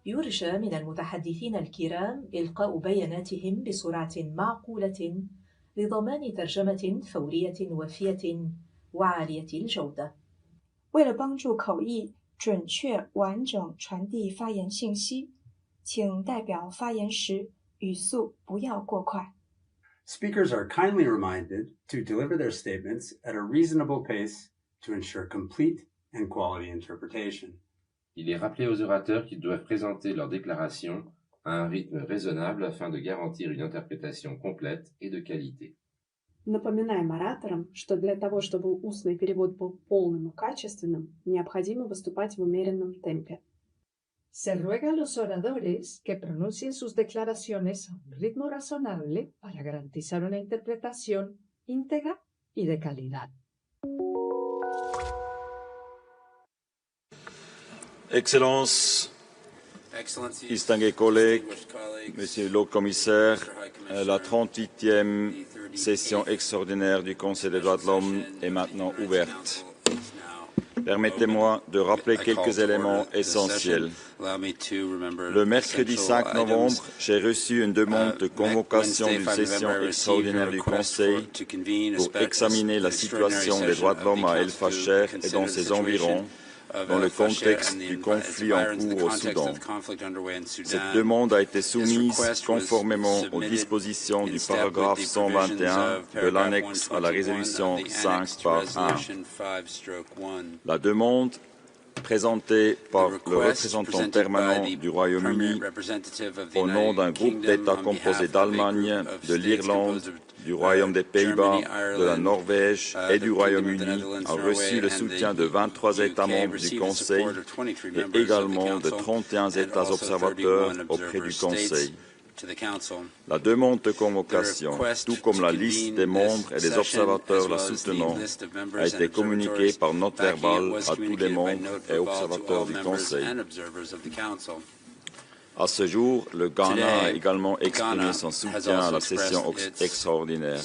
يرجى من المتحدثين الكرام إلقاء بياناتهم بسرعة معقولة لضمان ترجمة فورية وافية وعالية الجودة. 为了帮助口译准确完整传递发言信息，请代表发言时语速不要过快。 Speakers are kindly reminded to deliver their statements at a reasonable pace to ensure complete and quality interpretation. Il est rappelé aux orateurs qu'ils doivent présenter leur déclaration à un rythme raisonnable afin de garantir une interprétation complète et de qualité. Напоминаем ораторам, что для того, чтобы устный перевод был полным и качественным, необходимо выступать в умеренном темпе. Se ruega a los oradores que pronuncien sus declaraciones a un ritmo razonable para garantizar una interpretación íntegra y de calidad. Excellences, distingués collègues, Monsieur le Haut-Commissaire, la 38e session extraordinaire du Conseil des droits de l'homme est maintenant ouverte. Permettez-moi de rappeler quelques éléments essentiels. Le mercredi 5 novembre, j'ai reçu une demande de convocation d'une session extraordinaire du Conseil pour examiner la situation des droits de l'homme à Al-Fashir et dans ses environs, dans le contexte du conflit en cours au Soudan. Cette demande a été soumise conformément aux dispositions du paragraphe 121 de l'annexe à la résolution 5/1. La demande, présentée par le représentant permanent du Royaume-Uni au nom d'un groupe d'États composé d'Allemagne, de l'Irlande, du Royaume des Pays-Bas, de la Norvège et du Royaume-Uni a reçu le soutien de 23 États membres du Conseil et également de 31 États observateurs auprès du Conseil. La demande de convocation, tout comme la liste des membres et des observateurs la soutenant, a été communiquée par note verbale à tous les membres et observateurs du Conseil. À ce jour, le Ghana a également exprimé son soutien à la session extraordinaire.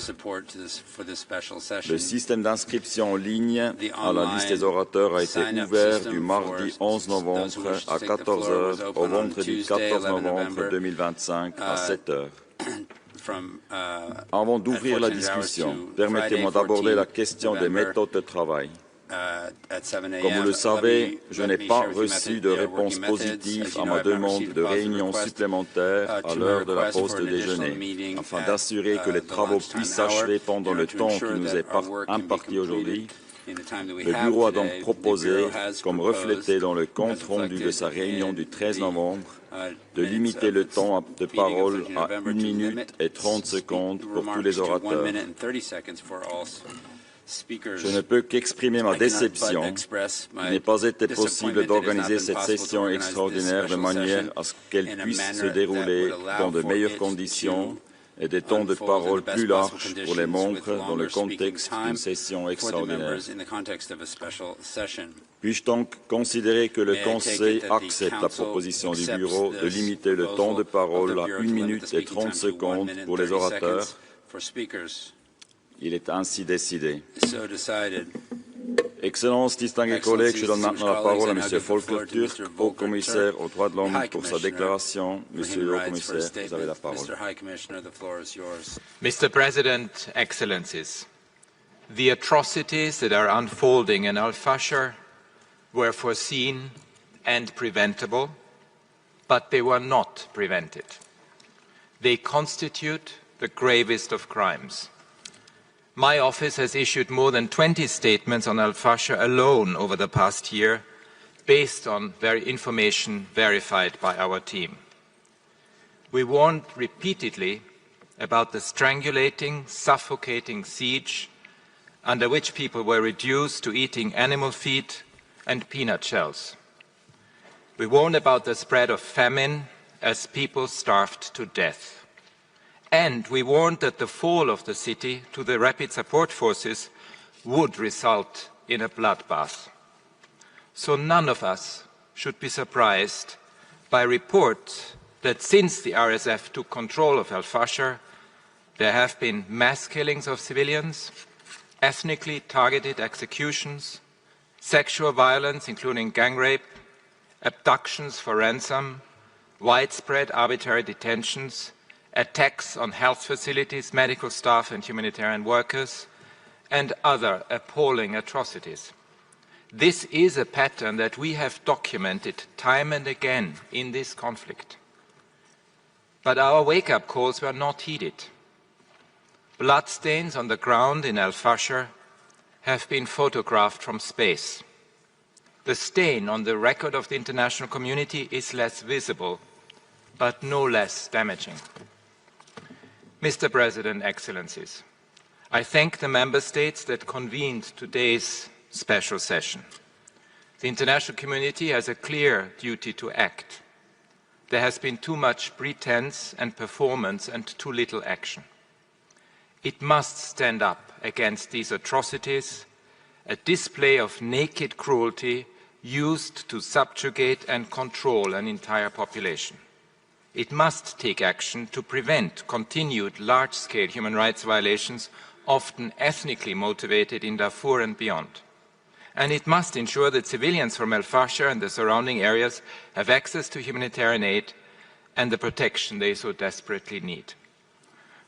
Le système d'inscription en ligne à la liste des orateurs a été ouvert du mardi 11 novembre à 14 h au vendredi 14 novembre 2025 à 7 h. Avant d'ouvrir la discussion, permettez-moi d'aborder la question des méthodes de travail. Comme vous le savez, je n'ai pas reçu de réponse positive à ma demande de réunion supplémentaire à l'heure de la pause de déjeuner. Afin d'assurer que les travaux puissent s'achever pendant le temps qui nous est imparti aujourd'hui, le Bureau a donc proposé, comme reflété dans le compte-rendu de sa réunion du 13 novembre, de limiter le temps de parole à 1 minute et 30 secondes pour tous les orateurs. Je ne peux qu'exprimer ma déception. Il n'est pas été possible d'organiser cette session extraordinaire de manière à ce qu'elle puisse se dérouler dans de meilleures conditions et des temps de parole plus larges pour les membres dans le contexte d'une session extraordinaire. Puis-je donc considérer que le Conseil accepte la proposition du Bureau de limiter le temps de parole à 1 minute et 30 secondes pour les orateurs? Il est ainsi décidé. Excellences, distingués collègues, je donne maintenant la parole à M. Volker Türk, Haut-Commissaire aux droits de l'homme, pour sa déclaration. Monsieur le Haut-Commissaire, vous avez la parole. Mr. President, Excellencies, the atrocities that are unfolding in Al-Fashir were foreseen and preventable, but they were not prevented. They constitute the gravest of crimes. My office has issued more than 20 statements on Al-Fashir alone over the past year, based on information verified by our team. We warned repeatedly about the strangulating, suffocating siege under which people were reduced to eating animal feed and peanut shells. We warned about the spread of famine as people starved to death. And we warned that the fall of the city to the rapid support forces would result in a bloodbath. So none of us should be surprised by reports that since the RSF took control of Al-Fashir, there have been mass killings of civilians, ethnically targeted executions, sexual violence, including gang rape, abductions for ransom, widespread arbitrary detentions, attacks on health facilities, medical staff and humanitarian workers, and other appalling atrocities. This is a pattern that we have documented time and again in this conflict. But our wake-up calls were not heeded. Bloodstains on the ground in Al-Fashir have been photographed from space. The stain on the record of the international community is less visible, but no less damaging. Mr. President, Excellencies, I thank the Member States that convened today's special session. The international community has a clear duty to act. There has been too much pretense and performance and too little action. It must stand up against these atrocities, a display of naked cruelty used to subjugate and control an entire population. It must take action to prevent continued large-scale human rights violations, often ethnically motivated in Darfur and beyond. And it must ensure that civilians from Al-Fashir and the surrounding areas have access to humanitarian aid and the protection they so desperately need.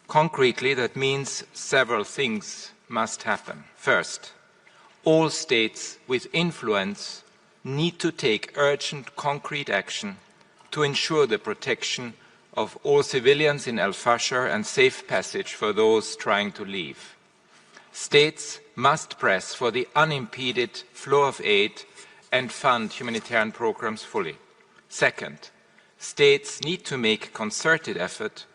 Concretely, that means several things must happen. First, all states with influence need to take urgent, concrete action to ensure the protection of all civilians in Al-Fashir and safe passage for those trying to leave. States must press for the unimpeded flow of aid and fund humanitarian programs fully. Second, states need to make concerted effort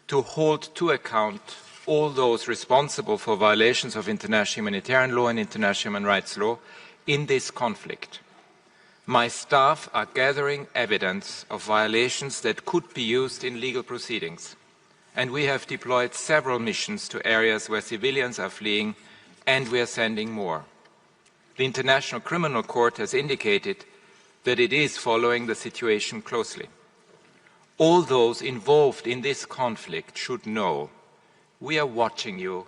to hold to account all those responsible for violations of international humanitarian law and international human rights law in this conflict. My staff are gathering evidence of violations that could be used in legal proceedings, and we have deployed several missions to areas where civilians are fleeing, and we are sending more. The International Criminal Court has indicated that it is following the situation closely. All those involved in this conflict should know we are watching you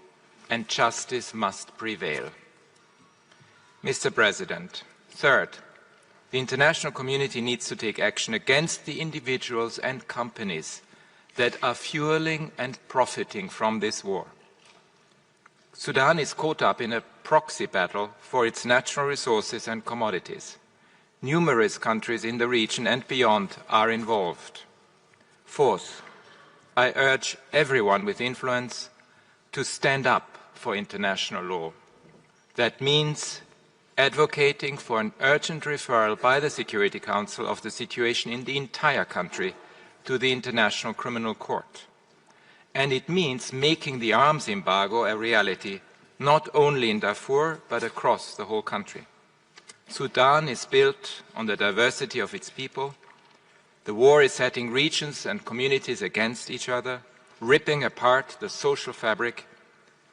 and justice must prevail. Mr. President, third, the international community needs to take action against the individuals and companies that are fueling and profiting from this war. Sudan is caught up in a proxy battle for its natural resources and commodities. Numerous countries in the region and beyond are involved. Fourth, I urge everyone with influence to stand up for international law. That means advocating for an urgent referral by the Security Council of the situation in the entire country to the International Criminal Court. And it means making the arms embargo a reality, not only in Darfur, but across the whole country. Sudan is built on the diversity of its people. The war is setting regions and communities against each other, ripping apart the social fabric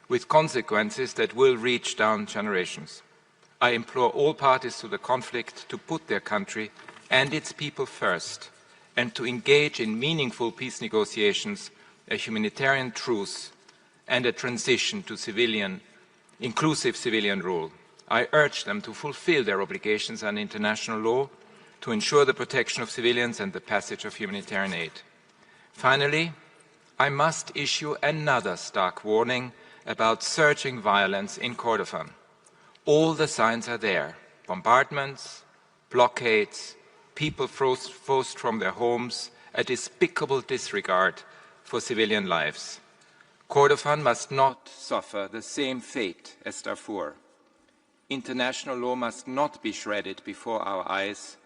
with consequences that will reach down generations. I implore all parties to the conflict to put their country and its people first and to engage in meaningful peace negotiations, a humanitarian truce and a transition to inclusive civilian rule. I urge them to fulfill their obligations under international law to ensure the protection of civilians and the passage of humanitarian aid. Finally, I must issue another stark warning about surging violence in Kordofan. All the signs are there: bombardments, blockades, people forced from their homes, a despicable disregard for civilian lives. Kordofan must not suffer the same fate as Darfur. International law must not be shredded before our eyes,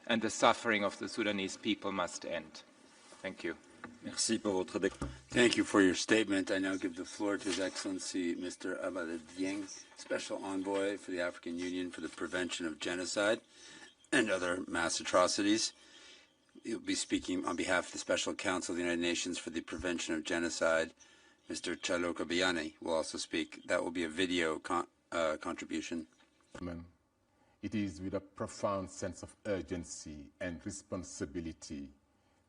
and the suffering of the Sudanese people must end. Thank you. Thank you for your statement. I now give the floor to His Excellency Mr. Abad Dieng, Special Envoy for the African Union for the Prevention of Genocide and Other Mass Atrocities. He'll be speaking on behalf of the Special Counsel of the United Nations for the Prevention of Genocide. Mr. Chaloka Bayani will also speak. That will be a video contribution. It is with a profound sense of urgency and responsibility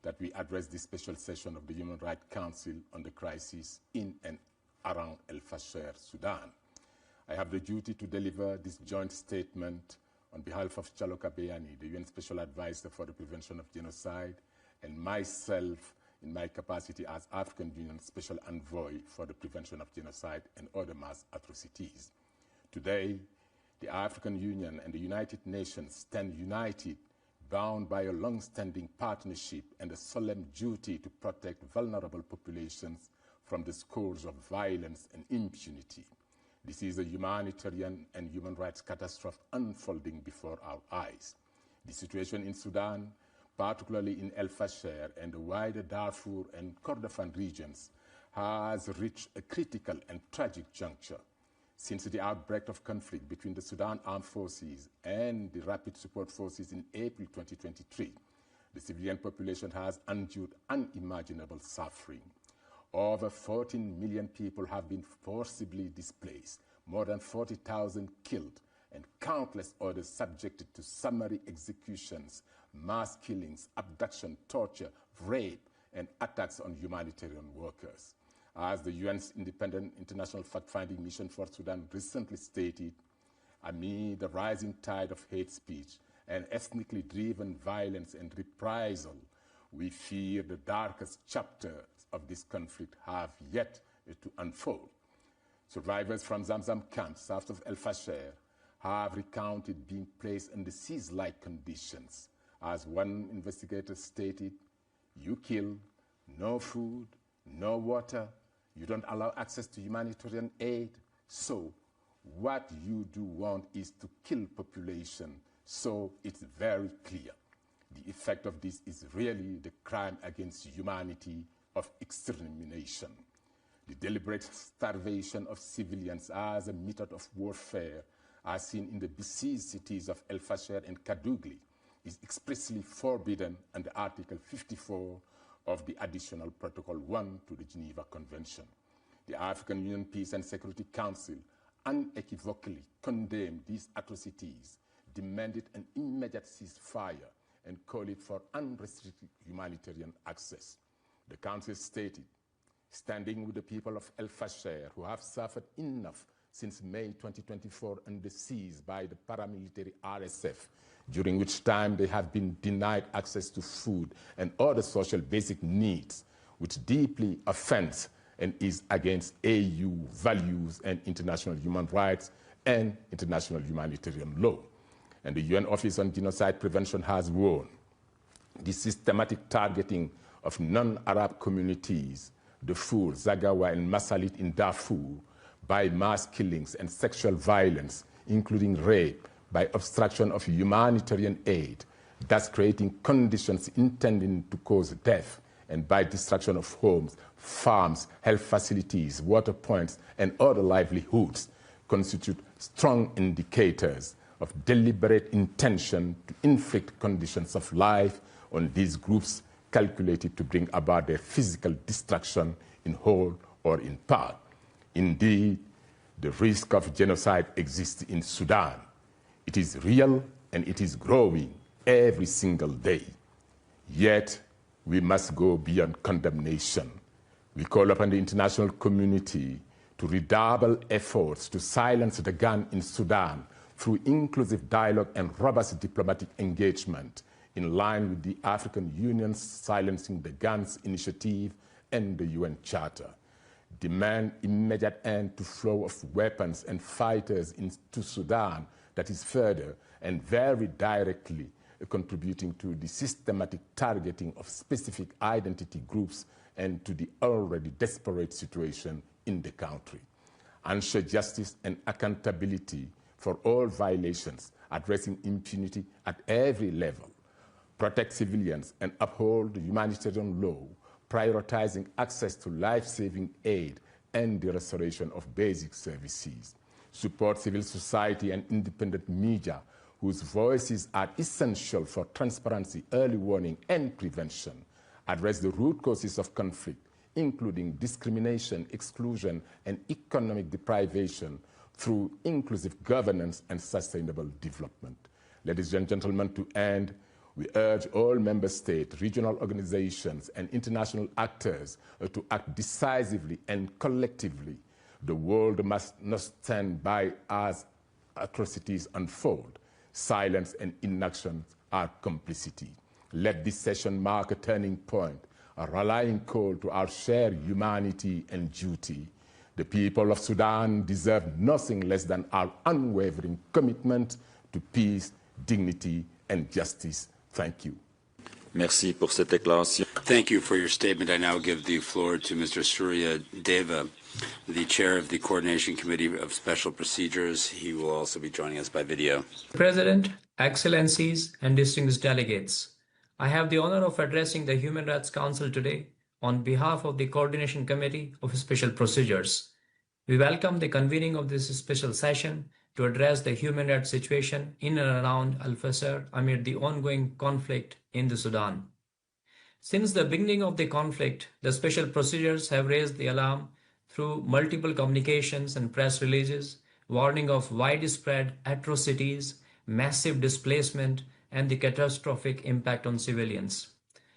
that we address this special session of the Human Rights Council on the crisis in and around Al-Fashir, Sudan. I have the duty to deliver this joint statement on behalf of Chaloka Bayani, the UN Special Advisor for the Prevention of Genocide and myself in my capacity as African Union Special Envoy for the Prevention of Genocide and Other Mass Atrocities. Today, the African Union and the United Nations stand united, bound by a long-standing partnership and a solemn duty to protect vulnerable populations from the scourge of violence and impunity. This is a humanitarian and human rights catastrophe unfolding before our eyes. The situation in Sudan, particularly in Al-Fashir and the wider Darfur and Kordofan regions, has reached a critical and tragic juncture. Since the outbreak of conflict between the Sudan Armed Forces and the Rapid Support Forces in April 2023, the civilian population has endured unimaginable suffering. Over 14 million people have been forcibly displaced, more than 40,000 killed, and countless others subjected to summary executions, mass killings, abduction, torture, rape, and attacks on humanitarian workers. As the UN's independent international fact-finding mission for Sudan recently stated, amid the rising tide of hate speech and ethnically driven violence and reprisal, we fear the darkest chapters of this conflict have yet to unfold. Survivors from Zamzam camps south of Al-Fashir have recounted being placed in the siege-like conditions. As one investigator stated, you kill, no food, no water, you don't allow access to humanitarian aid, so what you do want is to kill population, so it's very clear. The effect of this is really the crime against humanity of extermination. The deliberate starvation of civilians as a method of warfare, as seen in the besieged cities of Al-Fashir and Kadugli, is expressly forbidden under Article 54 of the Additional Protocol 1 to the Geneva Convention. The African Union Peace and Security Council unequivocally condemned these atrocities, demanded an immediate ceasefire, and called it for unrestricted humanitarian access. The Council stated, standing with the people of Al-Fashir who have suffered enough since May 2024 under siege by the paramilitary RSF, during which time they have been denied access to food and other social basic needs, which deeply offends and is against AU values and international human rights and international humanitarian law. And the UN Office on Genocide Prevention has warned the systematic targeting of non-Arab communities, Darfur, Zagawa, and Masalit in Darfur, by mass killings and sexual violence, including rape, by obstruction of humanitarian aid, thus creating conditions intending to cause death, and by destruction of homes, farms, health facilities, water points, and other livelihoods, constitute strong indicators of deliberate intention to inflict conditions of life on these groups calculated to bring about their physical destruction in whole or in part. Indeed, the risk of genocide exists in Sudan. It is real and it is growing every single day. Yet, we must go beyond condemnation. We call upon the international community to redouble efforts to silence the gun in Sudan through inclusive dialogue and robust diplomatic engagement, in line with the African Union's Silencing the Guns initiative and the UN Charter. Demand immediate end to flow of weapons and fighters into Sudan that is further and very directly contributing to the systematic targeting of specific identity groups and to the already desperate situation in the country. Ensure justice and accountability for all violations, addressing impunity at every level. Protect civilians and uphold humanitarian law, prioritizing access to life-saving aid and the restoration of basic services. Support civil society and independent media, whose voices are essential for transparency, early warning, and prevention. Address the root causes of conflict, including discrimination, exclusion, and economic deprivation through inclusive governance and sustainable development. Ladies and gentlemen, to end, we urge all member states, regional organizations, and international actors to act decisively and collectively. The world must not stand by as atrocities unfold. Silence and inaction are complicity. Let this session mark a turning point, a rallying call to our shared humanity and duty. The people of Sudan deserve nothing less than our unwavering commitment to peace, dignity, and justice. Thank you. Merci pour cette déclaration. Thank you for your statement. I now give the floor to Mr. Surya Deva, the chair of the Coordination Committee of Special Procedures. He will also be joining us by video. President, Excellencies, and distinguished delegates, I have the honor of addressing the Human Rights Council today on behalf of the Coordination Committee of Special Procedures. We welcome the convening of this special session to address the human rights situation in and around Al-Fashir amid the ongoing conflict in the Sudan. Since the beginning of the conflict, the special procedures have raised the alarm through multiple communications and press releases, warning of widespread atrocities, massive displacement, and the catastrophic impact on civilians.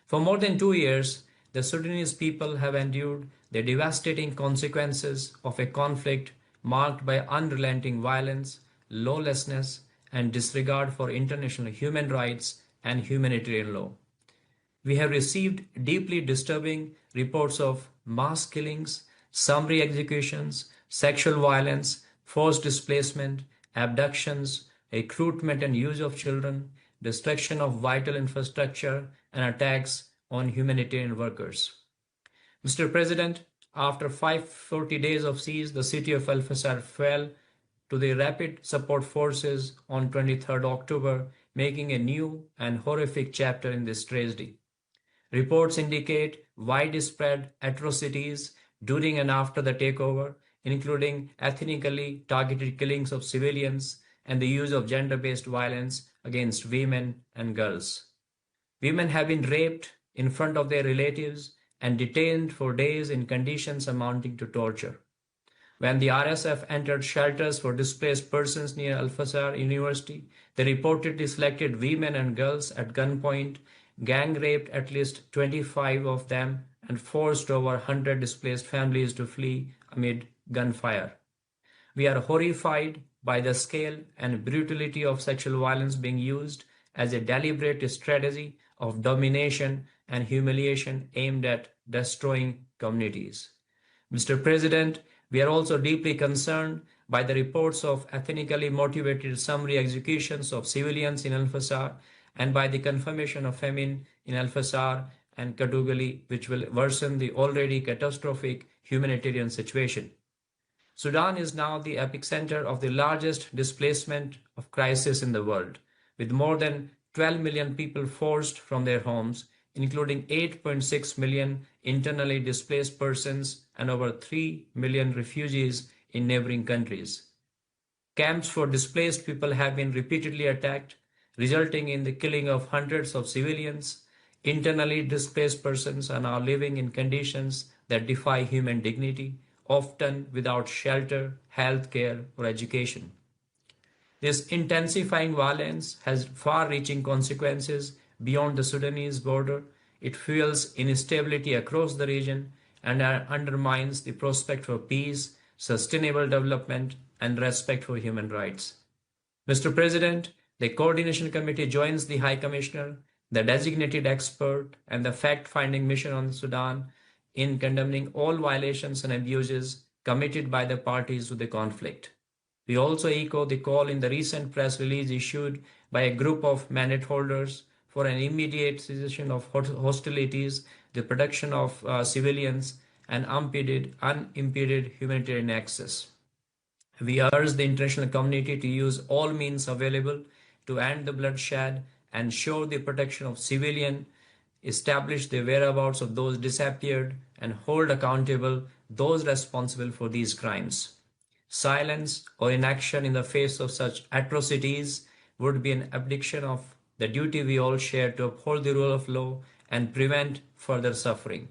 For more than 2 years, the Sudanese people have endured the devastating consequences of a conflict marked by unrelenting violence, lawlessness, and disregard for international human rights and humanitarian law. We have received deeply disturbing reports of mass killings, summary executions, sexual violence, forced displacement, abductions, recruitment and use of children, destruction of vital infrastructure, and attacks on humanitarian workers. Mr. President, after 540 days of siege, the city of Al-Fashir fell to the Rapid Support Forces on 23rd October, making a new and horrific chapter in this tragedy. Reports indicate widespread atrocities during and after the takeover, including ethnically targeted killings of civilians and the use of gender-based violence against women and girls. Women have been raped in front of their relatives and detained for days in conditions amounting to torture. When the RSF entered shelters for displaced persons near Al-Fashir University, they reportedly selected women and girls at gunpoint, gang-raped at least 25 of them, and forced over 100 displaced families to flee amid gunfire. We are horrified by the scale and brutality of sexual violence being used as a deliberate strategy of domination and humiliation aimed at destroying communities. Mr. President, we are also deeply concerned by the reports of ethnically motivated summary executions of civilians in Al-Fashir and by the confirmation of famine in Al-Fashir and Kadugali, which will worsen the already catastrophic humanitarian situation. Sudan is now the epicenter of the largest displacement of crisis in the world, with more than 12 million people forced from their homes, including 8.6 million internally displaced persons and over 3 million refugees in neighboring countries. Camps for displaced people have been repeatedly attacked, resulting in the killing of hundreds of civilians. Internally displaced persons are now living in conditions that defy human dignity, often without shelter, health care, or education. This intensifying violence has far-reaching consequences beyond the Sudanese border. It fuels instability across the region and undermines the prospect for peace, sustainable development, and respect for human rights. Mr. President, the Coordination Committee joins the High Commissioner, the designated expert, and the fact-finding mission on Sudan in condemning all violations and abuses committed by the parties to the conflict. We also echo the call in the recent press release issued by a group of mandate holders for an immediate cessation of hostilities, the protection of civilians, and unimpeded humanitarian access. We urge the international community to use all means available to end the bloodshed, ensure the protection of civilians, establish the whereabouts of those disappeared, and hold accountable those responsible for these crimes. Silence or inaction in the face of such atrocities would be an abdication of the duty we all share to uphold the rule of law and prevent further suffering.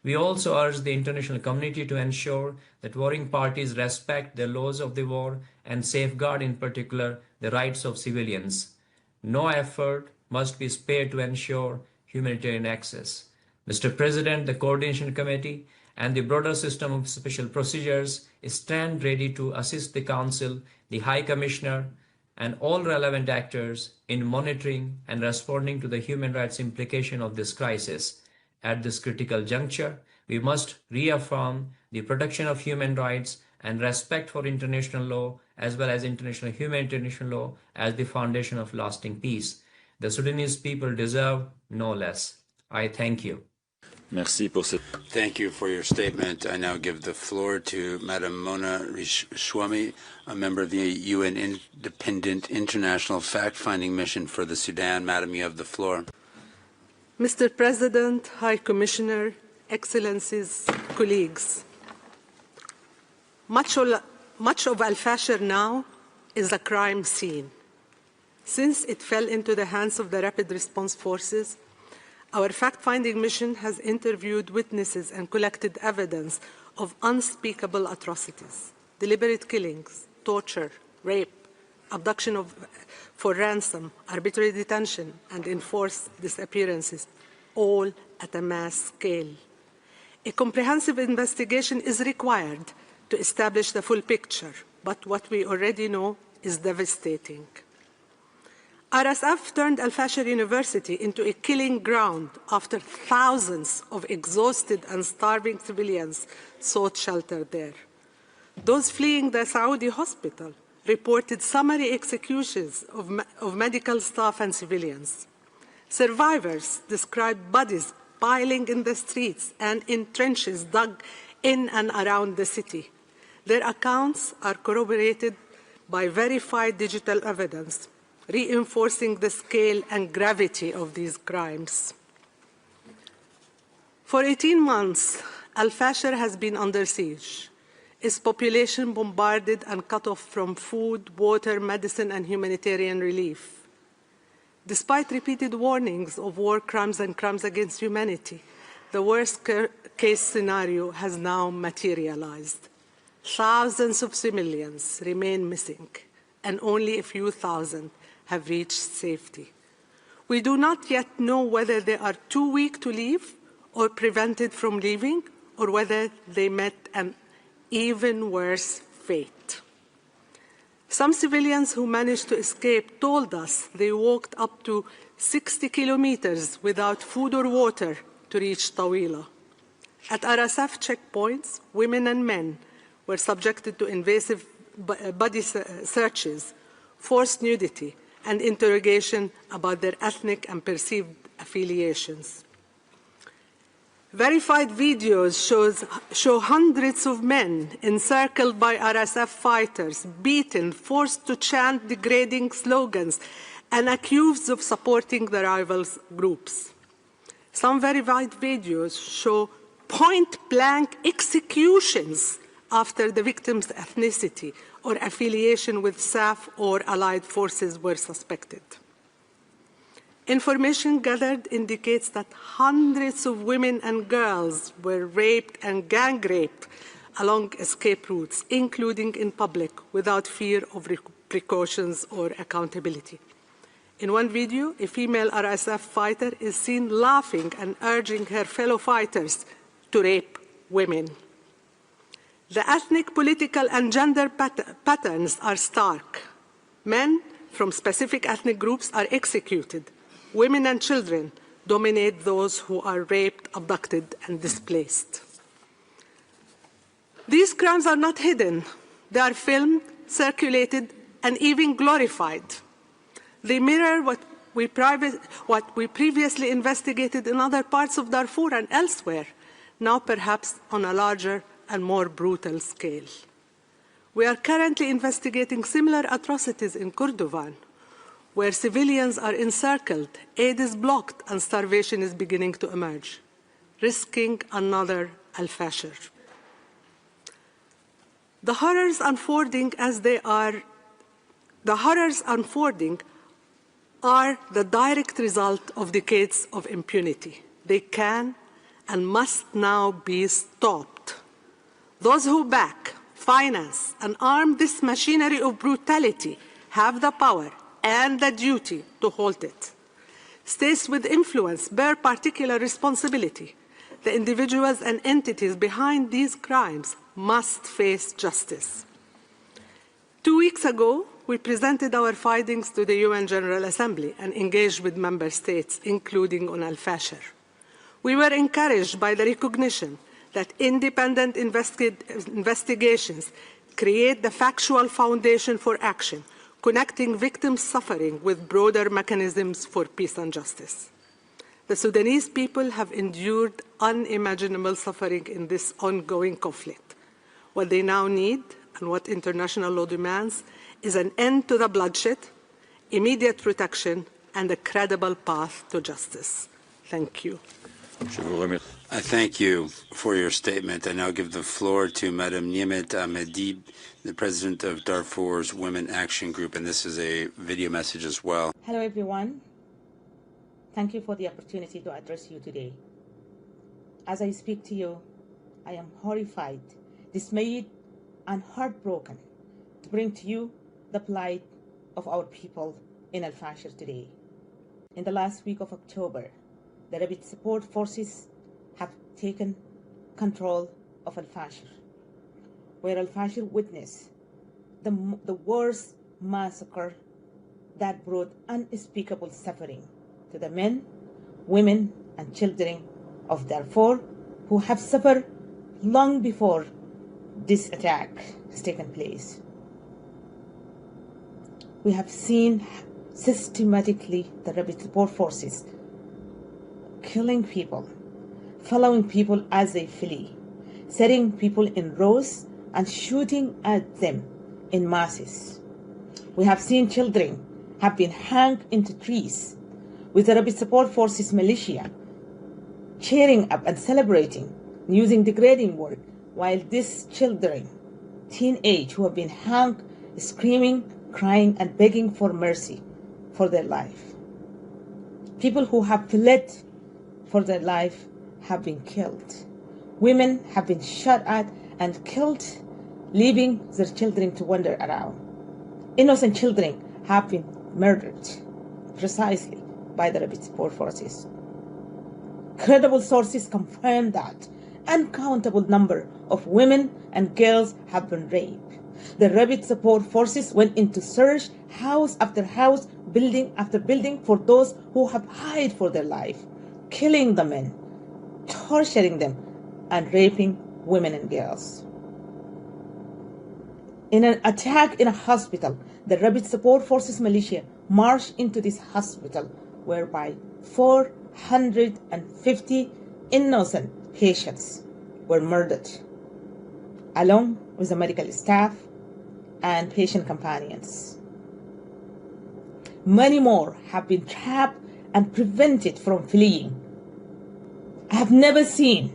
We also urge the international community to ensure that warring parties respect the laws of the war and safeguard in particular the rights of civilians. No effort must be spared to ensure humanitarian access. Mr. President, the Coordination Committee and the broader system of special procedures stand ready to assist the Council, the High Commissioner, and all relevant actors in monitoring and responding to the human rights implication of this crisis. At this critical juncture, we must reaffirm the protection of human rights and respect for international law as well as international humanitarian law as the foundation of lasting peace. The Sudanese people deserve no less. I thank you. Merci pour cette... Thank you for your statement. I now give the floor to Madam Mona Rishwami, a member of the UN Independent International Fact-Finding Mission for the Sudan. Madam, you have the floor. Mr. President, High Commissioner, Excellencies, colleagues, much of Al-Fashir now is a crime scene. Since it fell into the hands of the Rapid Response Forces, our fact-finding mission has interviewed witnesses and collected evidence of unspeakable atrocities, deliberate killings, torture, rape, abduction for ransom, arbitrary detention, and enforced disappearances, all at a mass scale. A comprehensive investigation is required to establish the full picture, but what we already know is devastating. RSF turned Al-Fashir University into a killing ground after thousands of exhausted and starving civilians sought shelter there. Those fleeing the Saudi hospital reported summary executions of medical staff and civilians. Survivors described bodies piling in the streets and in trenches dug in and around the city. Their accounts are corroborated by verified digital evidence, reinforcing the scale and gravity of these crimes. For 18 months, Al-Fashir has been under siege, its population bombarded and cut off from food, water, medicine, and humanitarian relief. Despite repeated warnings of war crimes and crimes against humanity, the worst-case scenario has now materialized. Thousands of civilians remain missing, and only a few thousand have reached safety. We do not yet know whether they are too weak to leave or prevented from leaving, or whether they met an even worse fate. Some civilians who managed to escape told us they walked up to 60 kilometers without food or water to reach Tawila. At RSF checkpoints, women and men were subjected to invasive body searches, forced nudity, and interrogation about their ethnic and perceived affiliations. Verified videos show hundreds of men encircled by RSF fighters, beaten, forced to chant degrading slogans, and accused of supporting the rivals groups. Some verified videos show point-blank executions after the victim's ethnicity or affiliation with SAF or allied forces were suspected. Information gathered indicates that hundreds of women and girls were raped and gang raped along escape routes, including in public, without fear of repercussions or accountability. In one video, a female RSF fighter is seen laughing and urging her fellow fighters to rape women. The ethnic, political, and gender patterns are stark. Men from specific ethnic groups are executed. Women and children dominate those who are raped, abducted, and displaced. These crimes are not hidden. They are filmed, circulated, and even glorified. They mirror what we previously investigated in other parts of Darfur and elsewhere, now perhaps on a larger and more brutal scale. We are currently investigating similar atrocities in Kordofan, where civilians are encircled, aid is blocked, and starvation is beginning to emerge, risking another Al-Fashir. The horrors unfolding are the direct result of decades of impunity. They can and must now be stopped. Those who back, finance, and arm this machinery of brutality have the power and the duty to halt it. States with influence bear particular responsibility. The individuals and entities behind these crimes must face justice. 2 weeks ago, we presented our findings to the UN General Assembly and engaged with member states, including on Al-Fashir. We were encouraged by the recognition that independent investigations create the factual foundation for action, connecting victims' suffering with broader mechanisms for peace and justice. The Sudanese people have endured unimaginable suffering in this ongoing conflict. What they now need, and what international law demands, is an end to the bloodshed, immediate protection, and a credible path to justice. Thank you. I thank you for your statement. I now give the floor to Madam Niemet Ahmedi, the President of Darfur's Women Action Group, and this is a video message as well. Hello, everyone. Thank you for the opportunity to address you today. As I speak to you, I am horrified, dismayed, and heartbroken to bring to you the plight of our people in Al-Fashir today. In the last week of October, the Rapid Support Forces have taken control of Al-Fashir, where Al-Fashir witnessed the worst massacre that brought unspeakable suffering to the men, women, and children of Darfur, who have suffered long before this attack has taken place. We have seen systematically the Rapid Support Forces killing people, following people as they flee, setting people in rows and shooting at them in masses. We have seen children have been hung into trees, with the Rapid Support Forces militia cheering up and celebrating, using degrading words, while these children, teenage, who have been hung, screaming, crying, and begging for mercy for their life. People who have fled for their life have been killed. Women have been shot at and killed, leaving their children to wander around. Innocent children have been murdered precisely by the Rapid Support Forces. Credible sources confirm that uncountable number of women and girls have been raped. The Rapid Support Forces went into search house after house, building after building for those who have hid for their life, killing the men, torturing them, and raping women and girls. In an attack in a hospital, the Rapid Support Forces militia marched into this hospital, whereby 450 innocent patients were murdered, along with the medical staff and patient companions. Many more have been trapped and prevented from fleeing. I have never seen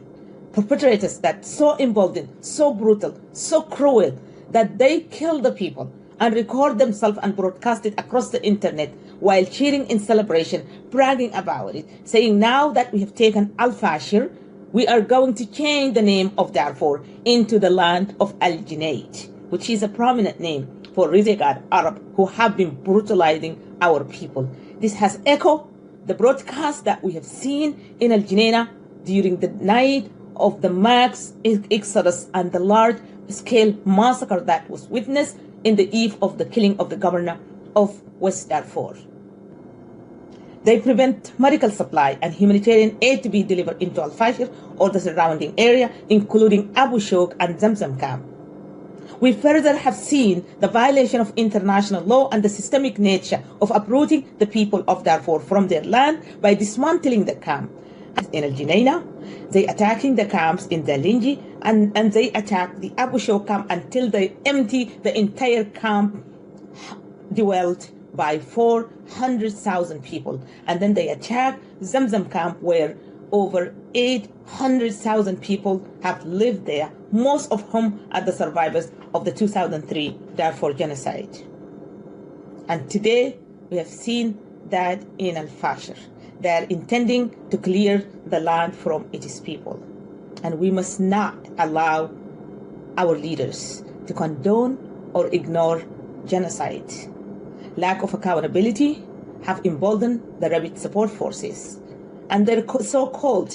perpetrators that so emboldened, so brutal, so cruel, that they kill the people and record themselves and broadcast it across the internet while cheering in celebration, bragging about it, saying now that we have taken Al-Fashir, we are going to change the name of Darfur into the land of Al-Junayd, which is a prominent name for renegade Arab who have been brutalizing our people. This has echoed the broadcast that we have seen in Al-Junayd during the night of the mass exodus and the large-scale massacre that was witnessed in the eve of the killing of the governor of West Darfur. They prevent medical supply and humanitarian aid to be delivered into Al-Fashir or the surrounding area, including Abu Shouk and Zamzam camp. We further have seen the violation of international law and the systemic nature of uprooting the people of Darfur from their land by dismantling the camp. In Al-Junayd, they attacking the camps in Dalinji and they attack the Abu Shouk camp until they empty the entire camp dwelt by 400,000 people. And then they attack Zamzam camp where over 800,000 people have lived there, most of whom are the survivors of the 2003 Darfur genocide. And today we have seen that in Al-Fashir. They are intending to clear the land from its people. And we must not allow our leaders to condone or ignore genocide. Lack of accountability have emboldened the Rapid Support Forces and their so-called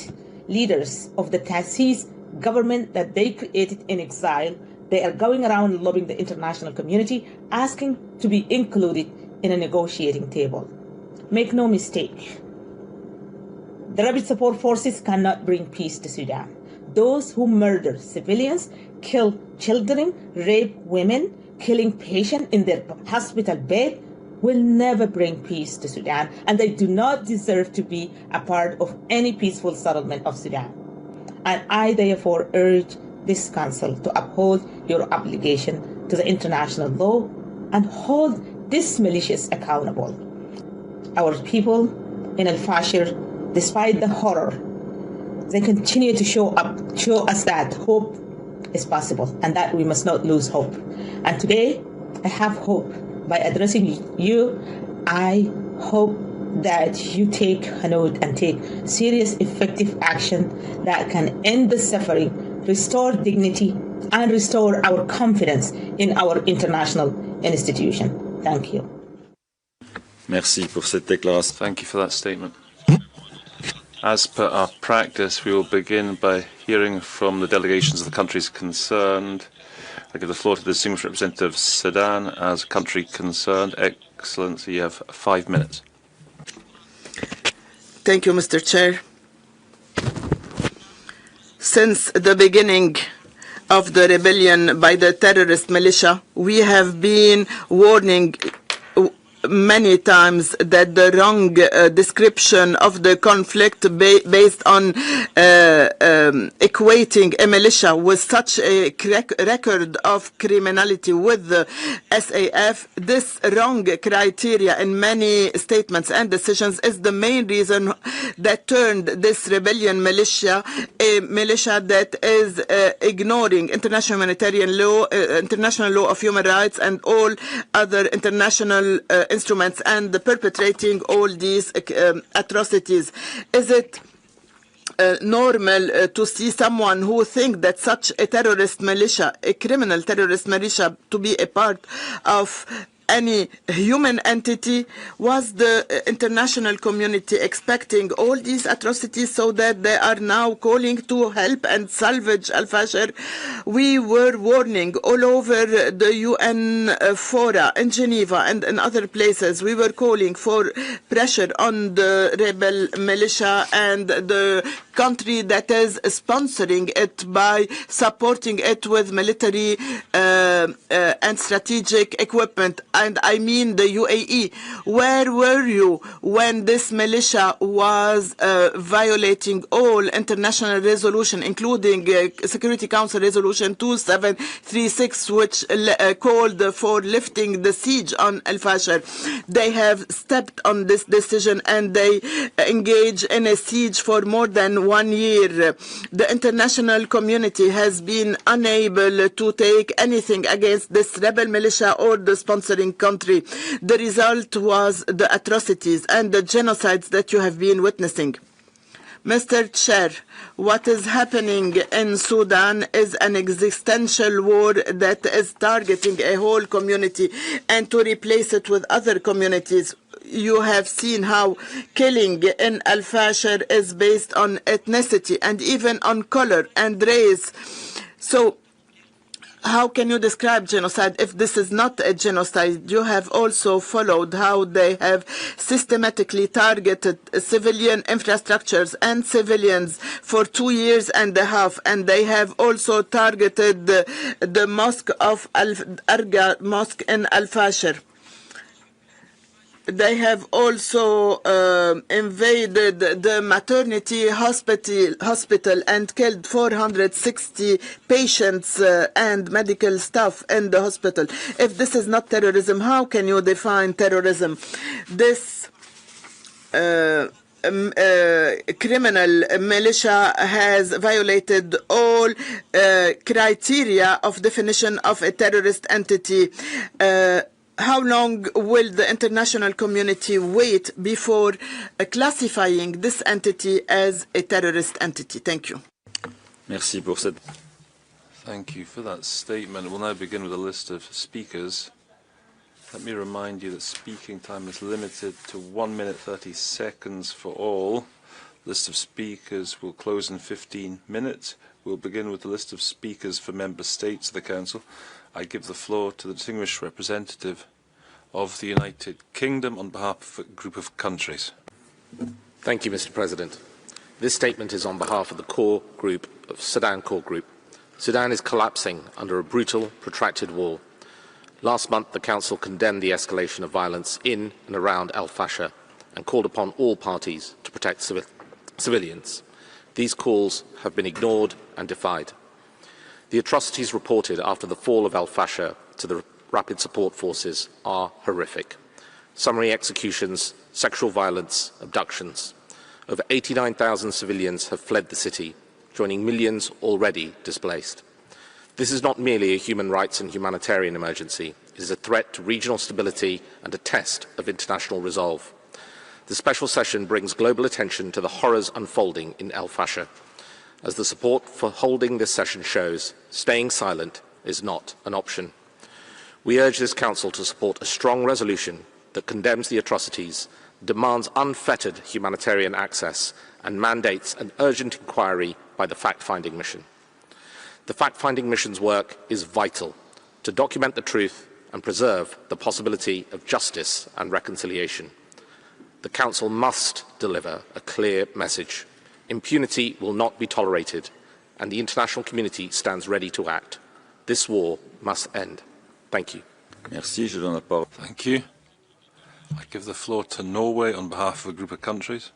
leaders of the Tassis government that they created in exile they are going around lobbying the international community, asking to be included in a negotiating table. Make no mistake, the rapid support forces cannot bring peace to Sudan. Those who murder civilians, kill children, rape women, killing patients in their hospital bed will never bring peace to Sudan, and they do not deserve to be a part of any peaceful settlement of Sudan. And I therefore urge this Council to uphold your obligation to the international law and hold these militias accountable. Our people in Al-Fashir, despite the horror, they continue to show us that hope is possible and that we must not lose hope. And today, I have hope. By addressing you, I hope that you take a note and take serious, effective action that can end the suffering, restore dignity, and restore our confidence in our international institution. Thank you. Merci pour cette déclaration. Thank you for that statement. As per our practice, we will begin by hearing from the delegations of the countries concerned. I give the floor to the distinguished representative of Sudan as country concerned. Excellency, you have 5 minutes. Thank you, Mr. Chair. Since the beginning of the rebellion by the terrorist militia, we have been warning many times that the wrong description of the conflict based on equating a militia with such a record of criminality with the SAF, this wrong criteria in many statements and decisions is the main reason that turned this rebellion militia a militia that is ignoring international humanitarian law, international law of human rights and all other international instruments and perpetrating all these atrocities. Is it normal to see someone who thinks that such a terrorist militia, a criminal terrorist militia, to be a part of any human entity? Was the international community expecting all these atrocities so that they are now calling to help and salvage Al-Fashir? We were warning all over the UN fora in Geneva and in other places. We were calling for pressure on the rebel militia and the country that is sponsoring it by supporting it with military and strategic equipment. And I mean the UAE. Where were you when this militia was violating all international resolution, including Security Council Resolution 2736, which called for lifting the siege on Al-Fashir? They have stepped on this decision and they engage in a siege for more than 1 year. The international community has been unable to take anything against this rebel militia or the sponsoring country. The result was the atrocities and the genocides that you have been witnessing. Mr. Chair, what is happening in Sudan is an existential war that is targeting a whole community and to replace it with other communities. You have seen how killing in Al-Fashir is based on ethnicity and even on color and race. So how can you describe genocide if this is not a genocide? You have also followed how they have systematically targeted civilian infrastructures and civilians for 2.5 years, and they have also targeted the mosque of Al-Arga Mosque in Al-Fashir. They have also invaded the maternity hospital and killed 460 patients and medical staff in the hospital. If this is not terrorism, how can you define terrorism? This criminal militia has violated all criteria of definition of a terrorist entity. How long will the international community wait before classifying this entity as a terrorist entity? Thank you. Merci pour cette. Thank you for that statement. We'll now begin with a list of speakers. Let me remind you that speaking time is limited to 1 minute 30 seconds for all. List of speakers will close in 15 minutes. We'll begin with the list of speakers for member states of the Council. I give the floor to the distinguished representative of the United Kingdom on behalf of a group of countries. Thank you, Mr. President. This statement is on behalf of the core group, of Sudan core group. Sudan is collapsing under a brutal, protracted war. Last month, the Council condemned the escalation of violence in and around Al-Fashir and called upon all parties to protect civilians. These calls have been ignored and defied. The atrocities reported after the fall of Al-Fashir to the Rapid Support Forces are horrific. Summary executions, sexual violence, abductions. Over 89,000 civilians have fled the city, joining millions already displaced. This is not merely a human rights and humanitarian emergency. It is a threat to regional stability and a test of international resolve. The special session brings global attention to the horrors unfolding in Al-Fashir. As the support for holding this session shows, staying silent is not an option. We urge this Council to support a strong resolution that condemns the atrocities, demands unfettered humanitarian access, and mandates an urgent inquiry by the fact-finding mission. The fact-finding mission's work is vital to document the truth and preserve the possibility of justice and reconciliation. The Council must deliver a clear message. Impunity will not be tolerated, and the international community stands ready to act. This war must end. Thank you. Merci, je donne la parole. Thank you. I give the floor to Norway on behalf of a group of countries.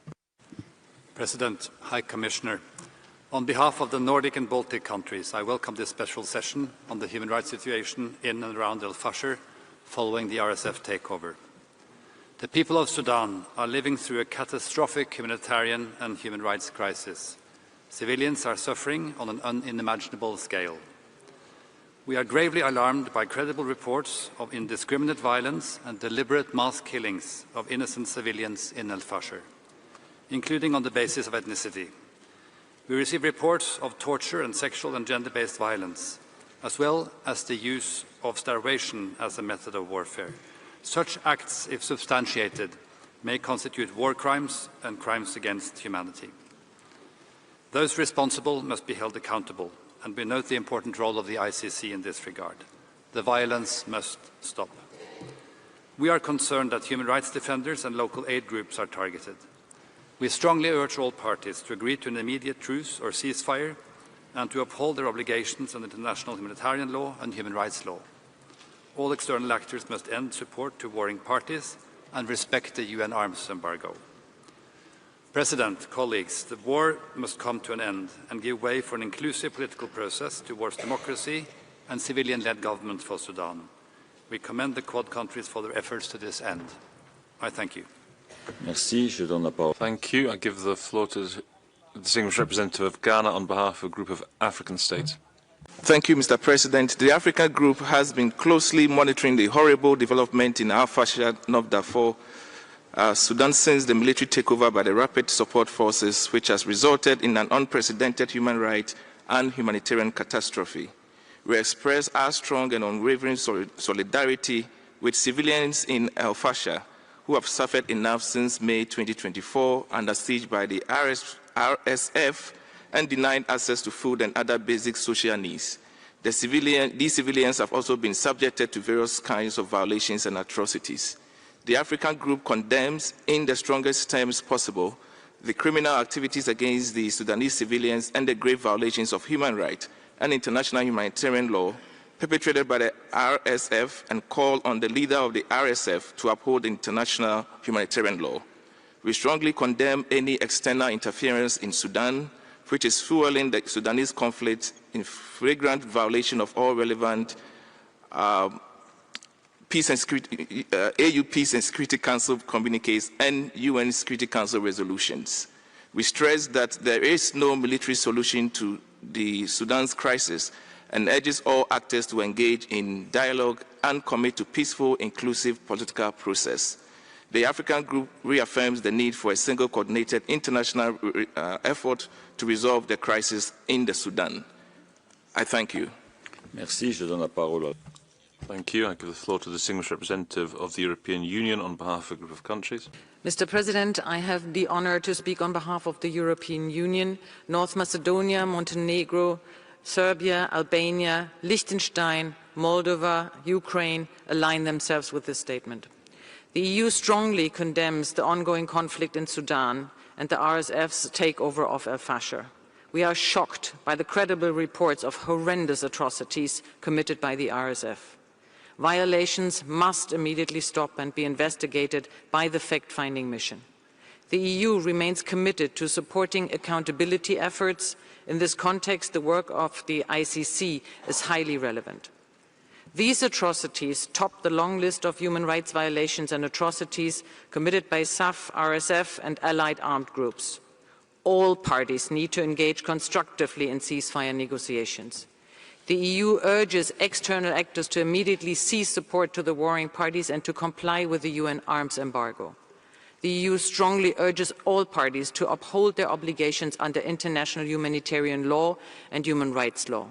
President, High Commissioner, on behalf of the Nordic and Baltic countries, I welcome this special session on the human rights situation in and around Al-Fashir following the RSF takeover. The people of Sudan are living through a catastrophic humanitarian and human rights crisis. Civilians are suffering on an unimaginable scale. We are gravely alarmed by credible reports of indiscriminate violence and deliberate mass killings of innocent civilians in Al-Fashir, including on the basis of ethnicity. We receive reports of torture and sexual and gender-based violence, as well as the use of starvation as a method of warfare. Such acts, if substantiated, may constitute war crimes and crimes against humanity. Those responsible must be held accountable, and we note the important role of the ICC in this regard. The violence must stop. We are concerned that human rights defenders and local aid groups are targeted. We strongly urge all parties to agree to an immediate truce or ceasefire and to uphold their obligations under international humanitarian law and human rights law. All external actors must end support to warring parties and respect the UN arms embargo. President, colleagues, the war must come to an end and give way for an inclusive political process towards democracy and civilian-led government for Sudan. We commend the Quad countries for their efforts to this end. I thank you. Merci, je donne la parole. Thank you. I give the floor to the distinguished representative of Ghana on behalf of a group of African states. Thank you, Mr. President. The African Group has been closely monitoring the horrible development in Al-Fashir, North Darfur, Sudan since the military takeover by the Rapid Support Forces, which has resulted in an unprecedented human rights and humanitarian catastrophe. We express our strong and unwavering solidarity with civilians in Al-Fashir who have suffered enough since May 2024 under siege by the RSF and denied access to food and other basic social needs. These civilians have also been subjected to various kinds of violations and atrocities. The African Group condemns, in the strongest terms possible, the criminal activities against the Sudanese civilians and the grave violations of human rights and international humanitarian law perpetrated by the RSF, and call on the leader of the RSF to uphold international humanitarian law. We strongly condemn any external interference in Sudan, which is fueling the Sudanese conflict in flagrant violation of all relevant Peace and Security, AU Peace and Security Council communiques and UN Security Council resolutions. We stress that there is no military solution to the Sudan's crisis and urges all actors to engage in dialogue and commit to peaceful, inclusive political process. The African Group reaffirms the need for a single coordinated international effort to resolve the crisis in the Sudan. I thank you. Merci, je donne la parole. Thank you. I give the floor to the distinguished representative of the European Union on behalf of a group of countries. Mr. President, I have the honor to speak on behalf of the European Union. North Macedonia, Montenegro, Serbia, Albania, Liechtenstein, Moldova, Ukraine align themselves with this statement. The EU strongly condemns the ongoing conflict in Sudan and the RSF's takeover of Al-Fashir. We are shocked by the credible reports of horrendous atrocities committed by the RSF. Violations must immediately stop and be investigated by the fact-finding mission. The EU remains committed to supporting accountability efforts. In this context, the work of the ICC is highly relevant. These atrocities top the long list of human rights violations and atrocities committed by SAF, RSF and allied armed groups. All parties need to engage constructively in ceasefire negotiations. The EU urges external actors to immediately cease support to the warring parties and to comply with the UN arms embargo. The EU strongly urges all parties to uphold their obligations under international humanitarian law and human rights law.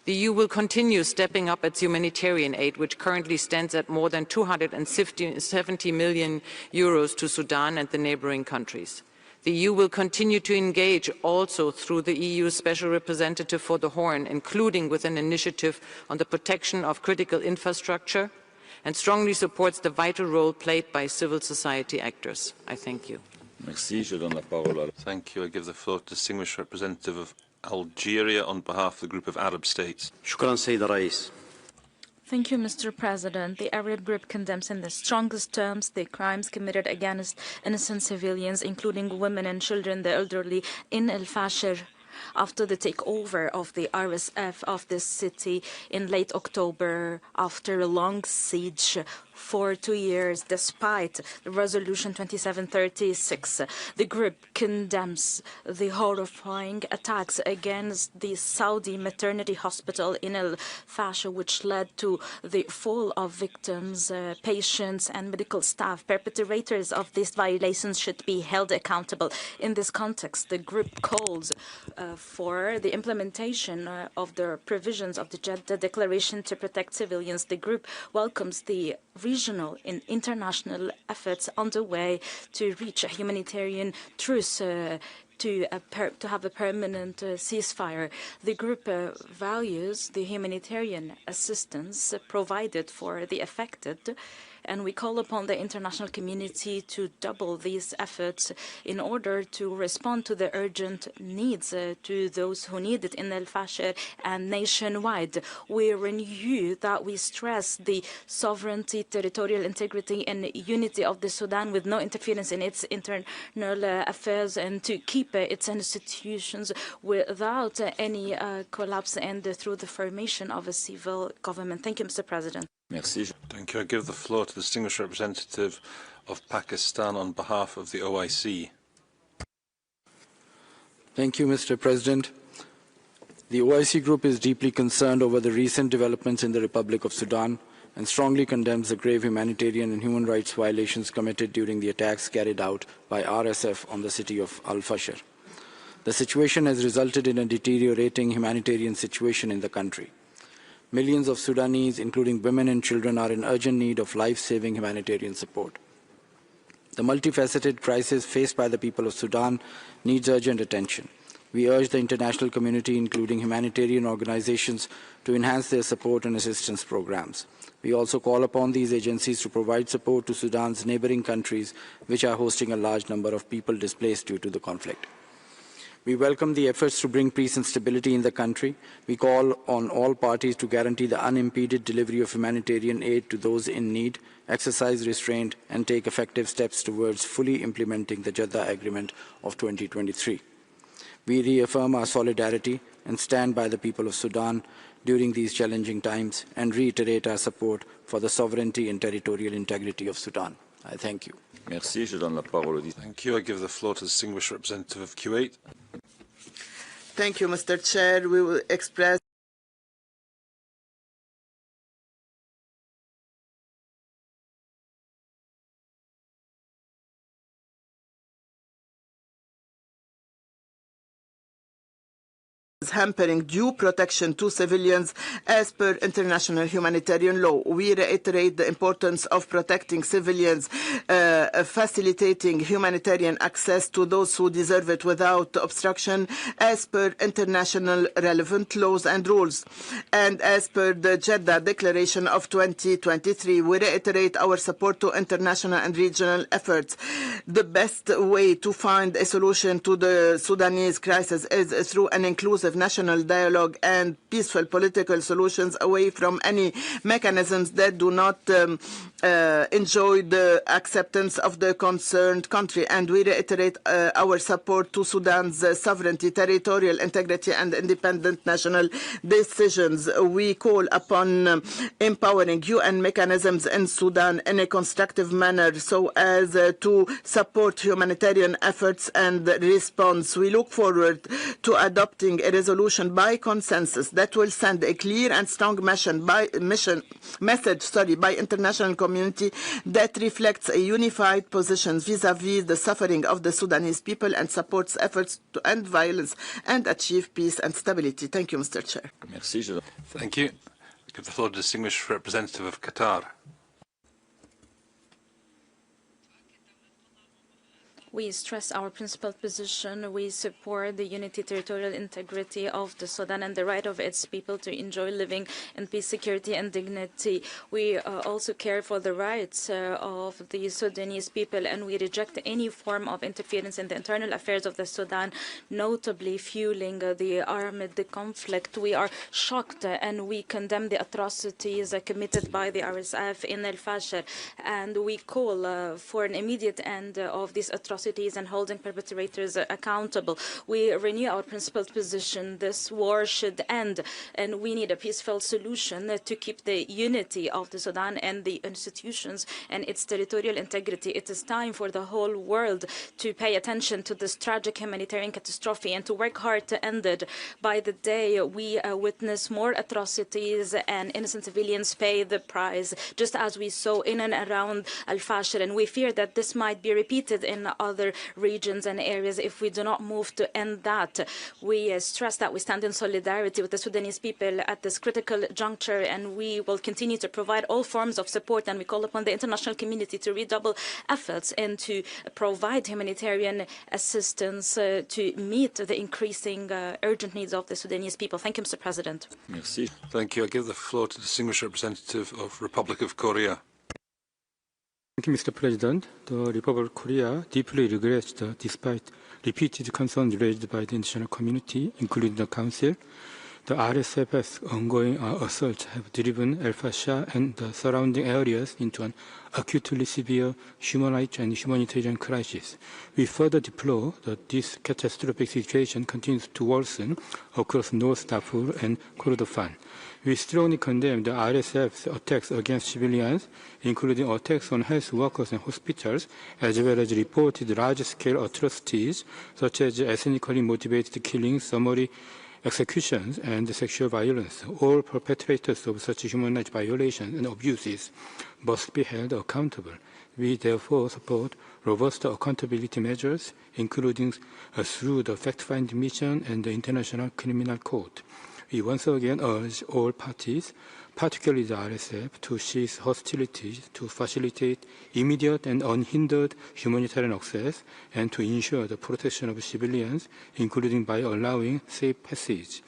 The EU will continue stepping up its humanitarian aid, which currently stands at more than €270 million to Sudan and the neighbouring countries. The EU will continue to engage also through the EU Special Representative for the Horn, including with an initiative on the protection of critical infrastructure, and strongly supports the vital role played by civil society actors. I thank you. Thank you. I give the floor to Distinguished Representative of Algeria on behalf of the Group of Arab States. Thank you, Mr. President. The Arab Group condemns in the strongest terms the crimes committed against innocent civilians, including women and children, the elderly, in Al-Fashir after the takeover of the RSF of this city in late October after a long siege for 2 years, despite the Resolution 2736. The group condemns the horrifying attacks against the Saudi maternity hospital in Al-Fashir, which led to the fall of victims, patients, and medical staff. Perpetrators of these violations should be held accountable. In this context, the group calls for the implementation of the provisions of the Jeddah Declaration to protect civilians. The group welcomes the regional and international efforts underway to reach a humanitarian truce to have a permanent ceasefire. The group values the humanitarian assistance provided for the affected, and we call upon the international community to double these efforts in order to respond to the urgent needs to those who need it in Al-Fashir and nationwide. We renew that we stress the sovereignty, territorial integrity, and unity of the Sudan with no interference in its internal affairs, and to keep its institutions without any collapse and through the formation of a civil government. Thank you, Mr. President. Merci. Thank you. I give the floor to the Distinguished Representative of Pakistan on behalf of the OIC. Thank you, Mr. President. The OIC Group is deeply concerned over the recent developments in the Republic of Sudan and strongly condemns the grave humanitarian and human rights violations committed during the attacks carried out by RSF on the city of Al-Fashir. The situation has resulted in a deteriorating humanitarian situation in the country. Millions of Sudanese, including women and children, are in urgent need of life-saving humanitarian support. The multifaceted crisis faced by the people of Sudan needs urgent attention. We urge the international community, including humanitarian organizations, to enhance their support and assistance programs. We also call upon these agencies to provide support to Sudan's neighboring countries, which are hosting a large number of people displaced due to the conflict. We welcome the efforts to bring peace and stability in the country. We call on all parties to guarantee the unimpeded delivery of humanitarian aid to those in need, exercise restraint, and take effective steps towards fully implementing the Jeddah Agreement of 2023. We reaffirm our solidarity and stand by the people of Sudan during these challenging times and reiterate our support for the sovereignty and territorial integrity of Sudan. I thank you. Merci. Je donne la parole. Thank you. I give the floor to the Distinguished Representative of Kuwait. Thank you, Mr. Chair. We will express hampering due protection to civilians as per international humanitarian law. We reiterate the importance of protecting civilians, facilitating humanitarian access to those who deserve it without obstruction as per international relevant laws and rules. And as per the Jeddah Declaration of 2023, we reiterate our support to international and regional efforts. The best way to find a solution to the Sudanese crisis is through an inclusive national dialogue and peaceful political solutions away from any mechanisms that do not enjoy the acceptance of the concerned country. And we reiterate our support to Sudan's sovereignty, territorial integrity and independent national decisions. We call upon empowering UN mechanisms in Sudan in a constructive manner so as to support humanitarian efforts and response. We look forward to adopting a resolution by consensus that will send a clear and strong message by international community that reflects a unified position vis-à-vis the suffering of the Sudanese people and supports efforts to end violence and achieve peace and stability. Thank you, Mr. Chair. Merci. Thank you. I give the floor to the distinguished representative of Qatar. We stress our principled position. We support the unity, territorial integrity of the Sudan and the right of its people to enjoy living in peace, security and dignity. We also care for the rights of the Sudanese people, and we reject any form of interference in the internal affairs of the Sudan, notably fueling the armed conflict. We are shocked and we condemn the atrocities committed by the RSF in Al-Fashir, and we call for an immediate end of these atrocities and holding perpetrators accountable. We renew our principled position. This war should end, and we need a peaceful solution to keep the unity of the Sudan and the institutions and its territorial integrity. It is time for the whole world to pay attention to this tragic humanitarian catastrophe and to work hard to end it. By the day we witness more atrocities and innocent civilians pay the price, just as we saw in and around Al-Fashir, and we fear that this might be repeated in other regions and areas if we do not move to end that. We stress that we stand in solidarity with the Sudanese people at this critical juncture, and we will continue to provide all forms of support, and we call upon the international community to redouble efforts and to provide humanitarian assistance to meet the increasing urgent needs of the Sudanese people. Thank you, Mr. President. Merci. Thank you. I give the floor to the distinguished representative of Republic of Korea. Thank you, Mr. President. The Republic of Korea deeply regrets that despite repeated concerns raised by the international community, including the Council, the RSF's ongoing assaults have driven Al-Fashir and the surrounding areas into an acutely severe human rights and humanitarian crisis. We further deplore that this catastrophic situation continues to worsen across North Darfur and Kordofan. We strongly condemn the RSF's attacks against civilians, including attacks on health workers and hospitals, as well as reported large-scale atrocities such as ethnically motivated killings, summary executions, and sexual violence. All perpetrators of such human rights violations and abuses must be held accountable. We therefore support robust accountability measures, including through the fact-finding mission and the International Criminal Court. We once again urge all parties, particularly the RSF, to cease hostilities, to facilitate immediate and unhindered humanitarian access, and to ensure the protection of civilians, including by allowing safe passage.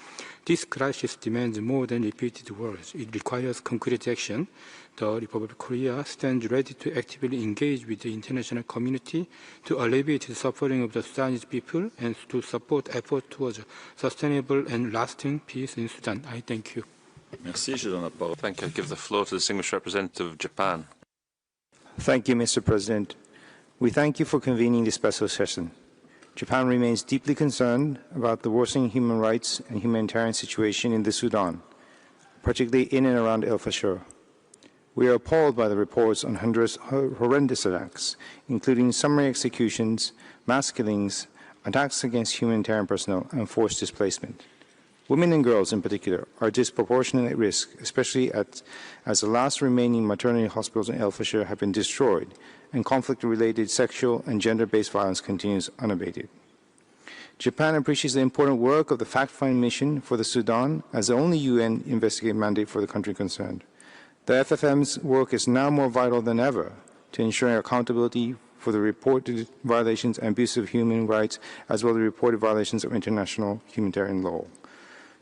This crisis demands more than repeated words. It requires concrete action. The Republic of Korea stands ready to actively engage with the international community to alleviate the suffering of the Sudanese people and to support efforts towards sustainable and lasting peace in Sudan. I thank you. Merci. Je donne la parole. Thank you. I give the floor to the distinguished representative of Japan. Thank you, Mr. President. We thank you for convening this special session. Japan remains deeply concerned about the worsening human rights and humanitarian situation in the Sudan, particularly in and around Al-Fashir. We are appalled by the reports on horrendous attacks, including summary executions, mass killings, attacks against humanitarian personnel, and forced displacement. Women and girls in particular are disproportionately at risk, especially as the last remaining maternity hospitals in Al-Fashir have been destroyed and conflict-related sexual and gender-based violence continues unabated. Japan appreciates the important work of the fact-finding mission for the Sudan as the only UN investigative mandate for the country concerned. The FFM's work is now more vital than ever to ensuring accountability for the reported violations and abuses of human rights, as well as the reported violations of international humanitarian law.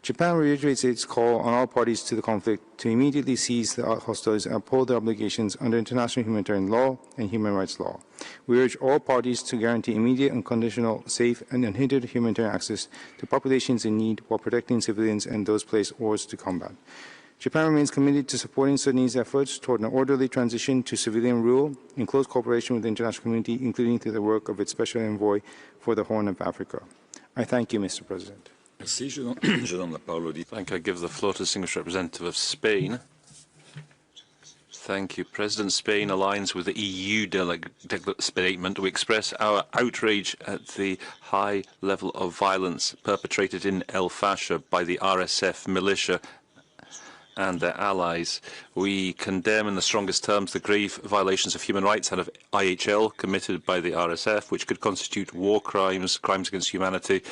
Japan reiterates its call on all parties to the conflict to immediately cease the hostilities and uphold their obligations under international humanitarian law and human rights law. We urge all parties to guarantee immediate, unconditional, safe, and unhindered humanitarian access to populations in need while protecting civilians and those placed orders to combat. Japan remains committed to supporting Sudanese efforts toward an orderly transition to civilian rule in close cooperation with the international community, including through the work of its Special Envoy for the Horn of Africa. I thank you, Mr. President. Merci. Je donne la parole au Thank you. I give the floor to the Distinguished Representative of Spain. Thank you. President, Spain aligns with the EU statement. We express our outrage at the high level of violence perpetrated in Al-Fashir by the RSF militia and their allies. We condemn in the strongest terms the grave violations of human rights and of IHL committed by the RSF, which could constitute war crimes, crimes against humanity.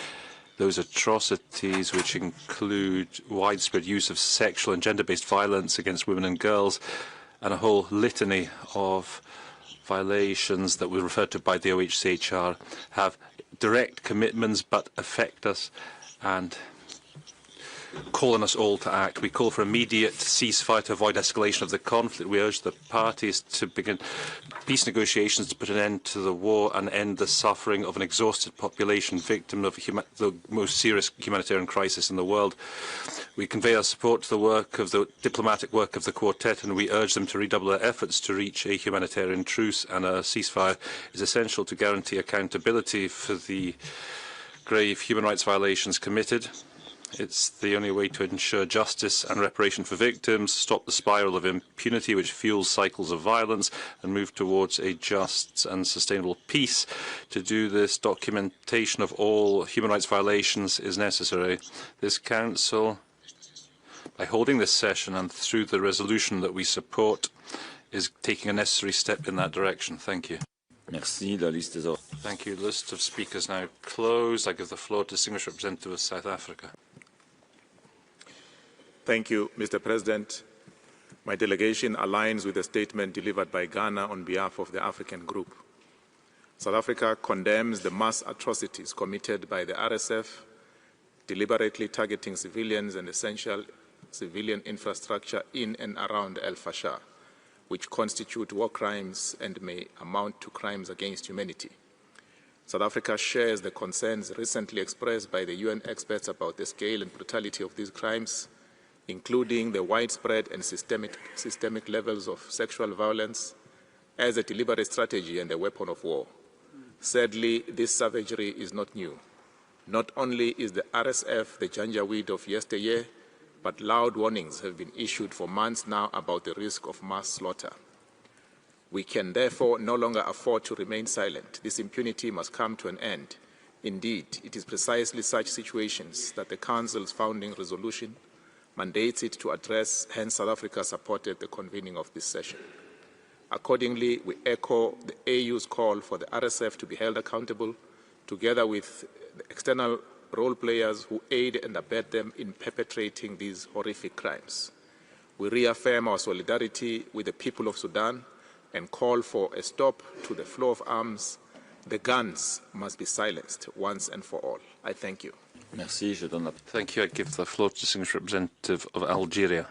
Those atrocities which include widespread use of sexual and gender-based violence against women and girls, and a whole litany of violations that were referred to by the OHCHR have direct commitments but affect us and call on us all to act. We call for immediate ceasefire to avoid escalation of the conflict. We urge the parties to begin peace negotiations to put an end to the war and end the suffering of an exhausted population victim of the most serious humanitarian crisis in the world. We convey our support to the work of the diplomatic work of the Quartet, and we urge them to redouble their efforts to reach a humanitarian truce, and a ceasefire is essential to guarantee accountability for the grave human rights violations committed. It's the only way to ensure justice and reparation for victims, stop the spiral of impunity which fuels cycles of violence, and move towards a just and sustainable peace. To do this, documentation of all human rights violations is necessary. This Council, by holding this session and through the resolution that we support, is taking a necessary step in that direction. Thank you. Merci. La liste est ouverte. Thank you. The list of speakers now closed. I give the floor to the Distinguished Representative of South Africa. Thank you, Mr. President. My delegation aligns with the statement delivered by Ghana on behalf of the African Group. South Africa condemns the mass atrocities committed by the RSF, deliberately targeting civilians and essential civilian infrastructure in and around Al-Fashir, which constitute war crimes and may amount to crimes against humanity. South Africa shares the concerns recently expressed by the UN experts about the scale and brutality of these crimes, including the widespread and systemic levels of sexual violence as a deliberate strategy and a weapon of war. Sadly, this savagery is not new. Not only is the RSF the janjaweed of yesteryear, but loud warnings have been issued for months now about the risk of mass slaughter. We can therefore no longer afford to remain silent. This impunity must come to an end. Indeed, it is precisely such situations that the Council's founding resolution mandates it to address, hence South Africa supported the convening of this session. Accordingly, we echo the AU's call for the RSF to be held accountable, together with the external role players who aid and abet them in perpetrating these horrific crimes. We reaffirm our solidarity with the people of Sudan and call for a stop to the flow of arms. The guns must be silenced once and for all. I thank you. Merci. Thank you. I give the floor to the Distinguished Representative of Algeria.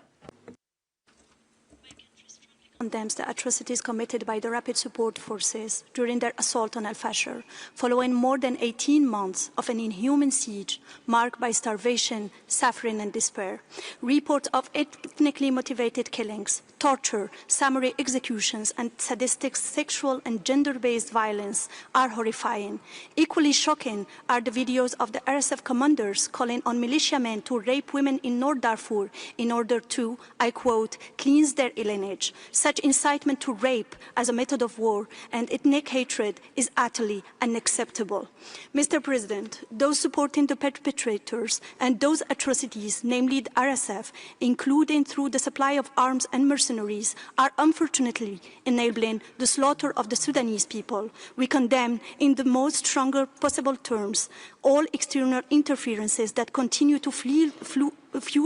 Condemns the atrocities committed by the Rapid Support Forces during their assault on Al-Fashir, following more than 18 months of an inhuman siege marked by starvation, suffering, and despair. Reports of ethnically motivated killings, torture, summary executions, and sadistic sexual and gender-based violence are horrifying. Equally shocking are the videos of the RSF commanders calling on militiamen to rape women in North Darfur in order to, I quote, cleanse their lineage. Such Such incitement to rape as a method of war and ethnic hatred is utterly unacceptable. Mr. President, those supporting the perpetrators and those atrocities, namely the RSF, including through the supply of arms and mercenaries, are unfortunately enabling the slaughter of the Sudanese people. We condemn in the most stronger possible terms all external interferences that continue to fuel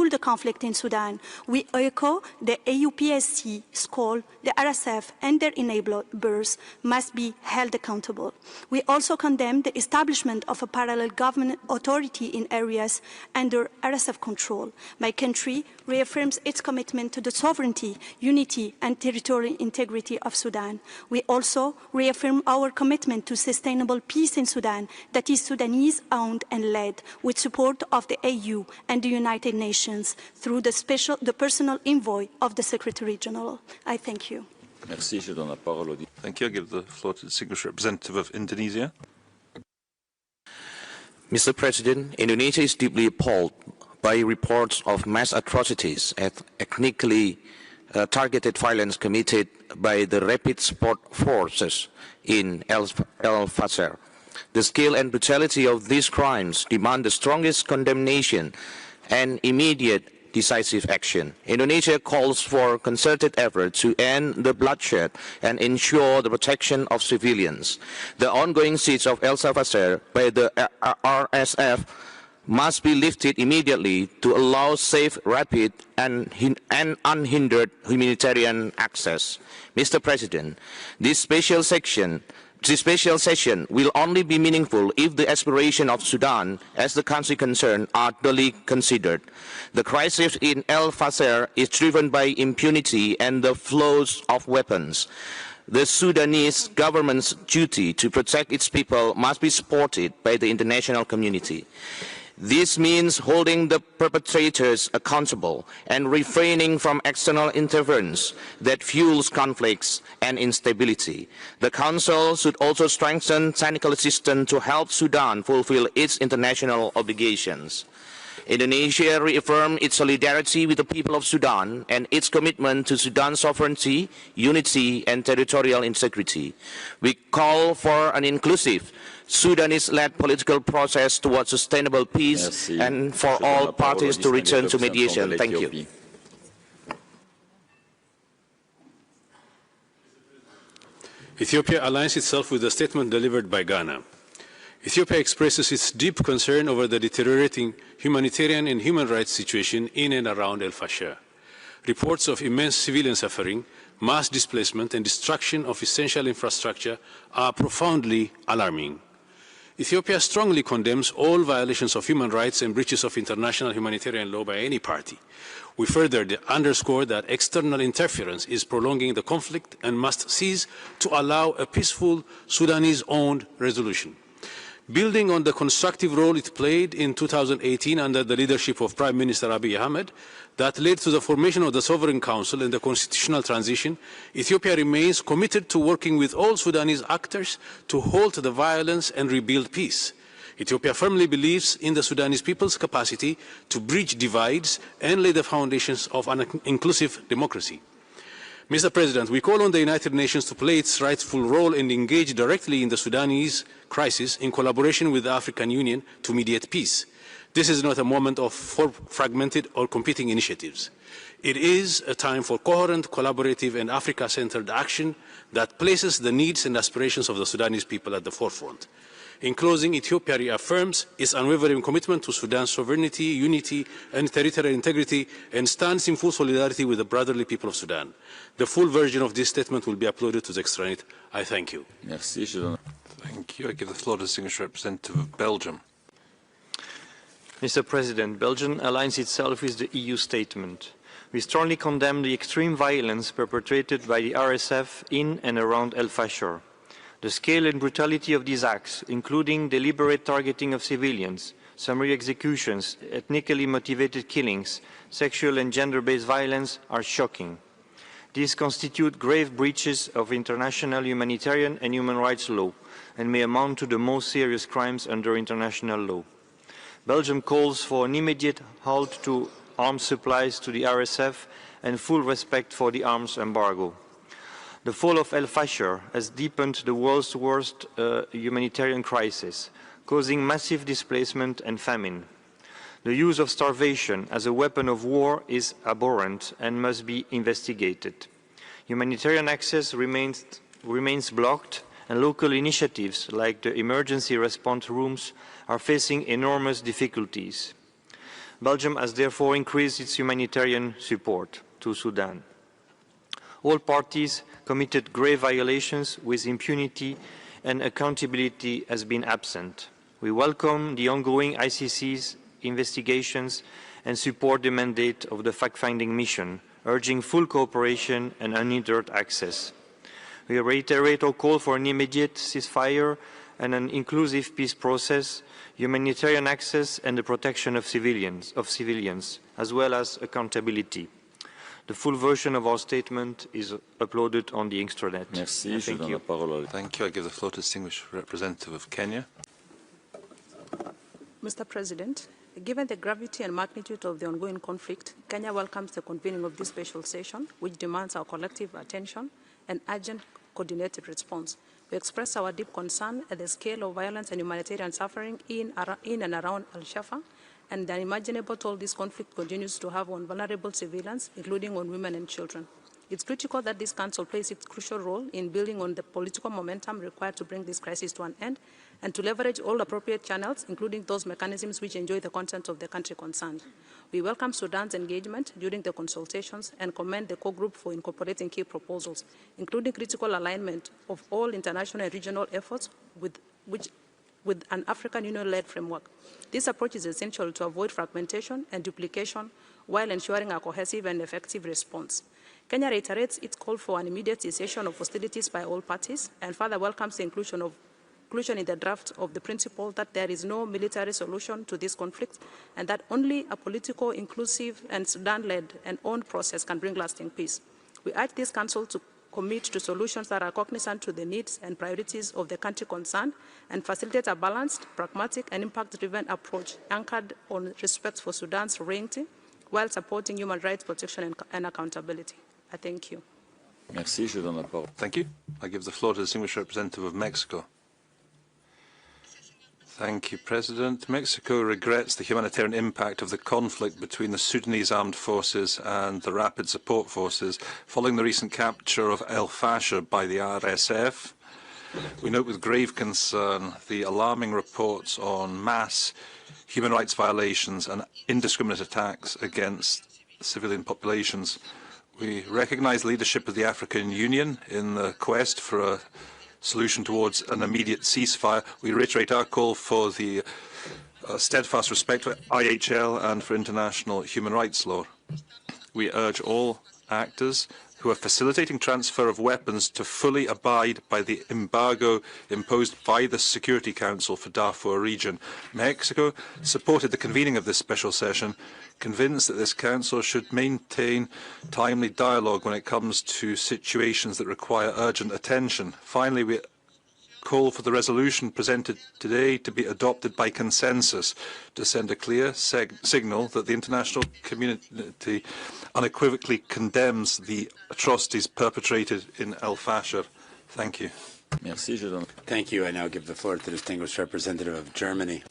the conflict in Sudan. We echo the AUPSC's call. The RSF and their enablers must be held accountable. We also condemn the establishment of a parallel government authority in areas under RSF control. My country reaffirms its commitment to the sovereignty, unity, and territorial integrity of Sudan. We also reaffirm our commitment to sustainable peace in Sudan that is Sudanese-owned and led with support of the AU and the United Nations through the personal envoy of the Secretary General. I thank you. Merci. Je donne la parole au... Thank you. I give the floor to the Distinguished Representative of Indonesia. Mr. President, Indonesia is deeply appalled by reports of mass atrocities and ethnically targeted violence committed by the Rapid Support Forces in Al-Fashir. The scale and brutality of these crimes demand the strongest condemnation and immediate decisive action. Indonesia calls for concerted effort to end the bloodshed and ensure the protection of civilians. The ongoing siege of Al-Fashir by the RSF must be lifted immediately to allow safe, rapid, and unhindered humanitarian access. Mr. President, this special session will only be meaningful if the aspirations of Sudan, as the country concerned, are duly considered. The crisis in Al-Fashir is driven by impunity and the flows of weapons. The Sudanese government's duty to protect its people must be supported by the international community. This means holding the perpetrators accountable and refraining from external interference that fuels conflicts and instability. The Council should also strengthen technical assistance to help Sudan fulfill its international obligations. Indonesia reaffirmed its solidarity with the people of Sudan and its commitment to Sudan's sovereignty, unity, and territorial integrity. We call for an inclusive Sudanese-led political process towards sustainable peace and for all parties to return to mediation. Thank you. Ethiopia aligns itself with the statement delivered by Ghana. Ethiopia expresses its deep concern over the deteriorating humanitarian and human rights situation in and around Al-Fashir. Reports of immense civilian suffering, mass displacement, and destruction of essential infrastructure are profoundly alarming. Ethiopia strongly condemns all violations of human rights and breaches of international humanitarian law by any party. We further underscore that external interference is prolonging the conflict and must cease to allow a peaceful Sudanese-owned resolution. Building on the constructive role it played in 2018 under the leadership of Prime Minister Abiy Ahmed that led to the formation of the Sovereign Council and the constitutional transition, Ethiopia remains committed to working with all Sudanese actors to halt the violence and rebuild peace. Ethiopia firmly believes in the Sudanese people's capacity to bridge divides and lay the foundations of an inclusive democracy. Mr. President, we call on the United Nations to play its rightful role and engage directly in the Sudanese crisis in collaboration with the African Union to mediate peace. This is not a moment of fragmented or competing initiatives. It is a time for coherent, collaborative, and Africa-centered action that places the needs and aspirations of the Sudanese people at the forefront. In closing, Ethiopia reaffirms its unwavering commitment to Sudan's sovereignty, unity, and territorial integrity, and stands in full solidarity with the brotherly people of Sudan. The full version of this statement will be uploaded to the extranet. I thank you. Merci. Thank you. I give the floor to the Distinguished Representative of Belgium. Mr. President, Belgium aligns itself with the EU statement. We strongly condemn the extreme violence perpetrated by the RSF in and around Al-Fashir. The scale and brutality of these acts, including deliberate targeting of civilians, summary executions, ethnically motivated killings, sexual and gender-based violence, are shocking. These constitute grave breaches of international humanitarian and human rights law and may amount to the most serious crimes under international law. Belgium calls for an immediate halt to arms supplies to the RSF and full respect for the arms embargo. The fall of Al-Fashir has deepened the world's worst humanitarian crisis, causing massive displacement and famine. The use of starvation as a weapon of war is abhorrent and must be investigated. Humanitarian access remains blocked, and local initiatives like the emergency response rooms are facing enormous difficulties. Belgium has therefore increased its humanitarian support to Sudan. All parties committed grave violations with impunity, and accountability has been absent. We welcome the ongoing ICC's investigations and support the mandate of the fact-finding mission, urging full cooperation and unhindered access. We reiterate our call for an immediate ceasefire and an inclusive peace process, humanitarian access and the protection of civilians, as well as accountability. The full version of our statement is uploaded on the extranet. Merci. Thank you. Thank you. I give the floor to the distinguished representative of Kenya. Mr. President, given the gravity and magnitude of the ongoing conflict, Kenya welcomes the convening of this special session, which demands our collective attention and urgent coordinated response. We express our deep concern at the scale of violence and humanitarian suffering in and around Al-Shafa, and the unimaginable toll this conflict continues to have on vulnerable civilians, including on women and children. It's critical that this Council plays its crucial role in building on the political momentum required to bring this crisis to an end, and to leverage all appropriate channels, including those mechanisms which enjoy the consent of the country concerned. We welcome Sudan's engagement during the consultations and commend the core group for incorporating key proposals, including critical alignment of all international and regional efforts with an African Union-led framework. This approach is essential to avoid fragmentation and duplication while ensuring a cohesive and effective response. Kenya reiterates its call for an immediate cessation of hostilities by all parties and further welcomes the inclusion in the draft of the principle that there is no military solution to this conflict and that only a political, inclusive, and Sudan-led and owned process can bring lasting peace. We urge this Council to commit to solutions that are cognizant to the needs and priorities of the country concerned and facilitate a balanced, pragmatic, and impact-driven approach anchored on respect for Sudan's sovereignty while supporting human rights protection and accountability. I thank you. Merci, je donne la parole. Thank you. I give the floor to the distinguished representative of Mexico. Thank you, President. Mexico regrets the humanitarian impact of the conflict between the Sudanese armed forces and the rapid support forces following the recent capture of Al-Fashir by the RSF. We note with grave concern the alarming reports on mass human rights violations and indiscriminate attacks against civilian populations. We recognize the leadership of the African Union in the quest for a solution towards an immediate ceasefire. We reiterate our call for the steadfast respect for IHL and for international human rights law. We urge all actors who are facilitating transfer of weapons to fully abide by the embargo imposed by the Security Council for Darfur region. Mexico supported the convening of this special session, convinced that this Council should maintain timely dialogue when it comes to situations that require urgent attention. Finally, we call for the resolution presented today to be adopted by consensus to send a clear signal that the international community unequivocally condemns the atrocities perpetrated in Al-Fashir. Thank you. Merci, je donne. Thank you. I now give the floor to the distinguished representative of Germany.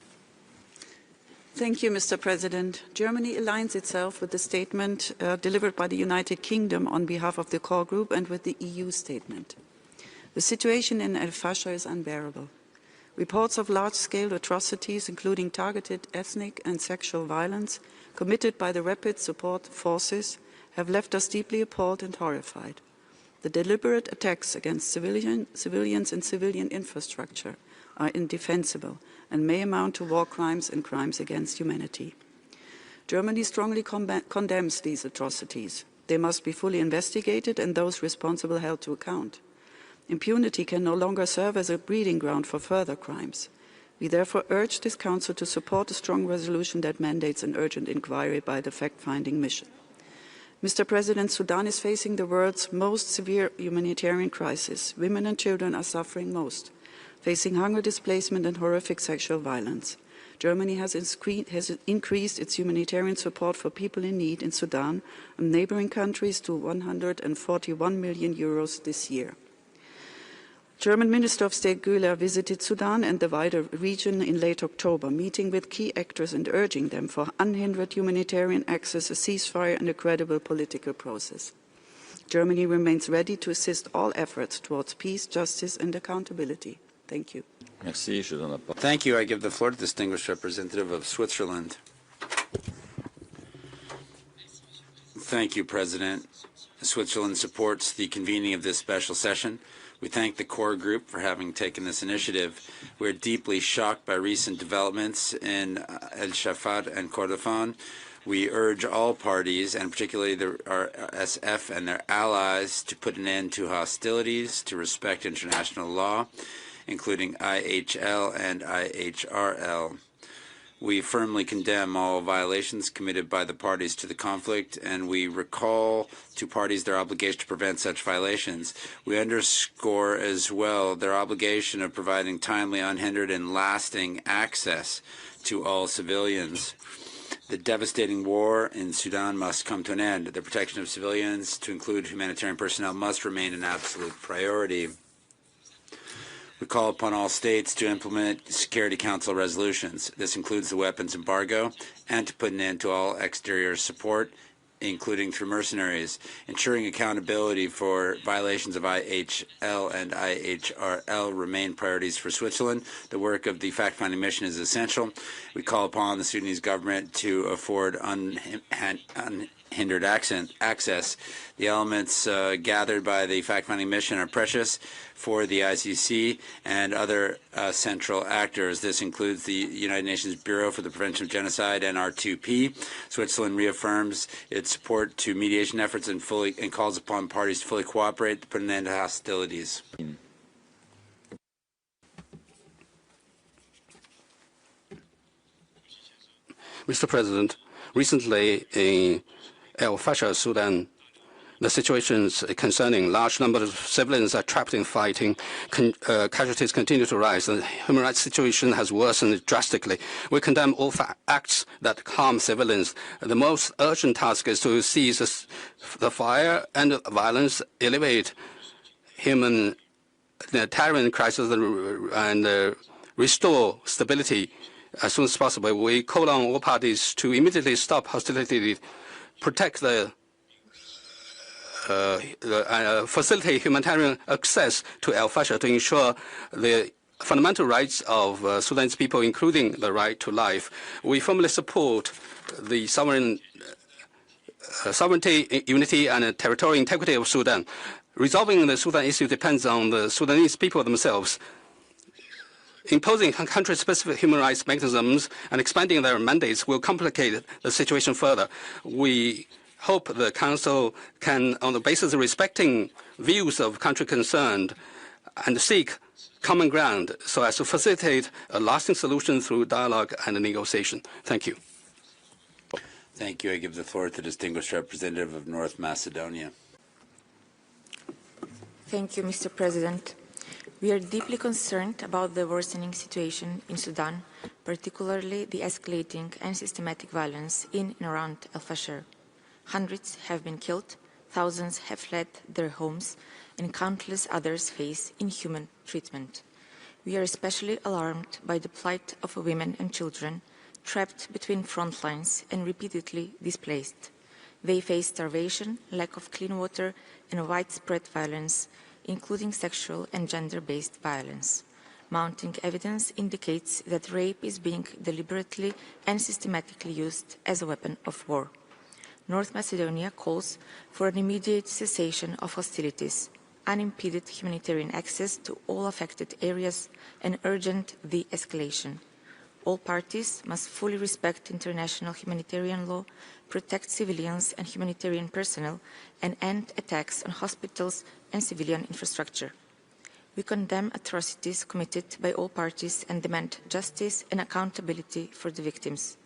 Thank you, Mr. President. Germany aligns itself with the statement delivered by the United Kingdom on behalf of the core group and with the EU statement. The situation in Al-Fashir is unbearable. Reports of large-scale atrocities, including targeted ethnic and sexual violence, committed by the rapid support forces, have left us deeply appalled and horrified. The deliberate attacks against civilians and civilian infrastructure are indefensible and may amount to war crimes and crimes against humanity. Germany strongly condemns these atrocities. They must be fully investigated and those responsible held to account. Impunity can no longer serve as a breeding ground for further crimes. We therefore urge this Council to support a strong resolution that mandates an urgent inquiry by the fact-finding mission. Mr. President, Sudan is facing the world's most severe humanitarian crisis. Women and children are suffering most, facing hunger, displacement, and horrific sexual violence. Germany has increased its humanitarian support for people in need in Sudan and neighboring countries to 141 million euros this year. German Minister of State Güler visited Sudan and the wider region in late October, meeting with key actors and urging them for unhindered humanitarian access, a ceasefire and a credible political process. Germany remains ready to assist all efforts towards peace, justice and accountability. Thank you. Merci. Thank you. I give the floor to the distinguished representative of Switzerland. Thank you, President. Switzerland supports the convening of this special session. We thank the core group for having taken this initiative. We're deeply shocked by recent developments in El Shafat and Kordofan. We urge all parties, and particularly the RSF and their allies, to put an end to hostilities, to respect international law, including IHL and IHRL. We firmly condemn all violations committed by the parties to the conflict, and we recall to parties their obligation to prevent such violations. We underscore as well their obligation of providing timely, unhindered, and lasting access to all civilians. The devastating war in Sudan must come to an end. The protection of civilians, to include humanitarian personnel, must remain an absolute priority. We call upon all states to implement Security Council resolutions. This includes the weapons embargo and to put an end to all exterior support, including through mercenaries. Ensuring accountability for violations of IHL and IHRL remain priorities for Switzerland. The work of the fact-finding mission is essential. We call upon the Sudanese government to afford unhindered access. The elements gathered by the fact-finding mission are precious for the ICC and other central actors. This includes the United Nations Bureau for the Prevention of Genocide, NR2P. Switzerland reaffirms its support to mediation efforts and calls upon parties to fully cooperate to put an end to hostilities. Mr. President, recently in Al-Fashir, Sudan, the situations concerning large numbers of civilians are trapped in fighting. Casualties continue to rise, and the human rights situation has worsened drastically. We condemn all acts that harm civilians. The most urgent task is to cease the fire and violence, alleviate humanitarian crisis, and restore stability as soon as possible. We call on all parties to immediately stop hostility, protect facilitate humanitarian access to Al-Fashir to ensure the fundamental rights of Sudanese people, including the right to life. We firmly support the sovereignty, unity, and territorial integrity of Sudan. Resolving the Sudan issue depends on the Sudanese people themselves. Imposing country-specific human rights mechanisms and expanding their mandates will complicate the situation further. We hope the Council can, on the basis of respecting views of country concerned, and seek common ground so as to facilitate a lasting solution through dialogue and negotiation. Thank you. Thank you. I give the floor to the distinguished representative of North Macedonia. Thank you, Mr. President. We are deeply concerned about the worsening situation in Sudan, particularly the escalating and systematic violence in and around Al-Fashir. Hundreds have been killed, thousands have fled their homes, and countless others face inhuman treatment. We are especially alarmed by the plight of women and children trapped between front lines and repeatedly displaced. They face starvation, lack of clean water, and widespread violence, including sexual and gender-based violence. Mounting evidence indicates that rape is being deliberately and systematically used as a weapon of war. North Macedonia calls for an immediate cessation of hostilities, unimpeded humanitarian access to all affected areas, and urgent de-escalation. All parties must fully respect international humanitarian law, protect civilians and humanitarian personnel, and end attacks on hospitals and civilian infrastructure. We condemn atrocities committed by all parties and demand justice and accountability for the victims.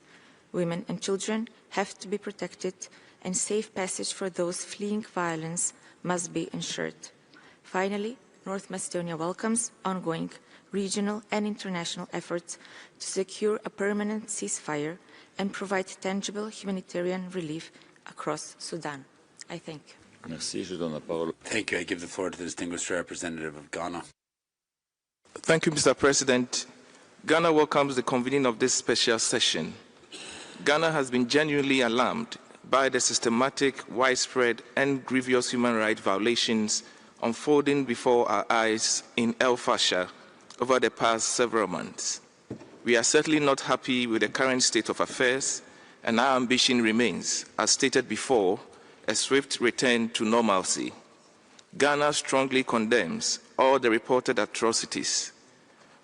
Women and children have to be protected, and safe passage for those fleeing violence must be ensured. Finally, North Macedonia welcomes ongoing regional and international efforts to secure a permanent ceasefire and provide tangible humanitarian relief across Sudan. I thank you. Merci. Je donne la parole. Thank you. I give the floor to the distinguished representative of Ghana. Thank you, Mr. President. Ghana welcomes the convening of this special session. Ghana has been genuinely alarmed by the systematic, widespread, and grievous human rights violations unfolding before our eyes in Al-Fashir over the past several months. We are certainly not happy with the current state of affairs, and our ambition remains, as stated before, a swift return to normalcy. Ghana strongly condemns all the reported atrocities.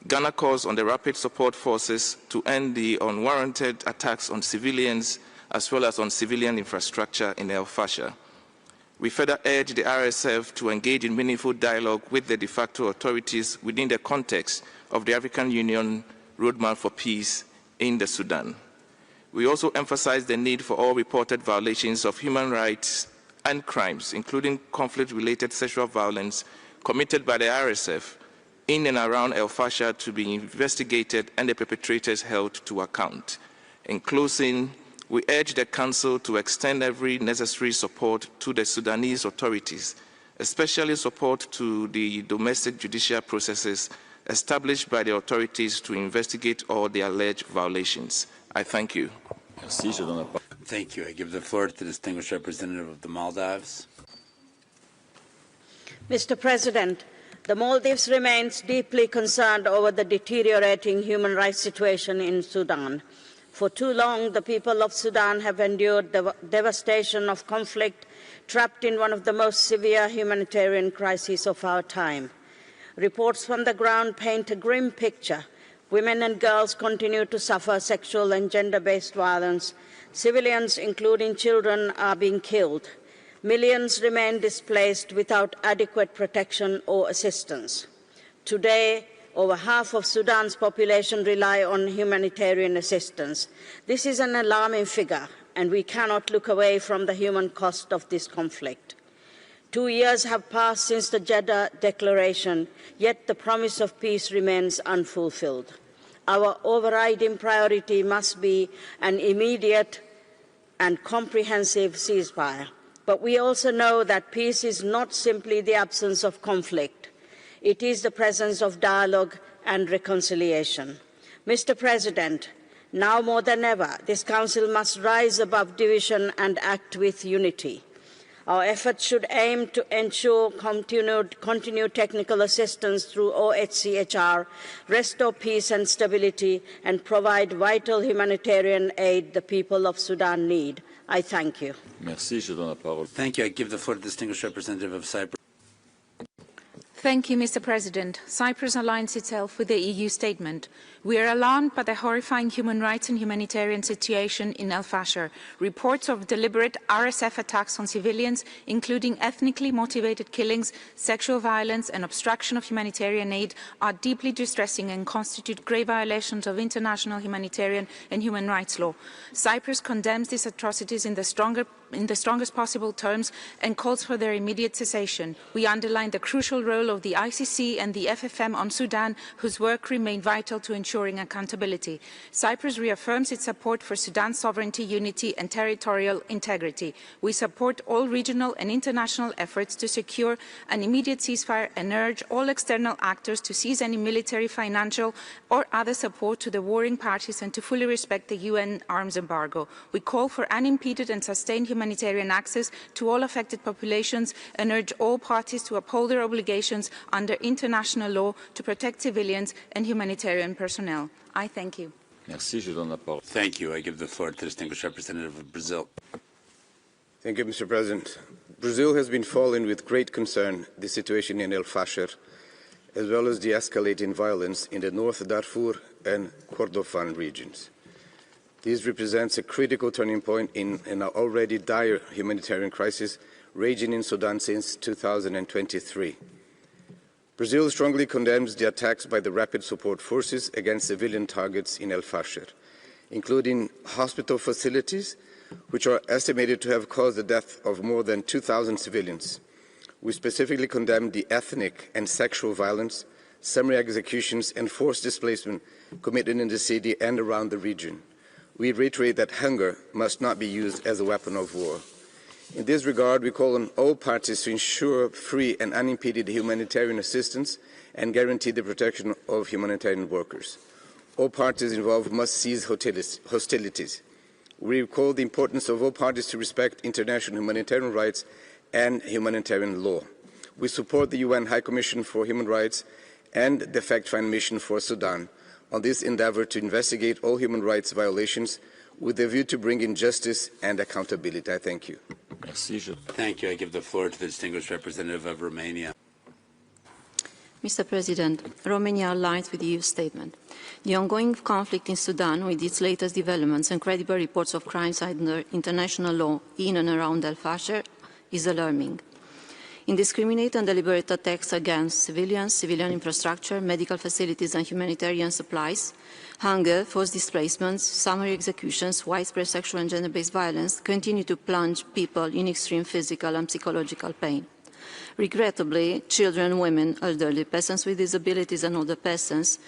Ghana calls on the Rapid Support Forces to end the unwarranted attacks on civilians as well as on civilian infrastructure in Al-Fashir. We further urge the RSF to engage in meaningful dialogue with the de facto authorities within the context of the African Union Roadmap for Peace in the Sudan. We also emphasize the need for all reported violations of human rights and crimes, including conflict-related sexual violence committed by the RSF in and around Al-Fashir, to be investigated and the perpetrators held to account. In closing, we urge the Council to extend every necessary support to the Sudanese authorities, especially support to the domestic judicial processes established by the authorities to investigate all the alleged violations. I thank you. Thank you. I give the floor to the distinguished representative of the Maldives. Mr. President, the Maldives remains deeply concerned over the deteriorating human rights situation in Sudan. For too long, the people of Sudan have endured the devastation of conflict, trapped in one of the most severe humanitarian crises of our time. Reports from the ground paint a grim picture. Women and girls continue to suffer sexual and gender-based violence. Civilians, including children, are being killed. Millions remain displaced without adequate protection or assistance. Today, over half of Sudan's population rely on humanitarian assistance. This is an alarming figure, and we cannot look away from the human cost of this conflict. 2 years have passed since the Jeddah Declaration, yet the promise of peace remains unfulfilled. Our overriding priority must be an immediate and comprehensive ceasefire. But we also know that peace is not simply the absence of conflict. It is the presence of dialogue and reconciliation. Mr. President, now more than ever, this Council must rise above division and act with unity. Our efforts should aim to ensure continued technical assistance through OHCHR, restore peace and stability, and provide vital humanitarian aid the people of Sudan need. I thank you. Merci, je donne la parole. Thank you. I give the floor to the distinguished representative of Cyprus. Thank you, Mr. President. Cyprus aligns itself with the EU statement. We are alarmed by the horrifying human rights and humanitarian situation in Al-Fashir. Reports of deliberate RSF attacks on civilians, including ethnically motivated killings, sexual violence and obstruction of humanitarian aid, are deeply distressing and constitute grave violations of international humanitarian and human rights law. Cyprus condemns these atrocities in the strongest possible terms and calls for their immediate cessation. We underline the crucial role of the ICC and the FFM on Sudan, whose work remain vital to ensuring accountability. Cyprus reaffirms its support for Sudan's sovereignty, unity and territorial integrity. We support all regional and international efforts to secure an immediate ceasefire and urge all external actors to cease any military, financial or other support to the warring parties and to fully respect the UN arms embargo. We call for unimpeded and sustained humanitarian access to all affected populations and urge all parties to uphold their obligations under international law to protect civilians and humanitarian personnel. I thank you. Merci, je donne la parole. Thank you. I give the floor to the distinguished representative of Brazil. Thank you, Mr. President. Brazil has been following with great concern the situation in Al-Fashir, as well as the escalating violence in the North Darfur and Kordofan regions. This represents a critical turning point in an already dire humanitarian crisis raging in Sudan since 2023. Brazil strongly condemns the attacks by the Rapid Support Forces against civilian targets in Al-Fashir, including hospital facilities, which are estimated to have caused the death of more than 2,000 civilians. We specifically condemn the ethnic and sexual violence, summary executions, and forced displacement committed in the city and around the region. We reiterate that hunger must not be used as a weapon of war. In this regard, we call on all parties to ensure free and unimpeded humanitarian assistance and guarantee the protection of humanitarian workers. All parties involved must cease hostilities. We recall the importance of all parties to respect international humanitarian rights and humanitarian law. We support the UN High Commission for Human Rights and the fact-find mission for Sudan on this endeavor to investigate all human rights violations with a view to bringing justice and accountability. I thank you. Thank you. I give the floor to the distinguished representative of Romania. Mr. President, Romania aligns with the EU statement. The ongoing conflict in Sudan, with its latest developments and credible reports of crimes under international law in and around Al-Fashir, is alarming. Indiscriminate and deliberate attacks against civilians, civilian infrastructure, medical facilities and humanitarian supplies, hunger, forced displacements, summary executions, widespread sexual and gender-based violence continue to plunge people in extreme physical and psychological pain. Regrettably, children, women, elderly, persons with disabilities and other persons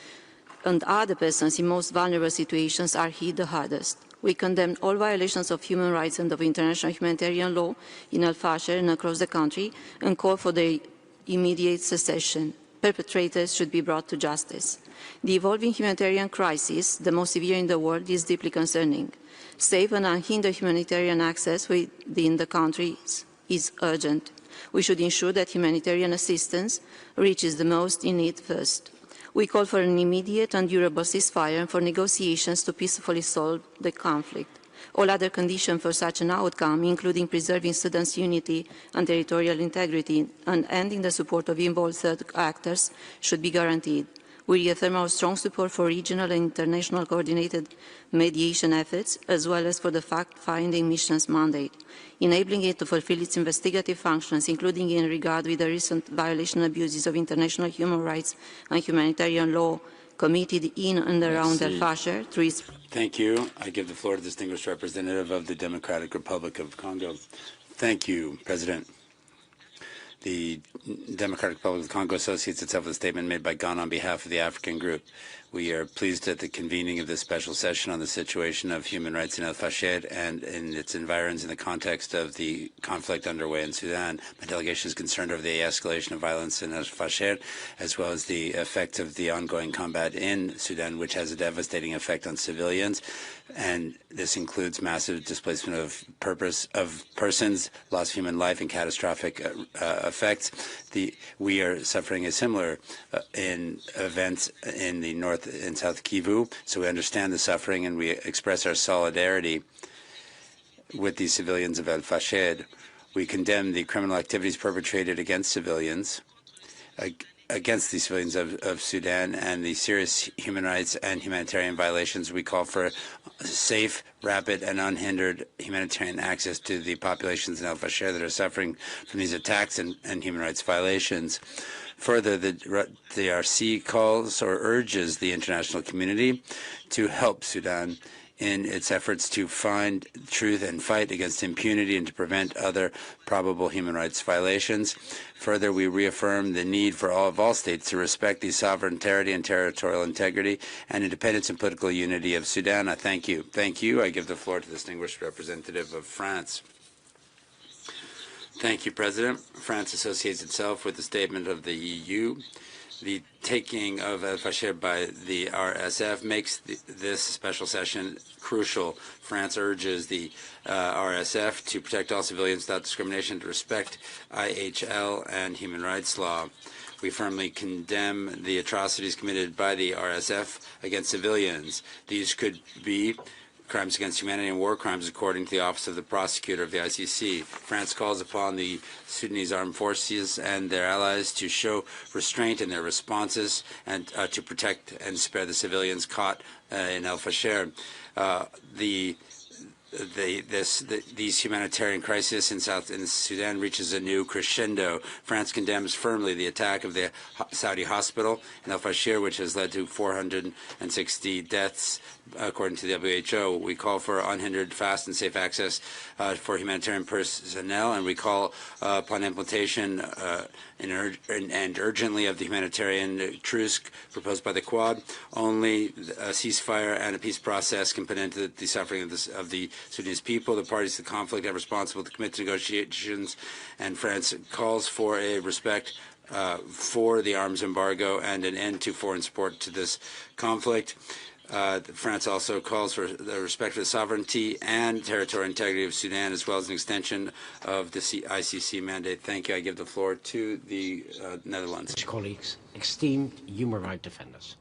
in most vulnerable situations are hit the hardest. We condemn all violations of human rights and of international humanitarian law in Al-Fashir and across the country and call for their immediate cessation. Perpetrators should be brought to justice. The evolving humanitarian crisis, the most severe in the world, is deeply concerning. Safe and unhindered humanitarian access within the country is urgent. We should ensure that humanitarian assistance reaches the most in need first. We call for an immediate and durable ceasefire and for negotiations to peacefully solve the conflict. All other conditions for such an outcome, including preserving Sudan's unity and territorial integrity and ending the support of involved third actors, should be guaranteed. We reaffirm our strong support for regional and international coordinated mediation efforts, as well as for the fact-finding mission's mandate, enabling it to fulfill its investigative functions, including in regard with the recent violation and abuses of international human rights and humanitarian law committed in and around Al-Fashir through its... Thank you. I give the floor to the distinguished representative of the Democratic Republic of Congo. Thank you, President. The Democratic Republic of Congo associates itself with a statement made by Ghana on behalf of the African Group. We are pleased at the convening of this special session on the situation of human rights in Al-Fashir and in its environs in the context of the conflict underway in Sudan. My delegation is concerned over the escalation of violence in Al-Fashir, as well as the effect of the ongoing combat in Sudan, which has a devastating effect on civilians. And this includes massive displacement of persons, loss of human life, and catastrophic effects. We are suffering a similar in events in the North and South Kivu, so we understand the suffering and we express our solidarity with the civilians of Al-Fashir. We condemn the criminal activities perpetrated against civilians, against the civilians of Sudan, and the serious human rights and humanitarian violations. We call for safe, rapid, and unhindered humanitarian access to the populations in Al-Fashir that are suffering from these attacks and human rights violations. Further, the DRC calls or urges the international community to help Sudan in its efforts to find truth and fight against impunity and to prevent other probable human rights violations. Further, we reaffirm the need for all states to respect the sovereignty and territorial integrity and independence and political unity of Sudan. I thank you. Thank you. I give the floor to the distinguished representative of France. Thank you, President. France associates itself with the statement of the EU. The taking of Al-Fashir by the RSF makes this special session crucial. France urges the RSF to protect all civilians without discrimination, to respect IHL and human rights law. We firmly condemn the atrocities committed by the RSF against civilians. These could be crimes against humanity and war crimes, according to the Office of the Prosecutor of the ICC. France calls upon the Sudanese armed forces and their allies to show restraint in their responses and to protect and spare the civilians caught in Al-Fashir. The these humanitarian crises in Sudan reaches a new crescendo. France condemns firmly the attack of the Saudi hospital in Al-Fashir, which has led to 460 deaths, according to the WHO. We call for unhindered, fast, and safe access for humanitarian personnel, and we call upon implementation and urgently of the humanitarian truce proposed by the Quad. Only a ceasefire and a peace process can put an end to the suffering of the Sudanese people. The parties to the conflict are responsible to commit to negotiations, and France calls for a respect for the arms embargo and an end to foreign support to this conflict. France also calls for the respect for the sovereignty and territorial integrity of Sudan, as well as an extension of the ICC mandate. Thank you. I give the floor to the Netherlands. Colleagues, esteemed human rights defenders,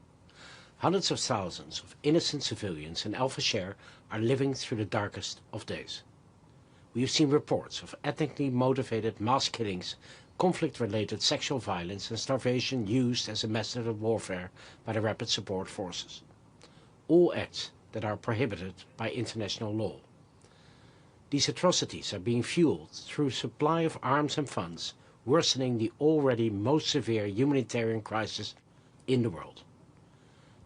hundreds of thousands of innocent civilians in Al-Fashir are living through the darkest of days. We have seen reports of ethnically motivated mass killings, conflict-related sexual violence, and starvation used as a method of warfare by the Rapid Support Forces. All acts that are prohibited by international law. These atrocities are being fueled through supply of arms and funds, worsening the already most severe humanitarian crisis in the world.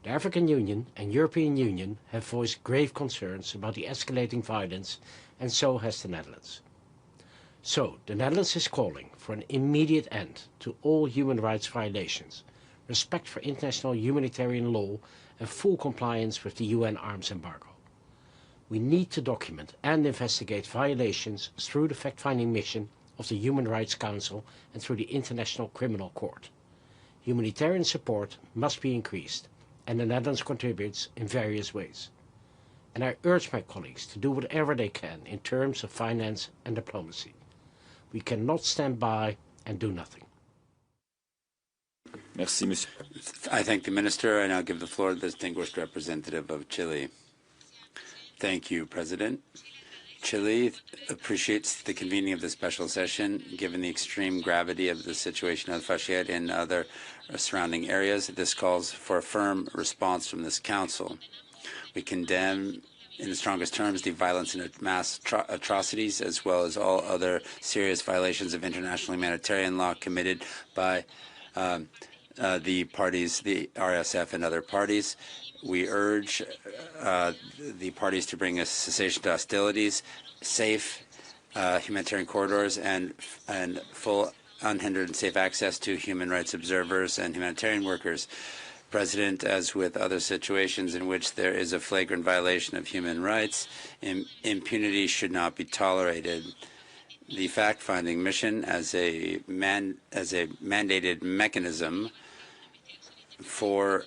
The African Union and European Union have voiced grave concerns about the escalating violence, and so has the Netherlands. So, the Netherlands is calling for an immediate end to all human rights violations, respect for international humanitarian law, and full compliance with the UN arms embargo. We need to document and investigate violations through the fact-finding mission of the Human Rights Council and through the International Criminal Court. Humanitarian support must be increased, and the Netherlands contributes in various ways. And I urge my colleagues to do whatever they can in terms of finance and diplomacy. We cannot stand by and do nothing. Merci, Monsieur. I thank the Minister, and I'll give the floor to the distinguished representative of Chile. Thank you, President. Chile appreciates the convening of this special session, given the extreme gravity of the situation of Al-Fashir and other surrounding areas. This calls for a firm response from this Council. We condemn in the strongest terms the violence and mass atrocities, as well as all other serious violations of international humanitarian law committed by the parties, the RSF and other parties. We urge the parties to bring a cessation to hostilities, safe humanitarian corridors, and full, unhindered and safe access to human rights observers and humanitarian workers. President, as with other situations in which there is a flagrant violation of human rights, impunity should not be tolerated. The fact-finding mission as a mandated mechanism for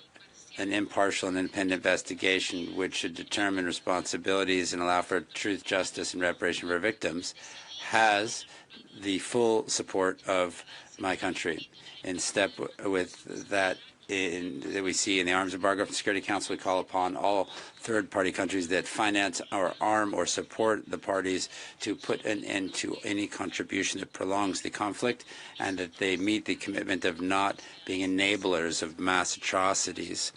an impartial and independent investigation which should determine responsibilities and allow for truth, justice, and reparation for victims has the full support of my country. In step with that, that we see in the arms embargo from the Security Council, we call upon all third-party countries that finance or arm or support the parties to put an end to any contribution that prolongs the conflict, and that they meet the commitment of not being enablers of mass atrocities.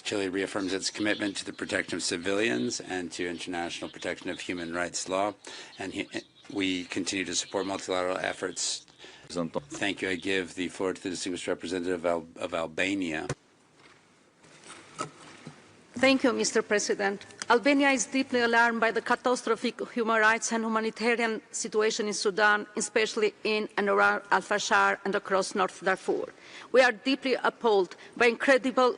Chile reaffirms its commitment to the protection of civilians and to international protection of human rights law, and we continue to support multilateral efforts. Thank you. I give the floor to the distinguished representative of Albania. Thank you, Mr. President. Albania is deeply alarmed by the catastrophic human rights and humanitarian situation in Sudan, especially in and around Al-Fashir and across North Darfur. We are deeply appalled by incredible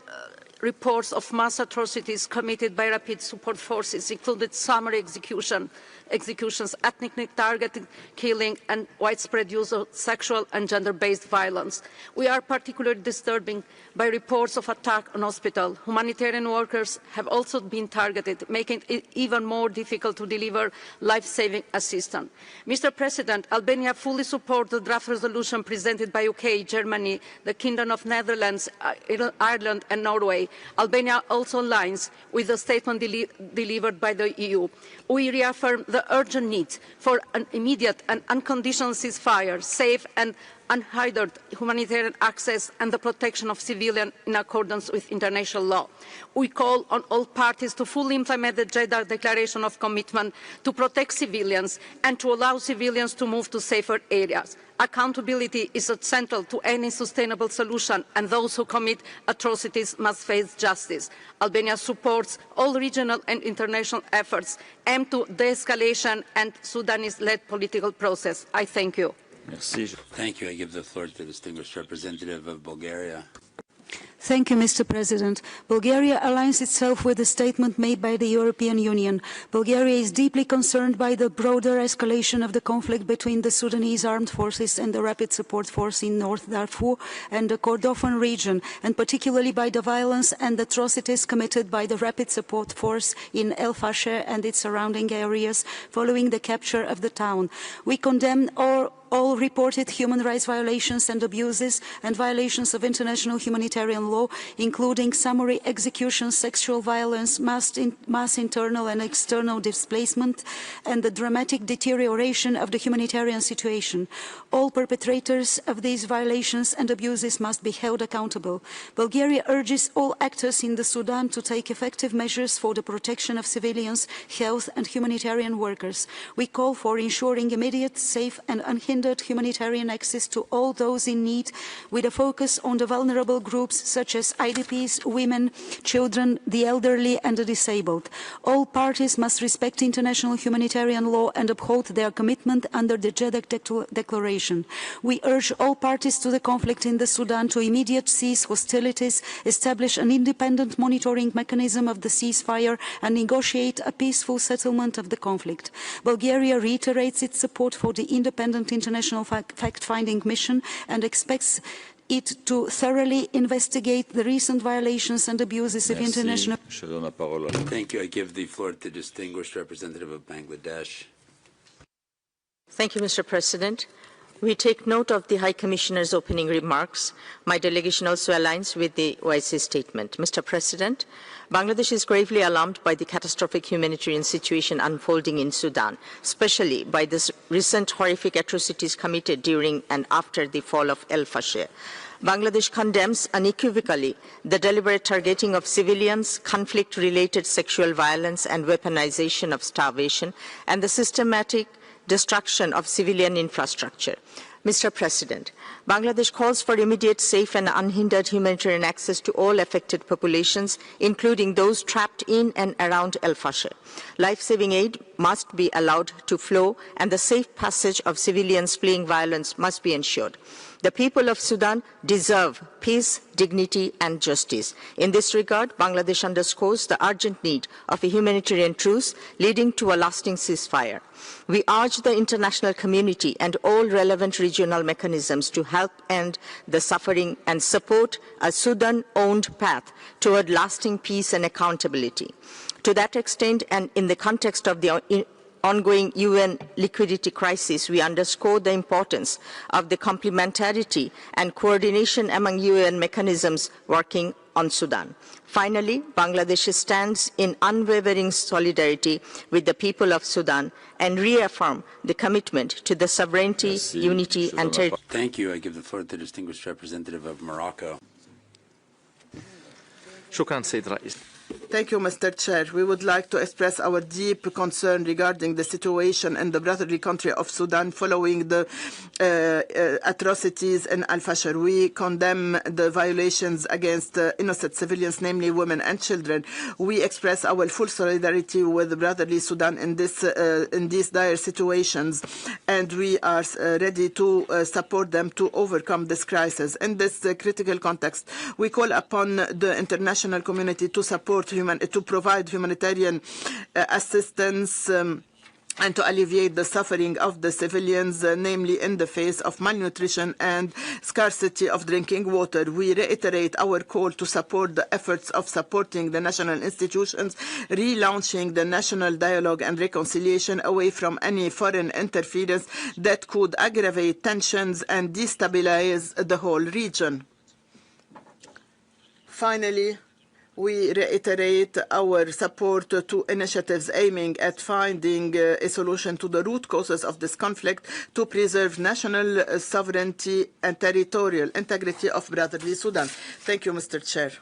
reports of mass atrocities committed by Rapid Support Forces, including summary executions, ethnically targeted killing, and widespread use of sexual and gender-based violence. We are particularly disturbed by reports of attack on hospitals. Humanitarian workers have also been targeted, making it even more difficult to deliver life-saving assistance. Mr. President, Albania fully supports the draft resolution presented by UK, Germany, the Kingdom of Netherlands, Ireland and Norway, Albania also aligns with the statement delivered by the EU. We reaffirm the urgent need for an immediate and unconditional ceasefire, safe and unhindered humanitarian access and the protection of civilians in accordance with international law. We call on all parties to fully implement the Jeddah Declaration of Commitment to protect civilians and to allow civilians to move to safer areas. Accountability is central to any sustainable solution, and those who commit atrocities must face justice. Albania supports all regional and international efforts aimed to de-escalation and Sudanese-led political process. I thank you. Merci. Thank you. I give the floor to the distinguished representative of Bulgaria. Thank you, Mr. President. Bulgaria aligns itself with the statement made by the European Union. Bulgaria is deeply concerned by the broader escalation of the conflict between the Sudanese armed forces and the Rapid Support Force in North Darfur and the Kordofan region, and particularly by the violence and atrocities committed by the Rapid Support Force in Al-Fashir and its surrounding areas following the capture of the town. We condemn all reported human rights violations and abuses and violations of international humanitarian law, including summary executions, sexual violence, mass internal and external displacement, and the dramatic deterioration of the humanitarian situation. All perpetrators of these violations and abuses must be held accountable. Bulgaria urges all actors in the Sudan to take effective measures for the protection of civilians, health and humanitarian workers. We call for ensuring immediate, safe and unhindered humanitarian access to all those in need, with a focus on the vulnerable groups such as IDPs, women, children, the elderly and the disabled. All parties must respect international humanitarian law and uphold their commitment under the Jeddah Declaration. We urge all parties to the conflict in the Sudan to immediately cease hostilities, establish an independent monitoring mechanism of the ceasefire and negotiate a peaceful settlement of the conflict. Bulgaria reiterates its support for the independent international fact-finding mission and expects it to thoroughly investigate the recent violations and abuses of international... Thank you. I give the floor to the distinguished representative of Bangladesh. Thank you, Mr. President. We take note of the High Commissioner's opening remarks. My delegation also aligns with the OIC statement. Mr. President, Bangladesh is gravely alarmed by the catastrophic humanitarian situation unfolding in Sudan, especially by the recent horrific atrocities committed during and after the fall of Al-Fashir. Bangladesh condemns unequivocally the deliberate targeting of civilians, conflict-related sexual violence and weaponization of starvation, and the systematic destruction of civilian infrastructure. Mr. President, Bangladesh calls for immediate, safe and unhindered humanitarian access to all affected populations, including those trapped in and around Al-Fashir. Life-saving aid must be allowed to flow and the safe passage of civilians fleeing violence must be ensured. The people of Sudan deserve peace, dignity and justice. In this regard, Bangladesh underscores the urgent need of a humanitarian truce leading to a lasting ceasefire. We urge the international community and all relevant regional mechanisms to help end the suffering and support a Sudan-owned path toward lasting peace and accountability. To that extent, and in the context of the ongoing UN liquidity crisis, we underscore the importance of the complementarity and coordination among UN mechanisms working on Sudan. Finally, Bangladesh stands in unwavering solidarity with the people of Sudan and reaffirm the commitment to the sovereignty, unity and territory. Thank you. I give the floor to the distinguished representative of Morocco. Thank you, Mr. Chair. We would like to express our deep concern regarding the situation in the brotherly country of Sudan following the atrocities in Al-Fashir. We condemn the violations against innocent civilians, namely women and children. We express our full solidarity with brotherly Sudan in these dire situations, and we are ready to support them to overcome this crisis. In this critical context, we call upon the international community to support to provide humanitarian assistance and to alleviate the suffering of the civilians, namely in the face of malnutrition and scarcity of drinking water. We reiterate our call to support the efforts of supporting the national institutions, relaunching the national dialogue and reconciliation away from any foreign interference that could aggravate tensions and destabilize the whole region. Finally, We reiterate our support to initiatives aiming at finding a solution to the root causes of this conflict to preserve national sovereignty and territorial integrity of brotherly Sudan. Thank you, Mr. Chair.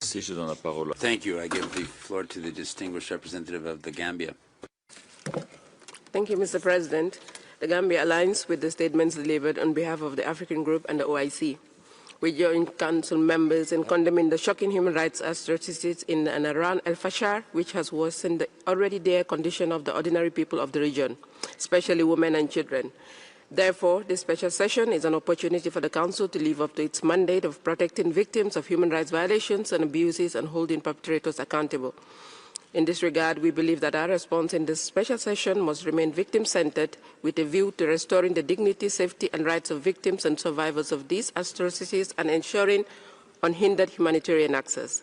Thank you. I give the floor to the distinguished representative of the Gambia. Thank you, Mr. President. The Gambia aligns with the statements delivered on behalf of the African Group and the OIC. We join Council members in condemning the shocking human rights atrocities in and around Al-Fashir, which has worsened the already dire condition of the ordinary people of the region, especially women and children. Therefore, this special session is an opportunity for the Council to live up to its mandate of protecting victims of human rights violations and abuses and holding perpetrators accountable. In this regard, we believe that our response in this special session must remain victim-centered with a view to restoring the dignity, safety, and rights of victims and survivors of these atrocities and ensuring unhindered humanitarian access.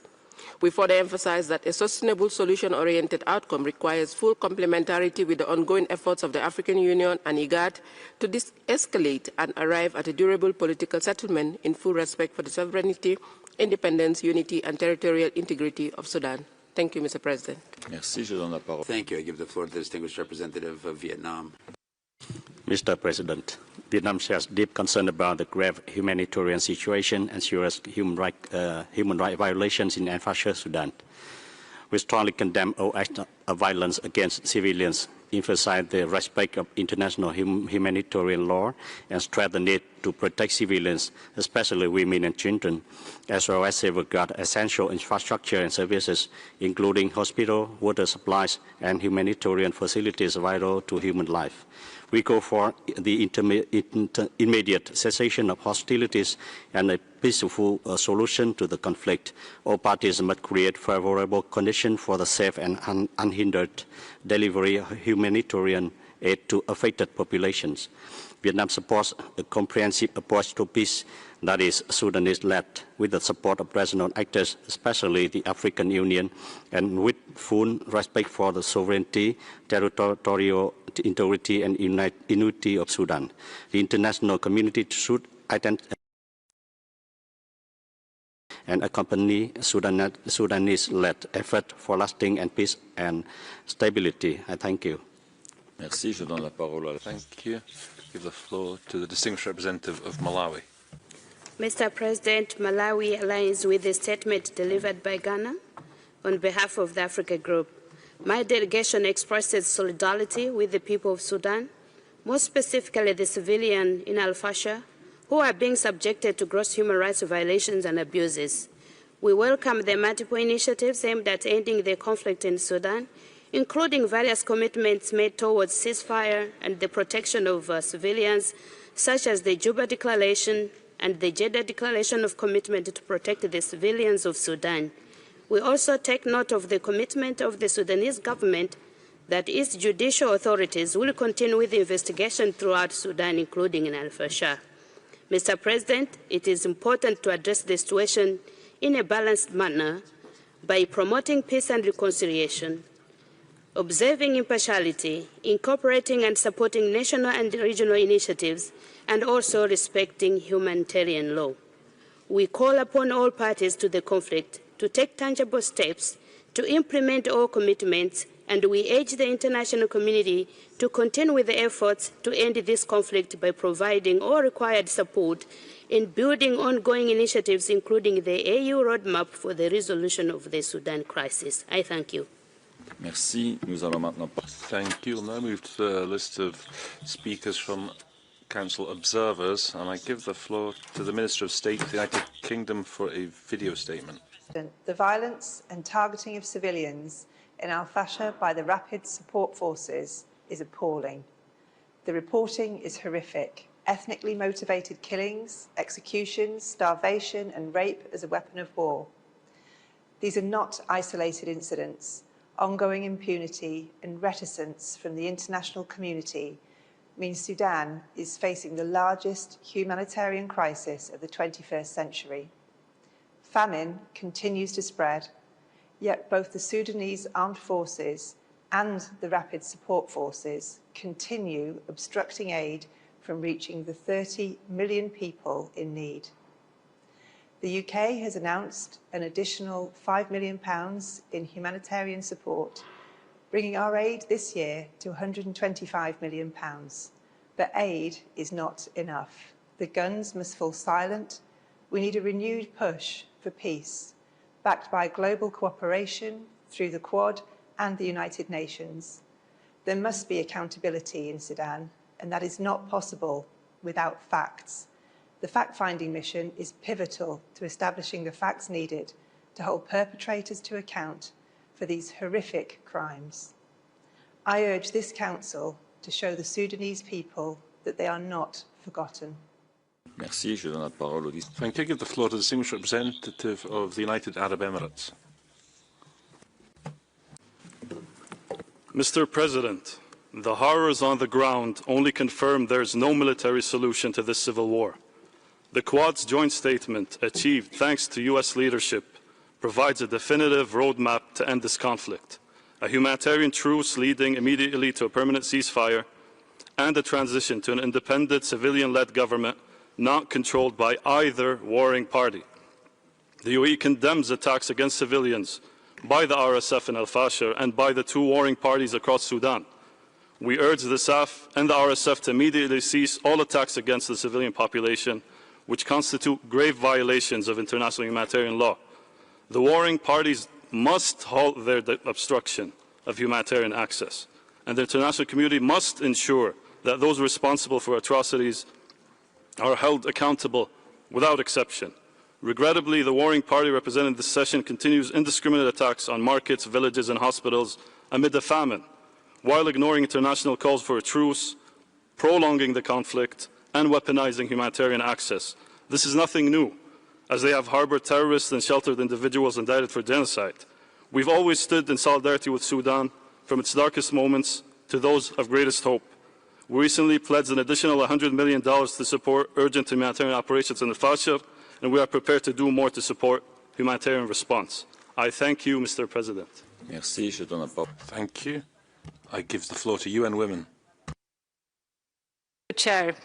We further emphasize that a sustainable solution-oriented outcome requires full complementarity with the ongoing efforts of the African Union and IGAD to de-escalate and arrive at a durable political settlement in full respect for the sovereignty, independence, unity, and territorial integrity of Sudan. Thank you, Mr. President. Thank you. I give the floor to the distinguished representative of Vietnam. Mr. President, Vietnam shares deep concern about the grave humanitarian situation and serious human rights violations in Al-Fashir, Sudan. We strongly condemn all acts of violence against civilians, emphasize the respect of international humanitarian law, and stress the need to protect civilians, especially women and children, as well as safeguard essential infrastructure and services, including hospital, water supplies, and humanitarian facilities vital to human life. We call for the immediate cessation of hostilities and a peaceful solution to the conflict. All parties must create favorable conditions for the safe and unhindered delivery of humanitarian aid to affected populations. Vietnam supports a comprehensive approach to peace that is Sudanese-led, with the support of regional actors, especially the African Union, and with full respect for the sovereignty, territorial integrity, and unity of Sudan. The international community should identify and accompany Sudanese-led effort for lasting and peace and stability. I thank you. Merci. Je donne la parole. Thank you. Give the floor to the distinguished representative of Malawi. Mr. President, Malawi aligns with the statement delivered by Ghana on behalf of the Africa Group. My delegation expresses solidarity with the people of Sudan, more specifically the civilians in Al-Fashir, who are being subjected to gross human rights violations and abuses. We welcome the multiple initiatives aimed at ending the conflict in Sudan, including various commitments made towards ceasefire and the protection of civilians, such as the Juba Declaration and the Jeddah Declaration of Commitment to protect the civilians of Sudan. We also take note of the commitment of the Sudanese government that its judicial authorities will continue with the investigation throughout Sudan, including in Al-Fashir. Mr. President, it is important to address the situation in a balanced manner by promoting peace and reconciliation, observing impartiality, incorporating and supporting national and regional initiatives, and also respecting humanitarian law. We call upon all parties to the conflict to take tangible steps to implement all commitments, and we urge the international community to continue with the efforts to end this conflict by providing all required support in building ongoing initiatives, including the AU roadmap for the resolution of the Sudan crisis. I thank you. Merci. Nous allons maintenant. Thank you. We'll now move to the list of speakers from Council observers, and I give the floor to the Minister of State of the United Kingdom for a video statement. The violence and targeting of civilians in Al-Fashir by the Rapid Support Forces is appalling. The reporting is horrific. Ethnically motivated killings, executions, starvation, and rape as a weapon of war. These are not isolated incidents. Ongoing impunity and reticence from the international community means Sudan is facing the largest humanitarian crisis of the 21st century. Famine continues to spread, yet both the Sudanese armed forces and the Rapid Support Forces continue obstructing aid from reaching the 30 million people in need. The UK has announced an additional £5 million in humanitarian support, bringing our aid this year to £125 million. But aid is not enough. The guns must fall silent. We need a renewed push for peace, backed by global cooperation through the Quad and the United Nations. There must be accountability in Sudan, and that is not possible without facts. The fact-finding mission is pivotal to establishing the facts needed to hold perpetrators to account for these horrific crimes. I urge this Council to show the Sudanese people that they are not forgotten. Merci. Je donne la parole au Thank you. I give the floor to the Distinguished Representative of the United Arab Emirates. Mr. President, the horrors on the ground only confirm there is no military solution to this civil war. The Quad's joint statement, achieved thanks to U.S. leadership, provides a definitive roadmap to end this conflict, a humanitarian truce leading immediately to a permanent ceasefire, and a transition to an independent civilian-led government not controlled by either warring party. The UAE condemns attacks against civilians by the RSF in Al-Fashir and by the two warring parties across Sudan. We urge the SAF and the RSF to immediately cease all attacks against the civilian population, which constitute grave violations of international humanitarian law. The warring parties must halt their obstruction of humanitarian access, and the international community must ensure that those responsible for atrocities are held accountable without exception. Regrettably, the warring party represented in this session continues indiscriminate attacks on markets, villages and hospitals amid a famine, while ignoring international calls for a truce, prolonging the conflict and weaponizing humanitarian access. This is nothing new, as they have harbored terrorists and sheltered individuals indicted for genocide. We've always stood in solidarity with Sudan from its darkest moments to those of greatest hope. We recently pledged an additional $100 million to support urgent humanitarian operations in Al-Fashir, and we are prepared to do more to support humanitarian response. I thank you, Mr. President. Merci. Je donne la parole. Thank you. I give the floor to UN Women. Chair,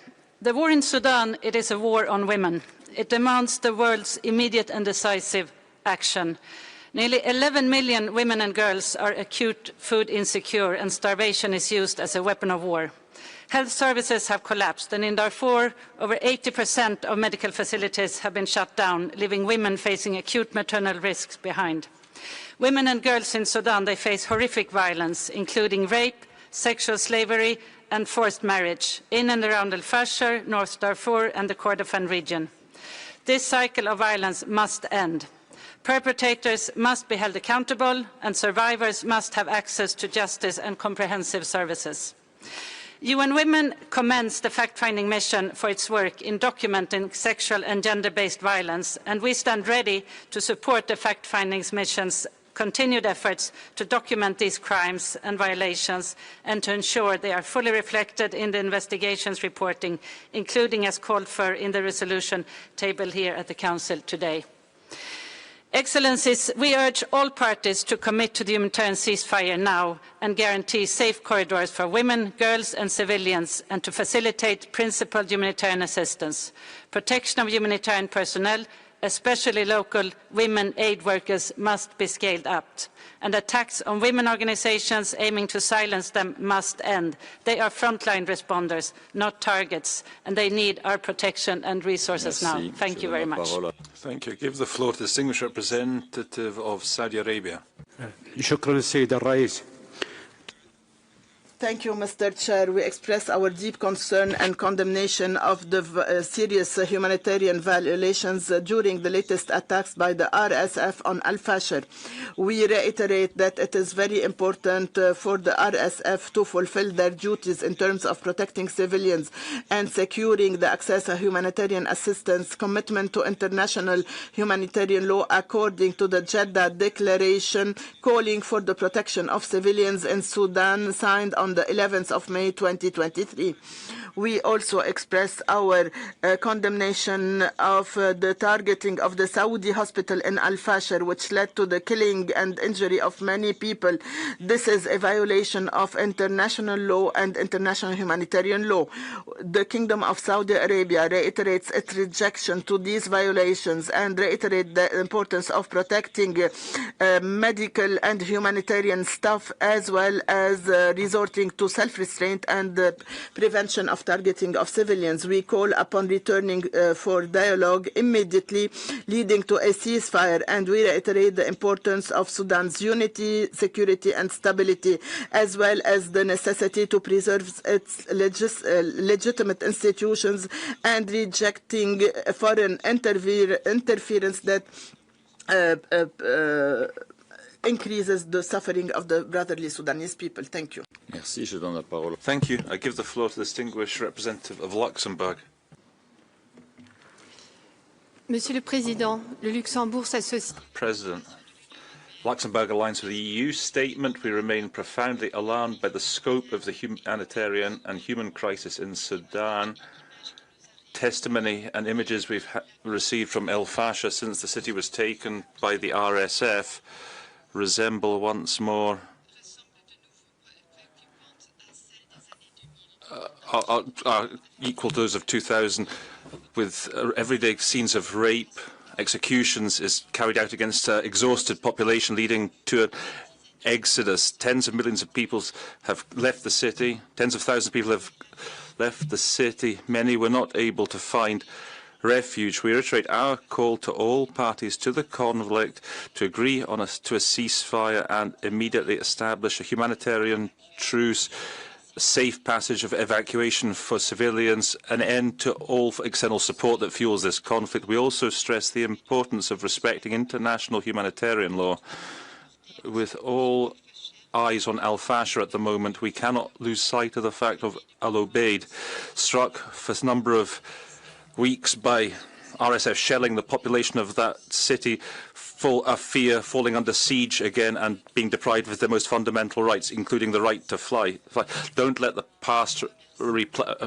the war in Sudan, it is a war on women. It demands the world's immediate and decisive action. Nearly 11 million women and girls are acute food insecure, and starvation is used as a weapon of war. Health services have collapsed, and in Darfur, over 80% of medical facilities have been shut down, leaving women facing acute maternal risks behind. Women and girls in Sudan, they face horrific violence, including rape, sexual slavery, and forced marriage in and around Al-Fashir, North Darfur, and the Kordofan region. This cycle of violence must end. Perpetrators must be held accountable, and survivors must have access to justice and comprehensive services. UN Women commends the fact-finding mission for its work in documenting sexual and gender-based violence, and we stand ready to support the fact-finding mission's continued efforts to document these crimes and violations and to ensure they are fully reflected in the investigations reporting, including as called for in the resolution tabled here at the Council today. Excellencies, we urge all parties to commit to the humanitarian ceasefire now and guarantee safe corridors for women, girls and civilians, and to facilitate principled humanitarian assistance. Protection of humanitarian personnel, especially local women aid workers, must be scaled up. And attacks on women organizations aiming to silence them must end. They are frontline responders, not targets, and they need our protection and resources now. Thank you very much. Thank you. I give the floor to the Distinguished Representative of Saudi Arabia. شكرا السيد الرئيس. Thank you, Mr. Chair. We express our deep concern and condemnation of the serious humanitarian violations during the latest attacks by the RSF on Al-Fashir. We reiterate that it is very important for the RSF to fulfill their duties in terms of protecting civilians and securing the access to humanitarian assistance, commitment to international humanitarian law according to the Jeddah Declaration calling for the protection of civilians in Sudan, signed on on the 11th of May 2023. We also express our condemnation of the targeting of the Saudi hospital in Al-Fashir, which led to the killing and injury of many people. This is a violation of international law and international humanitarian law. The Kingdom of Saudi Arabia reiterates its rejection to these violations and reiterates the importance of protecting medical and humanitarian staff, as well as resorting to self-restraint and prevention of targeting of civilians. We call upon returning for dialogue immediately, leading to a ceasefire, and we reiterate the importance of Sudan's unity, security and stability, as well as the necessity to preserve its legitimate institutions and rejecting foreign interference that increases the suffering of the brotherly Sudanese people. Thank you. Merci, je donne la parole. Thank you. I give the floor to the distinguished representative of Luxembourg. Monsieur le Président, le Luxembourg s'associe. President, Luxembourg aligns with the EU statement. We remain profoundly alarmed by the scope of the humanitarian and human crisis in Sudan. Testimony and images we've received from Al-Fashir since the city was taken by the RSF resemble once more are equal to those of 2000, with everyday scenes of rape, executions is carried out against an exhausted population, leading to an exodus. Tens of millions of people have left the city. Tens of thousands of people have left the city. Many were not able to find refuge. We reiterate our call to all parties to the conflict to agree to a ceasefire and immediately establish a humanitarian truce, safe passage of evacuation for civilians, an end to all external support that fuels this conflict. We also stress the importance of respecting international humanitarian law. With all eyes on Al-Fashir at the moment, we cannot lose sight of the fact of Al-Obeid, struck for a number of weeks by RSF shelling. The population of that city full of fear, falling under siege again and being deprived of their most fundamental rights, including the right to fly. Don't let the past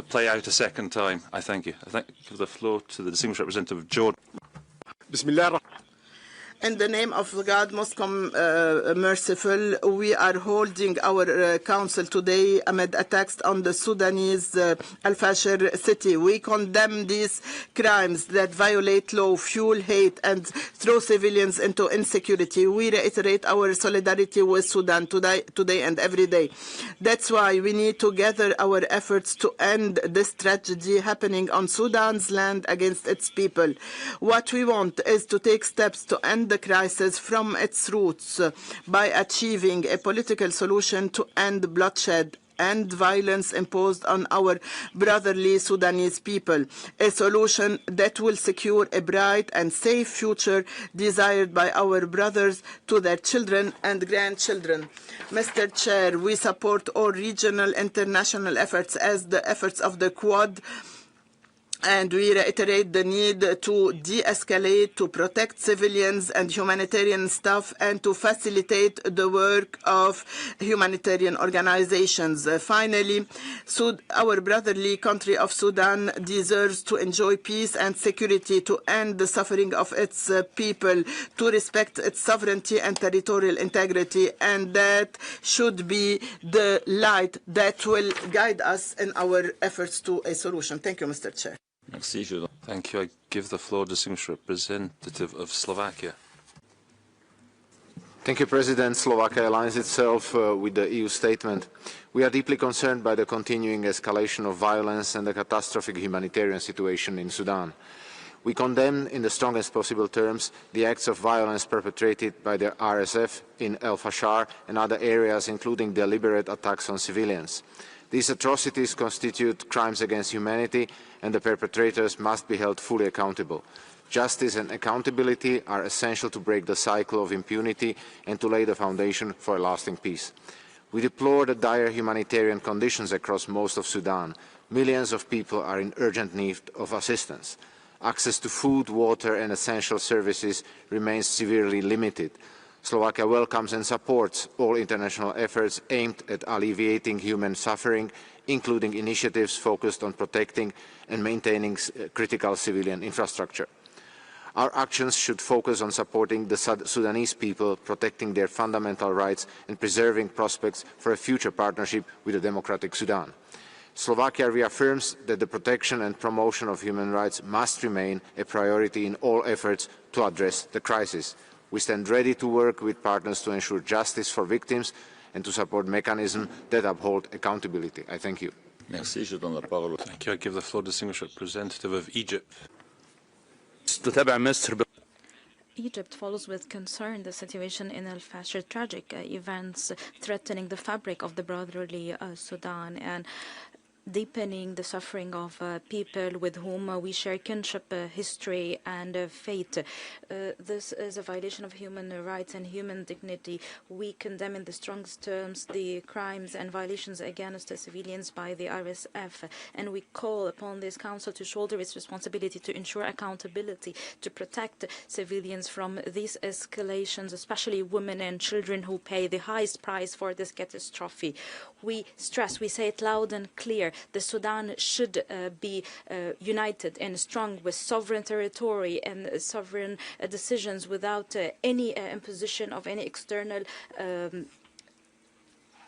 play out a second time. I thank you. I give the floor to the distinguished representative of Jordan. In the name of God, most merciful, we are holding our council today amid attacks on the Sudanese Al-Fashir city. We condemn these crimes that violate law, fuel hate, and throw civilians into insecurity. We reiterate our solidarity with Sudan today and every day. That's why we need to gather our efforts to end this tragedy happening on Sudan's land against its people. What we want is to take steps to end the crisis from its roots by achieving a political solution to end bloodshed and violence imposed on our brotherly Sudanese people, a solution that will secure a bright and safe future desired by our brothers to their children and grandchildren. Mr. Chair, we support all regional international efforts as the efforts of the Quad, and we reiterate the need to de-escalate, to protect civilians and humanitarian staff, and to facilitate the work of humanitarian organizations. Finally, our brotherly country of Sudan deserves to enjoy peace and security, to end the suffering of its people, to respect its sovereignty and territorial integrity, and that should be the light that will guide us in our efforts to a solution. Thank you, Mr. Chair. Thank you. I give the floor to the distinguished representative of Slovakia. Thank you, President. Slovakia aligns itself with the EU statement. We are deeply concerned by the continuing escalation of violence and the catastrophic humanitarian situation in Sudan. We condemn in the strongest possible terms the acts of violence perpetrated by the RSF in Al-Fashir and other areas, including deliberate attacks on civilians. These atrocities constitute crimes against humanity, and the perpetrators must be held fully accountable. Justice and accountability are essential to break the cycle of impunity and to lay the foundation for a lasting peace. We deplore the dire humanitarian conditions across most of Sudan. Millions of people are in urgent need of assistance. Access to food, water and essential services remains severely limited. Slovakia welcomes and supports all international efforts aimed at alleviating human suffering, including initiatives focused on protecting and maintaining critical civilian infrastructure. Our actions should focus on supporting the Sudanese people, protecting their fundamental rights and preserving prospects for a future partnership with a democratic Sudan. Slovakia reaffirms that the protection and promotion of human rights must remain a priority in all efforts to address the crisis. We stand ready to work with partners to ensure justice for victims and to support mechanisms that uphold accountability. I thank you. Merci. Je donne la parole. Thank you. I give the floor to the distinguished representative of Egypt. Egypt follows with concern the situation in Al-Fashir, tragic events threatening the fabric of the brotherly Sudan and deepening the suffering of people with whom we share kinship, history and faith. This is a violation of human rights and human dignity. We condemn in the strongest terms the crimes and violations against the civilians by the RSF, and we call upon this council to shoulder its responsibility to ensure accountability, to protect civilians from these escalations, especially women and children who pay the highest price for this catastrophe. We stress, we say it loud and clear, the Sudan should be united and strong with sovereign territory and sovereign decisions without any imposition of any external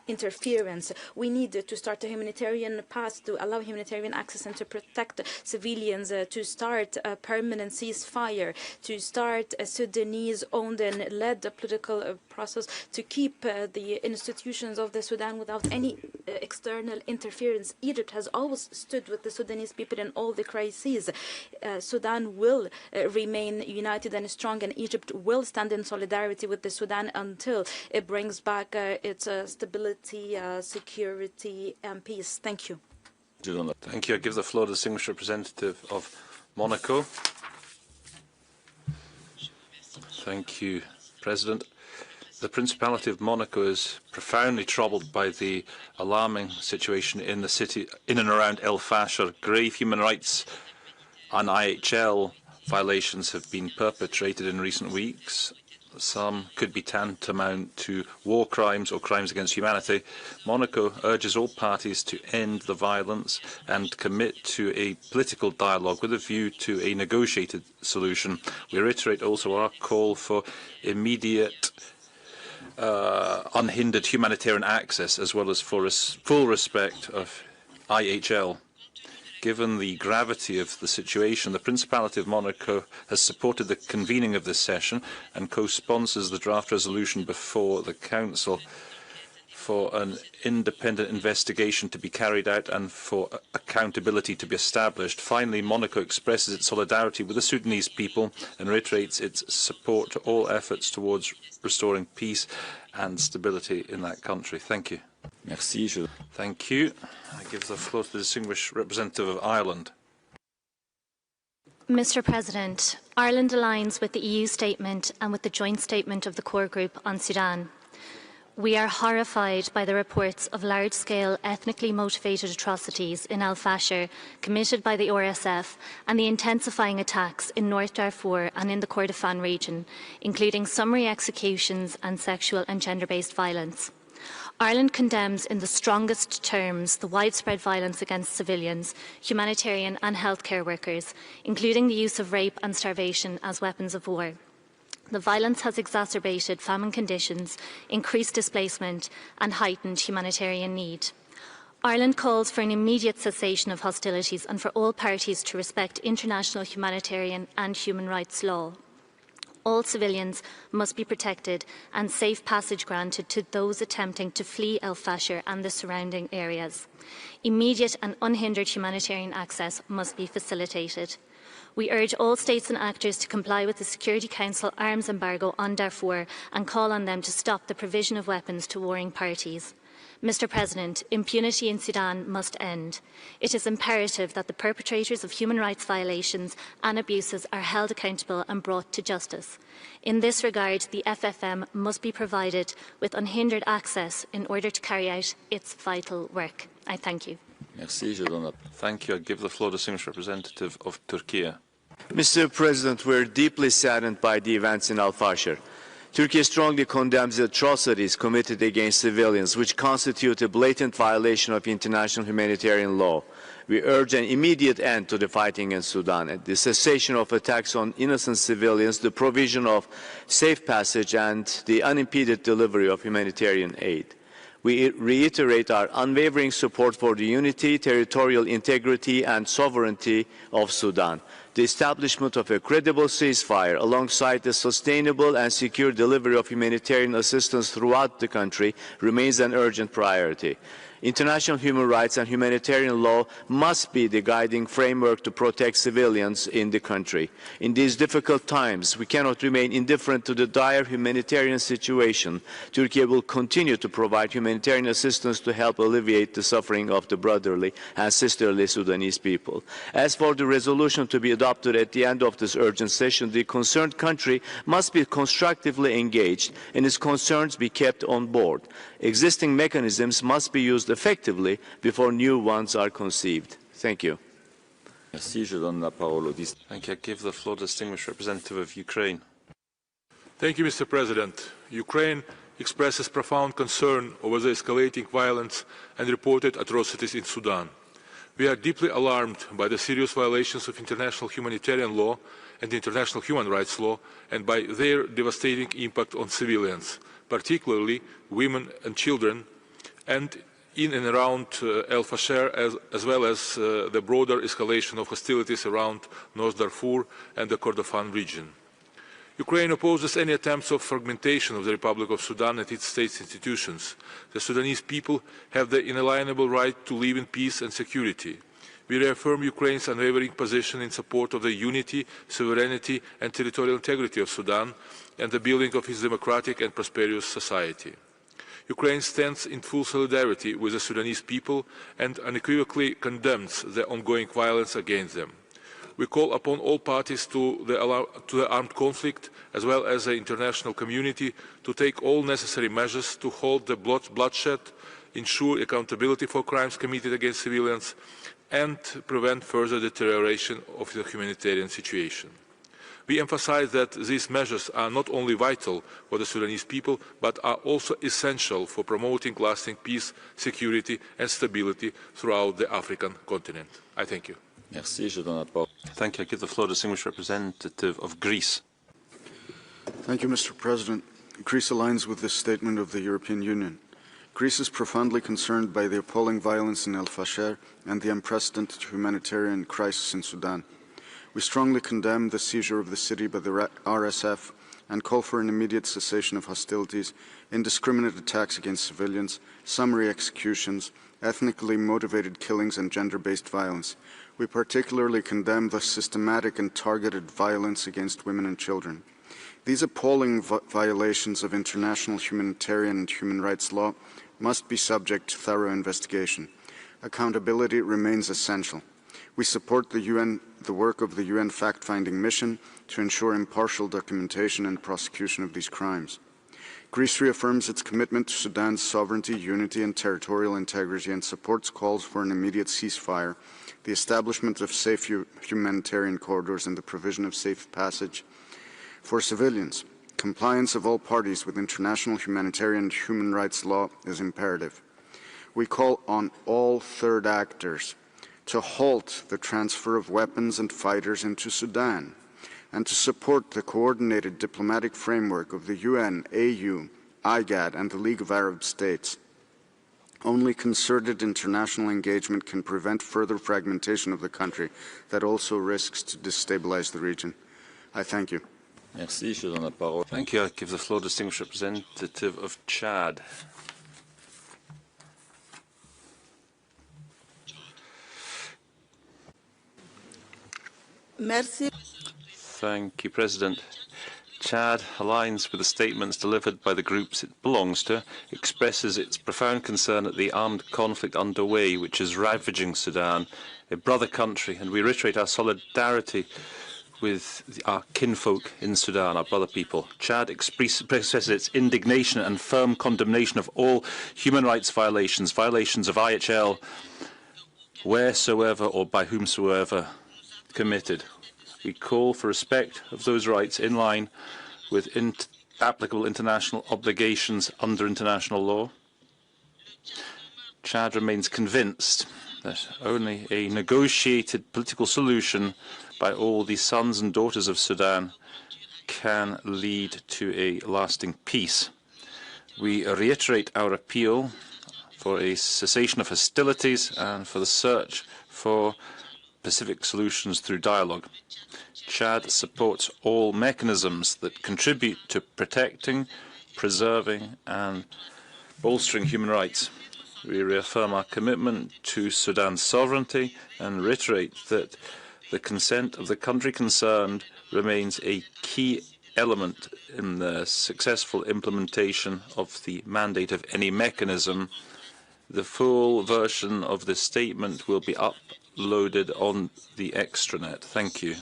interference. We need to start a humanitarian path to allow humanitarian access and to protect civilians, to start a permanent ceasefire, to start a Sudanese-owned and led political process, to keep the institutions of the Sudan without any external interference. Egypt has always stood with the Sudanese people in all the crises. Sudan will remain united and strong, and Egypt will stand in solidarity with the Sudan until it brings back its stability, security and peace. Thank you. Thank you. I give the floor to the distinguished representative of Monaco. Thank you, President. The Principality of Monaco is profoundly troubled by the alarming situation in the city, in and around Al-Fashir. Grave human rights and IHL violations have been perpetrated in recent weeks. Some could be tantamount to war crimes or crimes against humanity. Monaco urges all parties to end the violence and commit to a political dialogue with a view to a negotiated solution. We reiterate also our call for immediate unhindered humanitarian access, as well as for full respect of IHL. Given the gravity of the situation, the Principality of Monaco has supported the convening of this session and co-sponsors the draft resolution before the Council for an independent investigation to be carried out and for accountability to be established. Finally, Monaco expresses its solidarity with the Sudanese people and reiterates its support to all efforts towards restoring peace and stability in that country. Thank you. Merci. Thank you. I give the floor to the distinguished representative of Ireland. Mr. President, Ireland aligns with the EU statement and with the joint statement of the core group on Sudan. We are horrified by the reports of large-scale ethnically motivated atrocities in Al-Fashir committed by the RSF and the intensifying attacks in North Darfur and in the Kordofan region, including summary executions and sexual and gender-based violence. Ireland condemns in the strongest terms the widespread violence against civilians, humanitarian and healthcare workers, including the use of rape and starvation as weapons of war. The violence has exacerbated famine conditions, increased displacement and heightened humanitarian need. Ireland calls for an immediate cessation of hostilities and for all parties to respect international humanitarian and human rights law. All civilians must be protected and safe passage granted to those attempting to flee Al-Fashir and the surrounding areas. Immediate and unhindered humanitarian access must be facilitated. We urge all states and actors to comply with the Security Council arms embargo on Darfur and call on them to stop the provision of weapons to warring parties. Mr. President, impunity in Sudan must end. It is imperative that the perpetrators of human rights violations and abuses are held accountable and brought to justice. In this regard, the FFM must be provided with unhindered access in order to carry out its vital work. I thank you. Merci, thank you. I give the floor to the distinguished representative of Turkey. Mr. President, we're deeply saddened by the events in Al-Fashir. Turkey strongly condemns the atrocities committed against civilians, which constitute a blatant violation of international humanitarian law. We urge an immediate end to the fighting in Sudan, the cessation of attacks on innocent civilians, the provision of safe passage, and the unimpeded delivery of humanitarian aid. We reiterate our unwavering support for the unity, territorial integrity, and sovereignty of Sudan. The establishment of a credible ceasefire alongside the sustainable and secure delivery of humanitarian assistance throughout the country remains an urgent priority. International human rights and humanitarian law must be the guiding framework to protect civilians in the country. In these difficult times, we cannot remain indifferent to the dire humanitarian situation. Turkey will continue to provide humanitarian assistance to help alleviate the suffering of the brotherly and sisterly Sudanese people. As for the resolution to be adopted at the end of this urgent session, the concerned country must be constructively engaged and its concerns be kept on board. Existing mechanisms must be used effectively before new ones are conceived. Thank you. Thank you. I give the floor to the distinguished representative of Ukraine. Thank you, Mr. President. Ukraine expresses profound concern over the escalating violence and reported atrocities in Sudan. We are deeply alarmed by the serious violations of international humanitarian law and international human rights law and by their devastating impact on civilians, particularly women and children, and in and around Al-Fashir, as well as the broader escalation of hostilities around North Darfur and the Kordofan region. Ukraine opposes any attempts of fragmentation of the Republic of Sudan and its state institutions. The Sudanese people have the inalienable right to live in peace and security. We reaffirm Ukraine's unwavering position in support of the unity, sovereignty and territorial integrity of Sudan and the building of its democratic and prosperous society. Ukraine stands in full solidarity with the Sudanese people and unequivocally condemns the ongoing violence against them. We call upon all parties to the armed conflict, as well as the international community, to take all necessary measures to halt the bloodshed, ensure accountability for crimes committed against civilians, and prevent further deterioration of the humanitarian situation. We emphasize that these measures are not only vital for the Sudanese people, but are also essential for promoting lasting peace, security and stability throughout the African continent. I thank you. Thank you. I give the floor to the distinguished representative of Greece. Thank you, Mr. President. Greece aligns with this statement of the European Union. Greece is profoundly concerned by the appalling violence in Al-Fashir and the unprecedented humanitarian crisis in Sudan. We strongly condemn the seizure of the city by the RSF and call for an immediate cessation of hostilities, indiscriminate attacks against civilians, summary executions, ethnically motivated killings and gender-based violence. We particularly condemn the systematic and targeted violence against women and children. These appalling violations of international humanitarian and human rights law must be subject to thorough investigation. Accountability remains essential. We support the work of the UN fact-finding mission to ensure impartial documentation and prosecution of these crimes. Greece reaffirms its commitment to Sudan's sovereignty, unity and territorial integrity and supports calls for an immediate ceasefire, the establishment of safe humanitarian corridors and the provision of safe passage for civilians. Compliance of all parties with international humanitarian and human rights law is imperative. We call on all third actors to halt the transfer of weapons and fighters into Sudan, and to support the coordinated diplomatic framework of the UN, AU, IGAD, and the League of Arab States. Only concerted international engagement can prevent further fragmentation of the country that also risks to destabilize the region. I thank you. Thank you. I give the floor to the distinguished representative of Chad. Merci. Thank you, President. Chad aligns with the statements delivered by the groups it belongs to, expresses its profound concern at the armed conflict underway, which is ravaging Sudan, a brother country, and we reiterate our solidarity with our kinfolk in Sudan, our brother people. Chad expresses its indignation and firm condemnation of all human rights violations, violations of IHL, wheresoever or by whomsoever committed. We call for respect of those rights in line with applicable international obligations under international law. Chad remains convinced that only a negotiated political solution by all the sons and daughters of Sudan can lead to a lasting peace. We reiterate our appeal for a cessation of hostilities and for the search for pacific solutions through dialogue. Chad supports all mechanisms that contribute to protecting, preserving and bolstering human rights. We reaffirm our commitment to Sudan's sovereignty and reiterate that the consent of the country concerned remains a key element in the successful implementation of the mandate of any mechanism. The full version of this statement will be uploaded on the extranet. Thank you.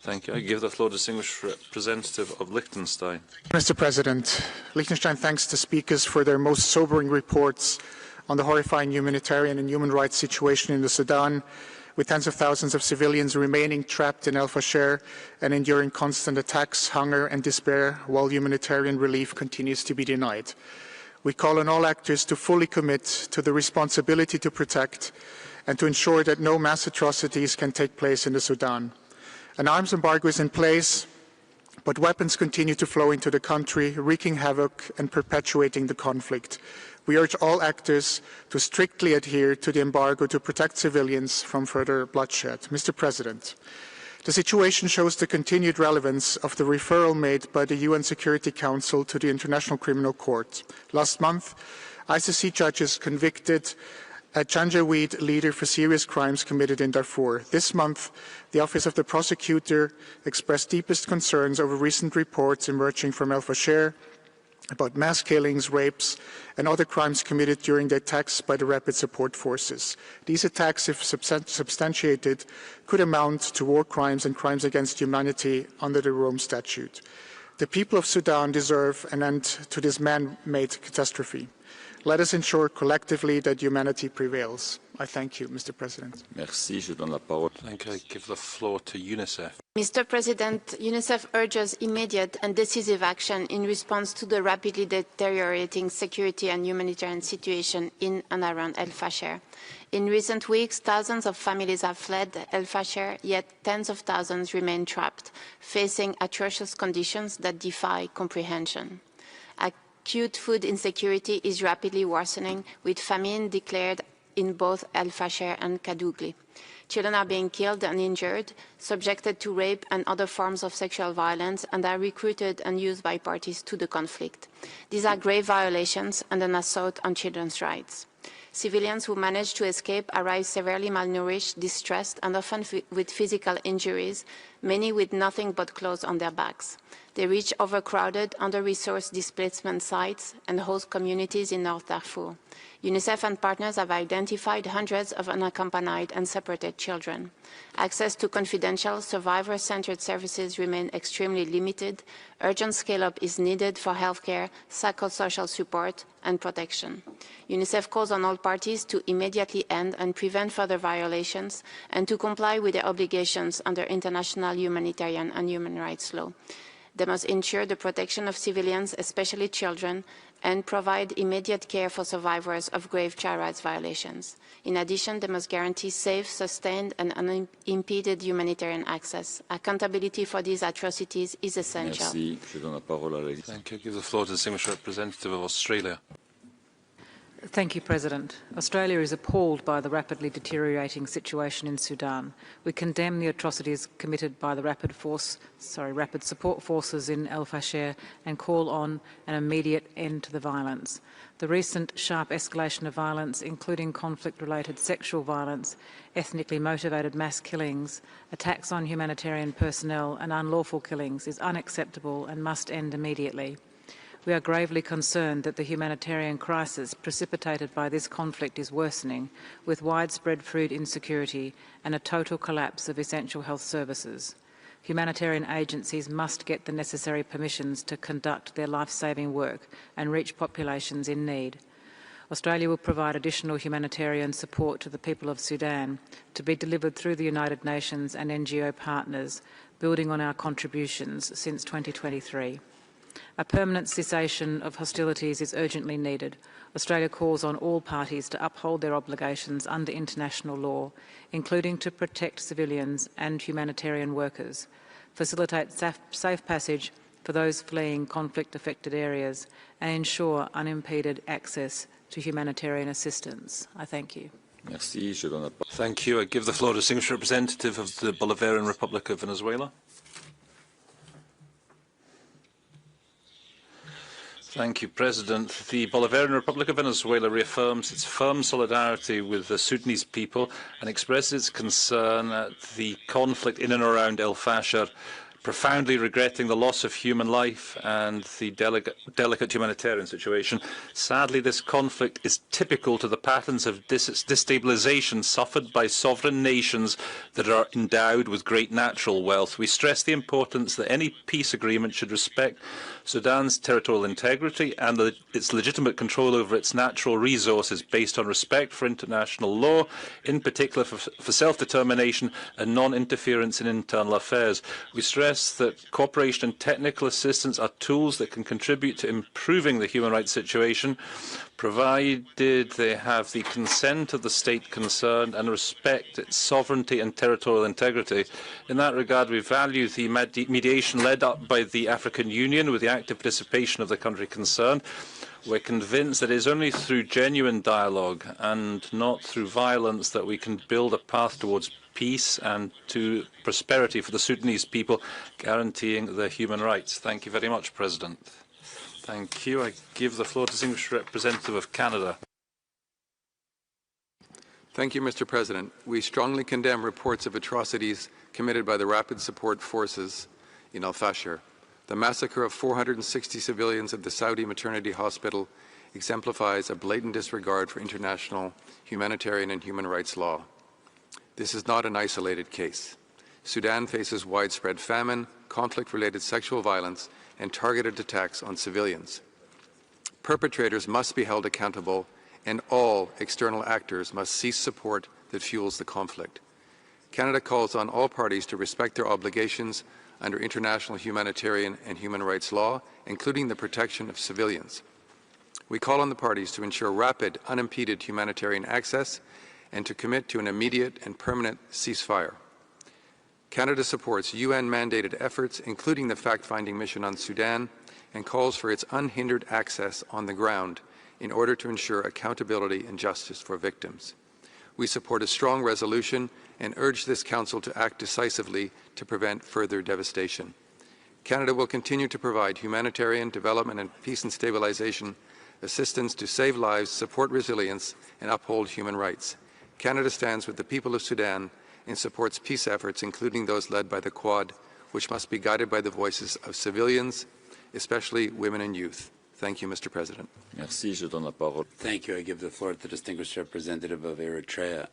Thank you. I give the floor to the distinguished representative of Liechtenstein. Mr. President, Liechtenstein thanks the speakers for their most sobering reports on the horrifying humanitarian and human rights situation in the Sudan, with tens of thousands of civilians remaining trapped in Al-Fashir and enduring constant attacks, hunger and despair while humanitarian relief continues to be denied. We call on all actors to fully commit to the responsibility to protect and to ensure that no mass atrocities can take place in the Sudan. An arms embargo is in place, but weapons continue to flow into the country, wreaking havoc and perpetuating the conflict. We urge all actors to strictly adhere to the embargo to protect civilians from further bloodshed. Mr. President, the situation shows the continued relevance of the referral made by the UN Security Council to the International Criminal Court. Last month, ICC judges convicted a Janjaweed leader for serious crimes committed in Darfur. This month, the Office of the Prosecutor expressed deepest concerns over recent reports emerging from Al-Fashir about mass killings, rapes, and other crimes committed during the attacks by the Rapid Support Forces. These attacks, if substantiated, could amount to war crimes and crimes against humanity under the Rome Statute. The people of Sudan deserve an end to this man-made catastrophe. Let us ensure collectively that humanity prevails. I thank you, Mr. President. Merci. Je donne la parole. Thank you. I give the floor to UNICEF. Mr. President, UNICEF urges immediate and decisive action in response to the rapidly deteriorating security and humanitarian situation in and around Al-Fashir. In recent weeks, thousands of families have fled Al-Fashir, yet tens of thousands remain trapped, facing atrocious conditions that defy comprehension. Acute food insecurity is rapidly worsening, with famine declared in both Al-Fashir and Kadugli. Children are being killed and injured, subjected to rape and other forms of sexual violence, and are recruited and used by parties to the conflict. These are grave violations and an assault on children's rights. Civilians who manage to escape arrive severely malnourished, distressed, and often with physical injuries, many with nothing but clothes on their backs. They reach overcrowded, under-resourced displacement sites and host communities in North Darfur. UNICEF and partners have identified hundreds of unaccompanied and separated children. Access to confidential, survivor-centered services remain extremely limited. Urgent scale-up is needed for healthcare, psychosocial support, and protection. UNICEF calls on all parties to immediately end and prevent further violations and to comply with their obligations under international humanitarian and human rights law. They must ensure the protection of civilians, especially children, and provide immediate care for survivors of grave child rights violations. In addition, they must guarantee safe, sustained, and unimpeded humanitarian access. Accountability for these atrocities is essential. Merci. Je donne la parole à la... Thank you. I give the floor to the distinguished representative of Australia. Thank you, President. Australia is appalled by the rapidly deteriorating situation in Sudan. We condemn the atrocities committed by the Rapid Support Forces in Al-Fashir and call on an immediate end to the violence. The recent sharp escalation of violence, including conflict-related sexual violence, ethnically motivated mass killings, attacks on humanitarian personnel and unlawful killings, is unacceptable and must end immediately. We are gravely concerned that the humanitarian crisis precipitated by this conflict is worsening, with widespread food insecurity and a total collapse of essential health services. Humanitarian agencies must get the necessary permissions to conduct their life-saving work and reach populations in need. Australia will provide additional humanitarian support to the people of Sudan to be delivered through the United Nations and NGO partners, building on our contributions since 2023. A permanent cessation of hostilities is urgently needed. Australia calls on all parties to uphold their obligations under international law, including to protect civilians and humanitarian workers, facilitate safe passage for those fleeing conflict-affected areas, and ensure unimpeded access to humanitarian assistance. I thank you. Thank you. I give the floor to Distinguished Representative of the Bolivarian Republic of Venezuela. Thank you, President. The Bolivarian Republic of Venezuela reaffirms its firm solidarity with the Sudanese people and expresses its concern at the conflict in and around Al-Fashir, profoundly regretting the loss of human life and the delicate humanitarian situation. Sadly, this conflict is typical to the patterns of destabilization suffered by sovereign nations that are endowed with great natural wealth. We stress the importance that any peace agreement should respect Sudan's territorial integrity and its legitimate control over its natural resources based on respect for international law, in particular for self-determination and non-interference in internal affairs. We stress that cooperation and technical assistance are tools that can contribute to improving the human rights situation, provided they have the consent of the state concerned and respect its sovereignty and territorial integrity. In that regard, we value the mediation led up by the African Union with the active participation of the country concerned. We're convinced that it is only through genuine dialogue and not through violence that we can build a path towards peace and to prosperity for the Sudanese people, guaranteeing their human rights. Thank you very much, President. Thank you. I give the floor to the Distinguished Representative of Canada. Thank you, Mr. President. We strongly condemn reports of atrocities committed by the Rapid Support Forces in Al-Fashir. The massacre of 460 civilians at the Saudi maternity hospital exemplifies a blatant disregard for international humanitarian and human rights law. This is not an isolated case. Sudan faces widespread famine, conflict-related sexual violence, and targeted attacks on civilians. Perpetrators must be held accountable, and all external actors must cease support that fuels the conflict. Canada calls on all parties to respect their obligations under international humanitarian and human rights law, including the protection of civilians. We call on the parties to ensure rapid, unimpeded humanitarian access and to commit to an immediate and permanent ceasefire. Canada supports UN-mandated efforts, including the fact-finding mission on Sudan, and calls for its unhindered access on the ground in order to ensure accountability and justice for victims. We support a strong resolution and urge this Council to act decisively to prevent further devastation. Canada will continue to provide humanitarian, development and peace and stabilization assistance to save lives, support resilience, and uphold human rights. Canada stands with the people of Sudan and supports peace efforts, including those led by the Quad, which must be guided by the voices of civilians, especially women and youth. Thank you, Mr. President. Merci. Je donne la parole. Thank you. I give the floor to the Distinguished Representative of Eritrea.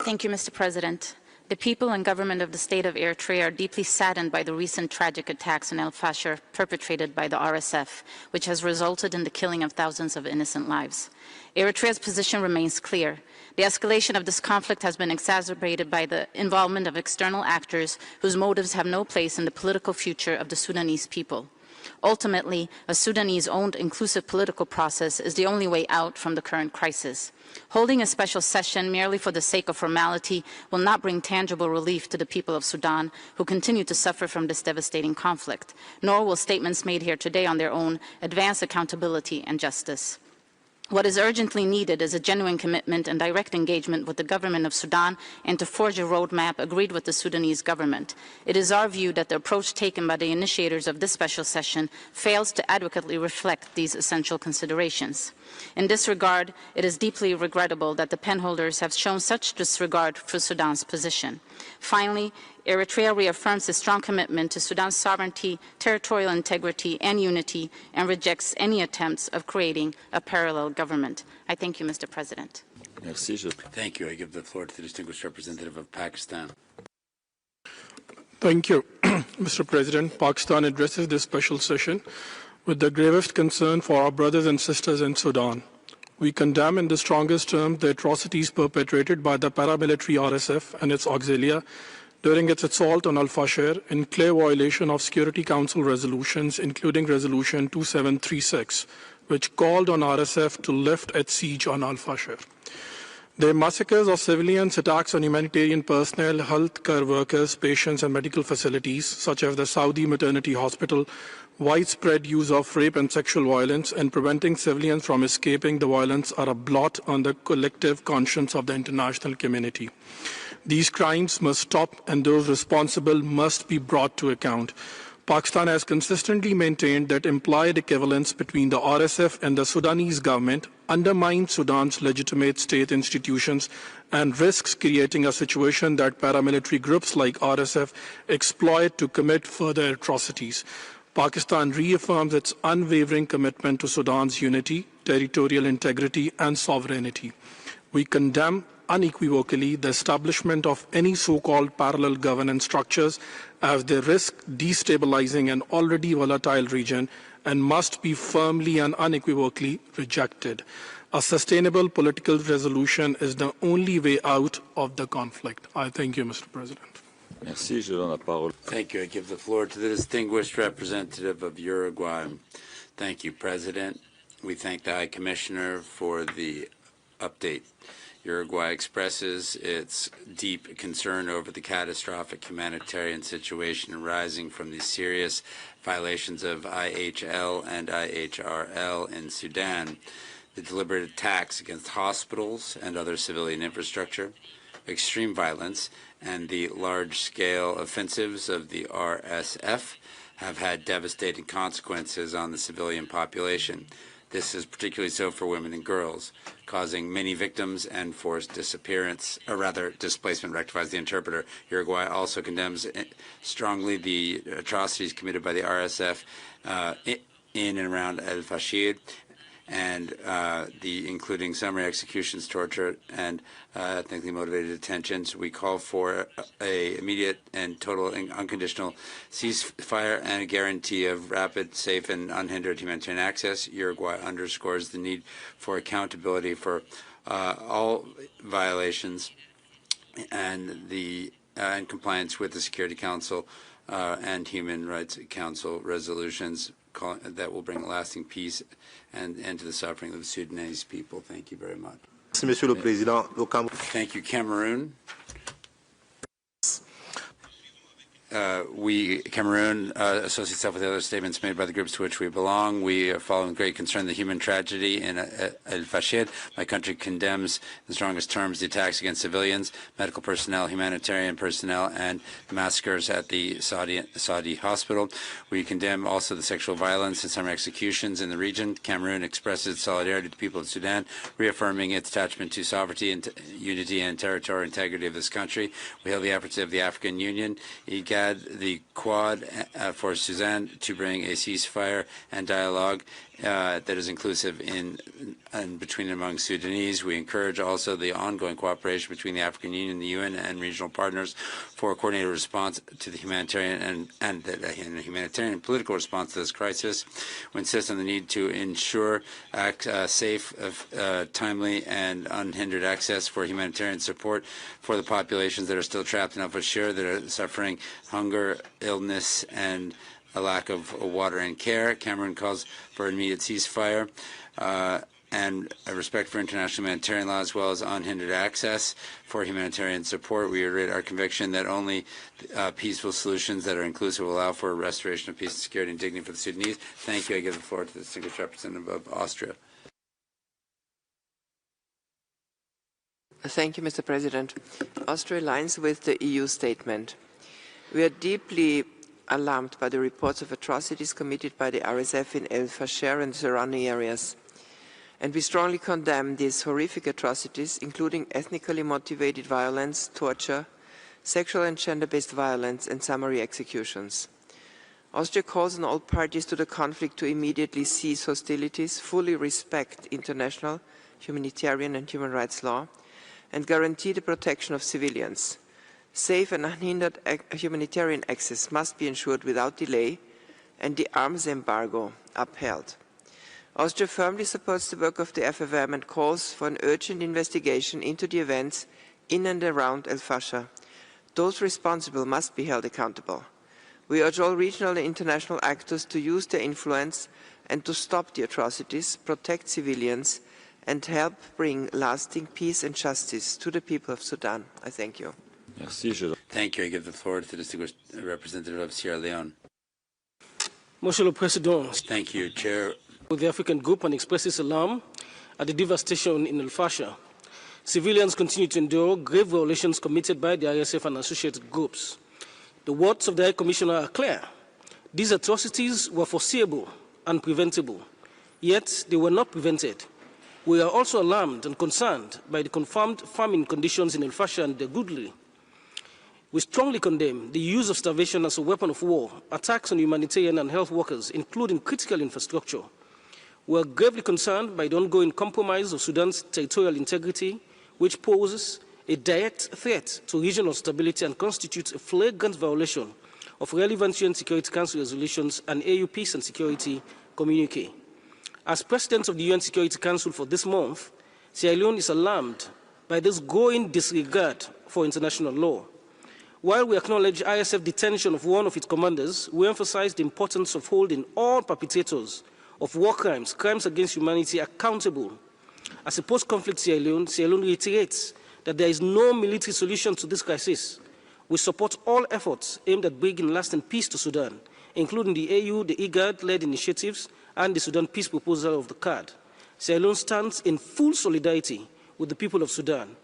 Thank you, Mr. President. The people and government of the state of Eritrea are deeply saddened by the recent tragic attacks in Al-Fashir perpetrated by the RSF, which has resulted in the killing of thousands of innocent lives. Eritrea's position remains clear. The escalation of this conflict has been exacerbated by the involvement of external actors whose motives have no place in the political future of the Sudanese people. Ultimately, a Sudanese-owned inclusive political process is the only way out from the current crisis. Holding a special session merely for the sake of formality will not bring tangible relief to the people of Sudan, who continue to suffer from this devastating conflict, nor will statements made here today on their own advance accountability and justice. What is urgently needed is a genuine commitment and direct engagement with the government of Sudan and to forge a roadmap agreed with the Sudanese government. It is our view that the approach taken by the initiators of this special session fails to adequately reflect these essential considerations. In this regard, it is deeply regrettable that the penholders have shown such disregard for Sudan's position. Finally, Eritrea reaffirms its strong commitment to Sudan's sovereignty, territorial integrity, and unity, and rejects any attempts of creating a parallel government. I thank you, Mr. President. Merci. Thank you. I give the floor to the Distinguished Representative of Pakistan. Thank you, Mr. President. Pakistan addresses this special session with the gravest concern for our brothers and sisters in Sudan. We condemn in the strongest terms the atrocities perpetrated by the paramilitary RSF and its auxilia during its assault on Al-Fashir in clear violation of Security Council resolutions, including Resolution 2736, which called on RSF to lift its siege on Al-Fashir. The massacres of civilians, attacks on humanitarian personnel, healthcare workers, patients and medical facilities, such as the Saudi Maternity Hospital, widespread use of rape and sexual violence, and preventing civilians from escaping the violence are a blot on the collective conscience of the international community. These crimes must stop and those responsible must be brought to account. Pakistan has consistently maintained that implied equivalence between the RSF and the Sudanese government undermines Sudan's legitimate state institutions and risks creating a situation that paramilitary groups like RSF exploit to commit further atrocities. Pakistan reaffirms its unwavering commitment to Sudan's unity, territorial integrity and sovereignty. We condemn unequivocally the establishment of any so-called parallel governance structures as they risk destabilizing an already volatile region and must be firmly and unequivocally rejected. A sustainable political resolution is the only way out of the conflict. I thank you, Mr. President. Merci, je donne la parole. Thank you. I give the floor to the distinguished representative of Uruguay. Thank you, President. We thank the High Commissioner for the update. Uruguay expresses its deep concern over the catastrophic humanitarian situation arising from the serious violations of IHL and IHRL in Sudan, the deliberate attacks against hospitals and other civilian infrastructure, extreme violence, and the large-scale offensives of the RSF have had devastating consequences on the civilian population. This is particularly so for women and girls, causing many victims and forced disappearance, or rather displacement, rectifies the interpreter. Uruguay also condemns strongly the atrocities committed by the RSF in and around Al-Fashir, and including summary executions, torture, and ethnically motivated detentions. We call for a immediate and total and unconditional ceasefire and a guarantee of rapid, safe, and unhindered humanitarian access. Uruguay underscores the need for accountability for all violations and and compliance with the Security Council and Human Rights Council resolutions that will bring lasting peace and end to the suffering of the Sudanese people. Thank you very much. Thank you, Cameroon. Cameroon associates itself with the other statements made by the groups to which we belong. We are following with great concern the human tragedy in Al-Fashir. My country condemns in the strongest terms the attacks against civilians, medical personnel, humanitarian personnel, and massacres at the Saudi hospital. We condemn also the sexual violence and summary executions in the region. Cameroon expresses its solidarity to the people of Sudan, reaffirming its attachment to sovereignty and unity and territorial integrity of this country. We hail the efforts of the African Union, IGAD, the Quad for Sudan to bring a ceasefire and dialogue that is inclusive in between and among Sudanese. We encourage also the ongoing cooperation between the African Union, the UN, and regional partners for a coordinated response to the humanitarian and humanitarian political response to this crisis. We insist on the need to ensure safe, timely, and unhindered access for humanitarian support for the populations that are still trapped in Al-Fashir, that are suffering hunger, illness, and a lack of water and care. Cameroon calls for an immediate ceasefire and a respect for international humanitarian law, as well as unhindered access for humanitarian support. We reiterate our conviction that only peaceful solutions that are inclusive will allow for a restoration of peace and security and dignity for the Sudanese. Thank you. I give the floor to the distinguished representative of Austria. Thank you, Mr. President. Austria aligns with the EU statement. We are deeply alarmed by the reports of atrocities committed by the RSF in Al-Fashir and surrounding areas. And we strongly condemn these horrific atrocities, including ethnically motivated violence, torture, sexual and gender-based violence, and summary executions. Austria calls on all parties to the conflict to immediately cease hostilities, fully respect international, humanitarian, and human rights law, and guarantee the protection of civilians. Safe and unhindered humanitarian access must be ensured without delay, and the arms embargo upheld. Austria firmly supports the work of the FFM and calls for an urgent investigation into the events in and around Al-Fashir Those responsible must be held accountable. We urge all regional and international actors to use their influence and to stop the atrocities, protect civilians, and help bring lasting peace and justice to the people of Sudan. I thank you. Thank you. I give the floor to the distinguished representative of Sierra Leone. Monsieur le Président, thank you, Chair. The African group and expresses alarm at the devastation in Al-Fashir. Civilians continue to endure grave violations committed by the RSF and associated groups. The words of the High Commissioner are clear. These atrocities were foreseeable and preventable, yet they were not prevented. We are also alarmed and concerned by the confirmed famine conditions in Al-Fashir and the Goodli. We strongly condemn the use of starvation as a weapon of war, attacks on humanitarian and health workers, including critical infrastructure. We are gravely concerned by the ongoing compromise of Sudan's territorial integrity, which poses a direct threat to regional stability and constitutes a flagrant violation of relevant UN Security Council resolutions and AU Peace and Security communique. As President of the UN Security Council for this month, Sierra Leone is alarmed by this growing disregard for international law. While we acknowledge ISF detention of one of its commanders, we emphasize the importance of holding all perpetrators of war crimes, crimes against humanity, accountable. As a post-conflict Sierra Leone reiterates that there is no military solution to this crisis. We support all efforts aimed at bringing lasting peace to Sudan, including the AU, the IGAD-led initiatives, and the Sudan peace proposal of the CAD. Sierra Leone stands in full solidarity with the people of Sudan.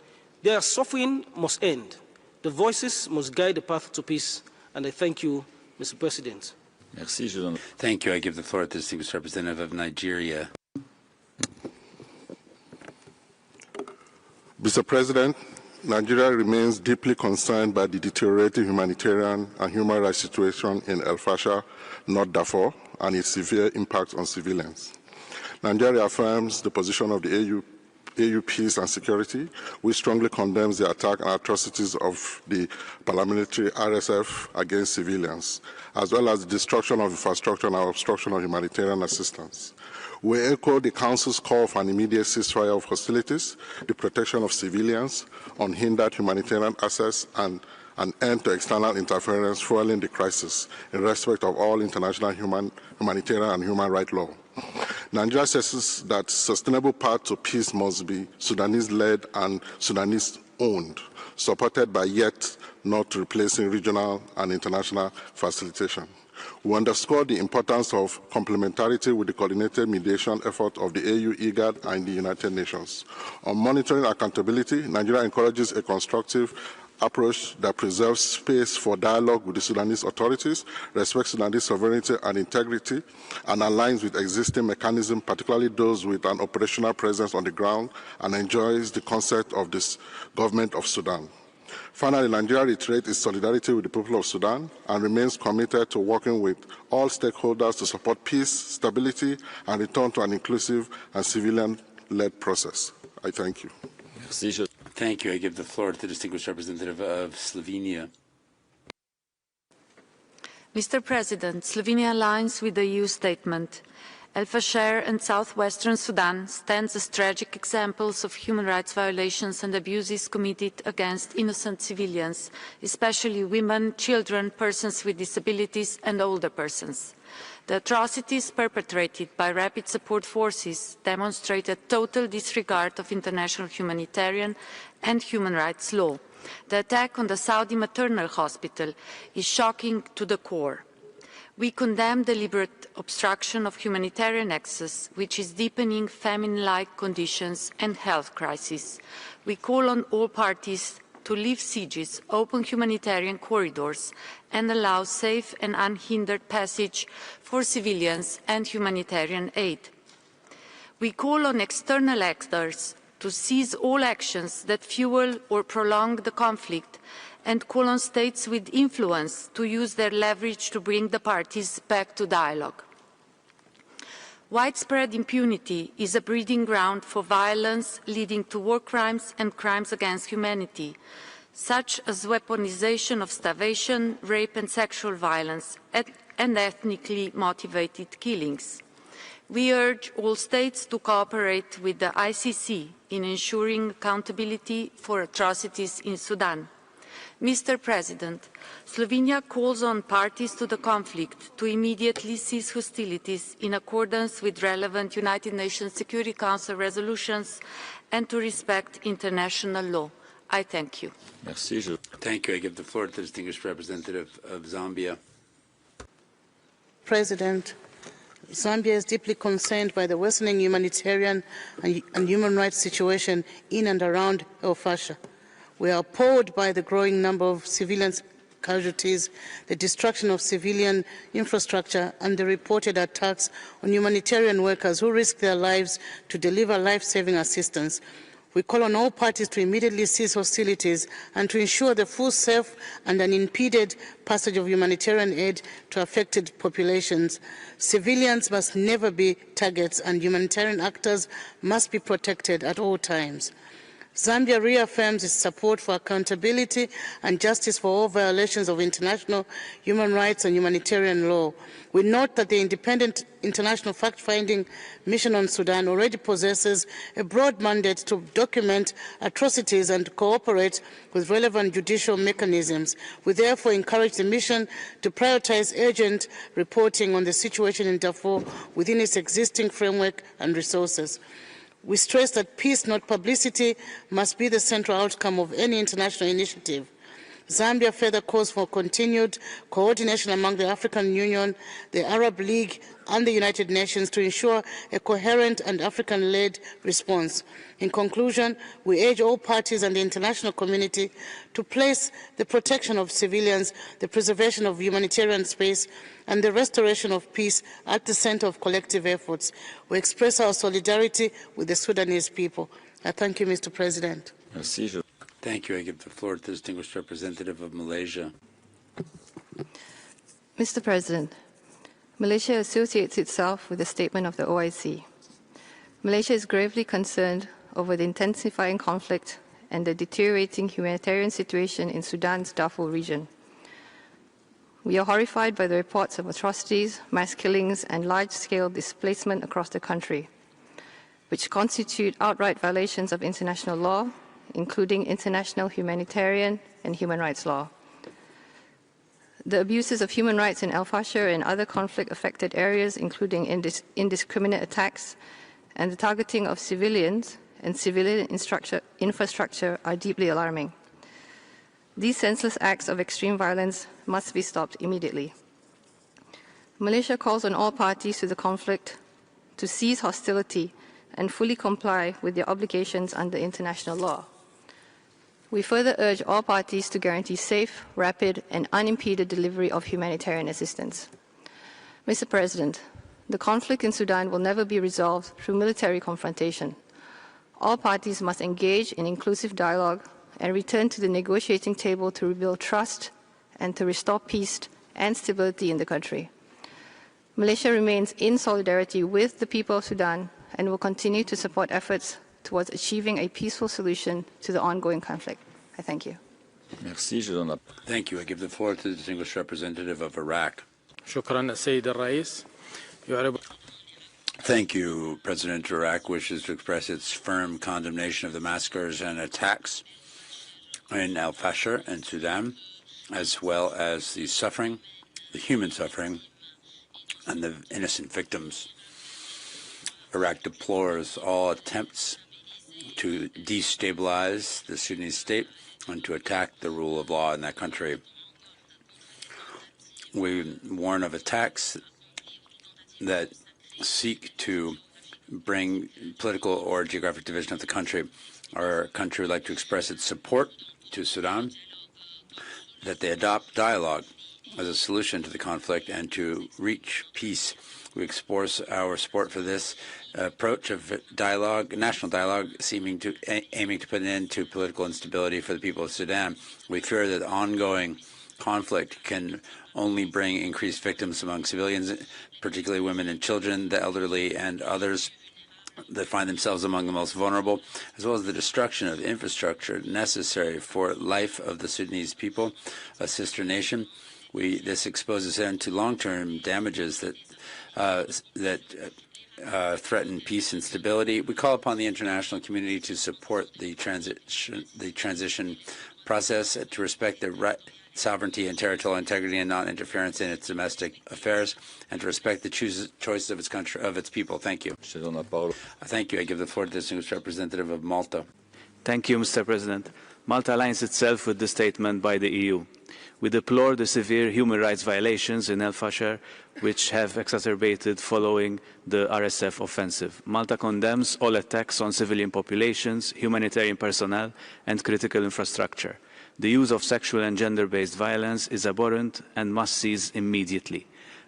Their suffering must end. The voices must guide the path to peace. And I thank you, Mr. President. Thank you. I give the floor to the distinguished representative of Nigeria. Mr. President, Nigeria remains deeply concerned by the deteriorating humanitarian and human rights situation in Al-Fashir, North Darfur, and its severe impact on civilians. Nigeria affirms the position of the AU Peace and Security, which strongly condemns the attack and atrocities of the paramilitary RSF against civilians, as well as the destruction of infrastructure and obstruction of humanitarian assistance. We echo the Council's call for an immediate ceasefire of hostilities, the protection of civilians, unhindered humanitarian access, and an end to external interference fueling the crisis in respect of all international humanitarian and human rights law. Nigeria says that sustainable path to peace must be Sudanese-led and Sudanese-owned, supported by yet not replacing regional and international facilitation. We underscore the importance of complementarity with the coordinated mediation effort of the AU, IGAD, and the United Nations. On monitoring accountability, Nigeria encourages a constructive approach that preserves space for dialogue with the Sudanese authorities, respects Sudanese sovereignty and integrity, and aligns with existing mechanisms, particularly those with an operational presence on the ground, and enjoys the consent of the government of Sudan. Finally, Nigeria reiterates its solidarity with the people of Sudan and remains committed to working with all stakeholders to support peace, stability, and return to an inclusive and civilian-led process. I thank you. Thank you. I give the floor to the distinguished representative of Slovenia. Mr. President, Slovenia aligns with the EU statement. Al-Fashir and southwestern Sudan stands as tragic examples of human rights violations and abuses committed against innocent civilians, especially women, children, persons with disabilities and older persons. The atrocities perpetrated by rapid support forces demonstrate a total disregard of international humanitarian and human rights law. The attack on the Saudi maternal hospital is shocking to the core. We condemn deliberate obstruction of humanitarian access, which is deepening famine-like conditions and health crises. We call on all parties to lift sieges, open humanitarian corridors, and allow safe and unhindered passage for civilians and humanitarian aid. We call on external actors to cease all actions that fuel or prolong the conflict and call on states with influence to use their leverage to bring the parties back to dialogue. Widespread impunity is a breeding ground for violence leading to war crimes and crimes against humanity, such as weaponization of starvation, rape and sexual violence, and ethnically motivated killings. We urge all states to cooperate with the ICC in ensuring accountability for atrocities in Sudan. Mr. President, Slovenia calls on parties to the conflict to immediately cease hostilities in accordance with relevant United Nations Security Council resolutions and to respect international law. I thank you. Merci. Thank you. I give the floor to the distinguished representative of Zambia. President, Zambia is deeply concerned by the worsening humanitarian and human rights situation in and around Al-Fashir. We are appalled by the growing number of civilian casualties, the destruction of civilian infrastructure, and the reported attacks on humanitarian workers who risk their lives to deliver life-saving assistance. We call on all parties to immediately cease hostilities and to ensure the full, safe, and unimpeded passage of humanitarian aid to affected populations. Civilians must never be targets, and humanitarian actors must be protected at all times. Zambia reaffirms its support for accountability and justice for all violations of international human rights and humanitarian law. We note that the independent international fact-finding mission on Sudan already possesses a broad mandate to document atrocities and cooperate with relevant judicial mechanisms. We therefore encourage the mission to prioritize urgent reporting on the situation in Darfur within its existing framework and resources. We stress that peace, not publicity, must be the central outcome of any international initiative. Zambia further calls for continued coordination among the African Union, the Arab League, and the United Nations to ensure a coherent and African-led response. In conclusion, we urge all parties and the international community to place the protection of civilians, the preservation of humanitarian space, and the restoration of peace at the center of collective efforts. We express our solidarity with the Sudanese people. I thank you, Mr. President. Merci. Thank you. I give the floor to the distinguished representative of Malaysia. Mr. President, Malaysia associates itself with the statement of the OIC. Malaysia is gravely concerned over the intensifying conflict and the deteriorating humanitarian situation in Sudan's Darfur region. We are horrified by the reports of atrocities, mass killings, and large-scale displacement across the country, which constitute outright violations of international law, including international humanitarian and human rights law. The abuses of human rights in Al-Fashir and other conflict-affected areas, including indiscriminate attacks and the targeting of civilians and civilian infrastructure, are deeply alarming. These senseless acts of extreme violence must be stopped immediately. Malaysia calls on all parties to the conflict to cease hostility and fully comply with their obligations under international law. We further urge all parties to guarantee safe, rapid, and unimpeded delivery of humanitarian assistance. Mr. President, the conflict in Sudan will never be resolved through military confrontation. All parties must engage in inclusive dialogue and return to the negotiating table to rebuild trust and to restore peace and stability in the country. Malaysia remains in solidarity with the people of Sudan and will continue to support efforts towards achieving a peaceful solution to the ongoing conflict. I thank you. Merci. Thank you. I give the floor to the distinguished representative of Iraq. Thank you, President. Iraq wishes to express its firm condemnation of the massacres and attacks in Al-Fashir and Sudan, as well as the suffering, the human suffering, and the innocent victims. Iraq deplores all attempts to destabilize the Sudanese state and to attack the rule of law in that country. We warn of attacks that seek to bring political or geographic division of the country. Our country would like to express its support to Sudan, that they adopt dialogue as a solution to the conflict and to reach peace. We express our support for this approach of dialogue, national dialogue, aiming to put an end to political instability for the people of Sudan. We fear that ongoing conflict can only bring increased victims among civilians, particularly women and children, the elderly, and others that find themselves among the most vulnerable, as well as the destruction of infrastructure necessary for life of the Sudanese people, a sister nation. This exposes them to long-term damages that threaten peace and stability. We call upon the international community to support the transition process to respect the sovereignty and territorial integrity and non-interference in its domestic affairs, and to respect the choices of its country, of its people. Thank you. Thank you. I give the floor to the distinguished representative of Malta. Thank you, Mr. President. Malta aligns itself with the statement by the EU. We deplore the severe human rights violations in Al-Fashir, which have exacerbated following the RSF offensive. Malta condemns all attacks on civilian populations, humanitarian personnel, and critical infrastructure. The use of sexual and gender-based violence is abhorrent and must cease immediately.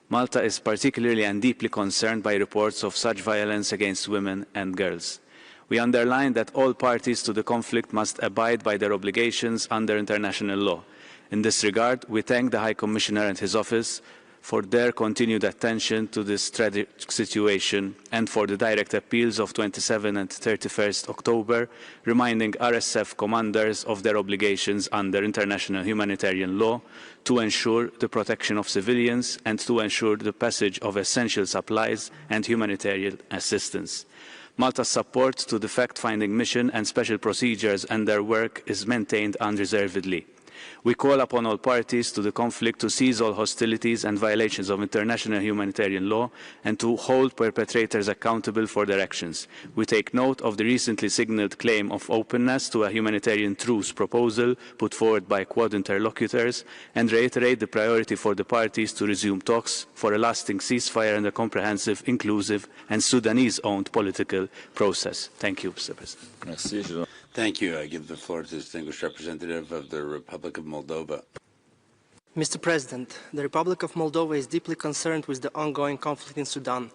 Malta is particularly and deeply concerned by reports of such violence against women and girls. We underline that all parties to the conflict must abide by their obligations under international law. In this regard, we thank the High Commissioner and his office for their continued attention to this tragic situation and for the direct appeals of 27 and 31st October, reminding RSF commanders of their obligations under international humanitarian law to ensure the protection of civilians and to ensure the passage of essential supplies and humanitarian assistance. Malta's support to the fact-finding mission and special procedures and their work is maintained unreservedly. We call upon all parties to the conflict to cease all hostilities and violations of international humanitarian law and to hold perpetrators accountable for their actions. We take note of the recently signalled claim of openness to a humanitarian truce proposal put forward by Quad interlocutors and reiterate the priority for the parties to resume talks for a lasting ceasefire and a comprehensive, inclusive and Sudanese-owned political process. Thank you, Mr. President. Thank you. I give the floor to the distinguished representative of the Republic of Moldova. Mr. President, the Republic of Moldova is deeply concerned with the ongoing conflict in Sudan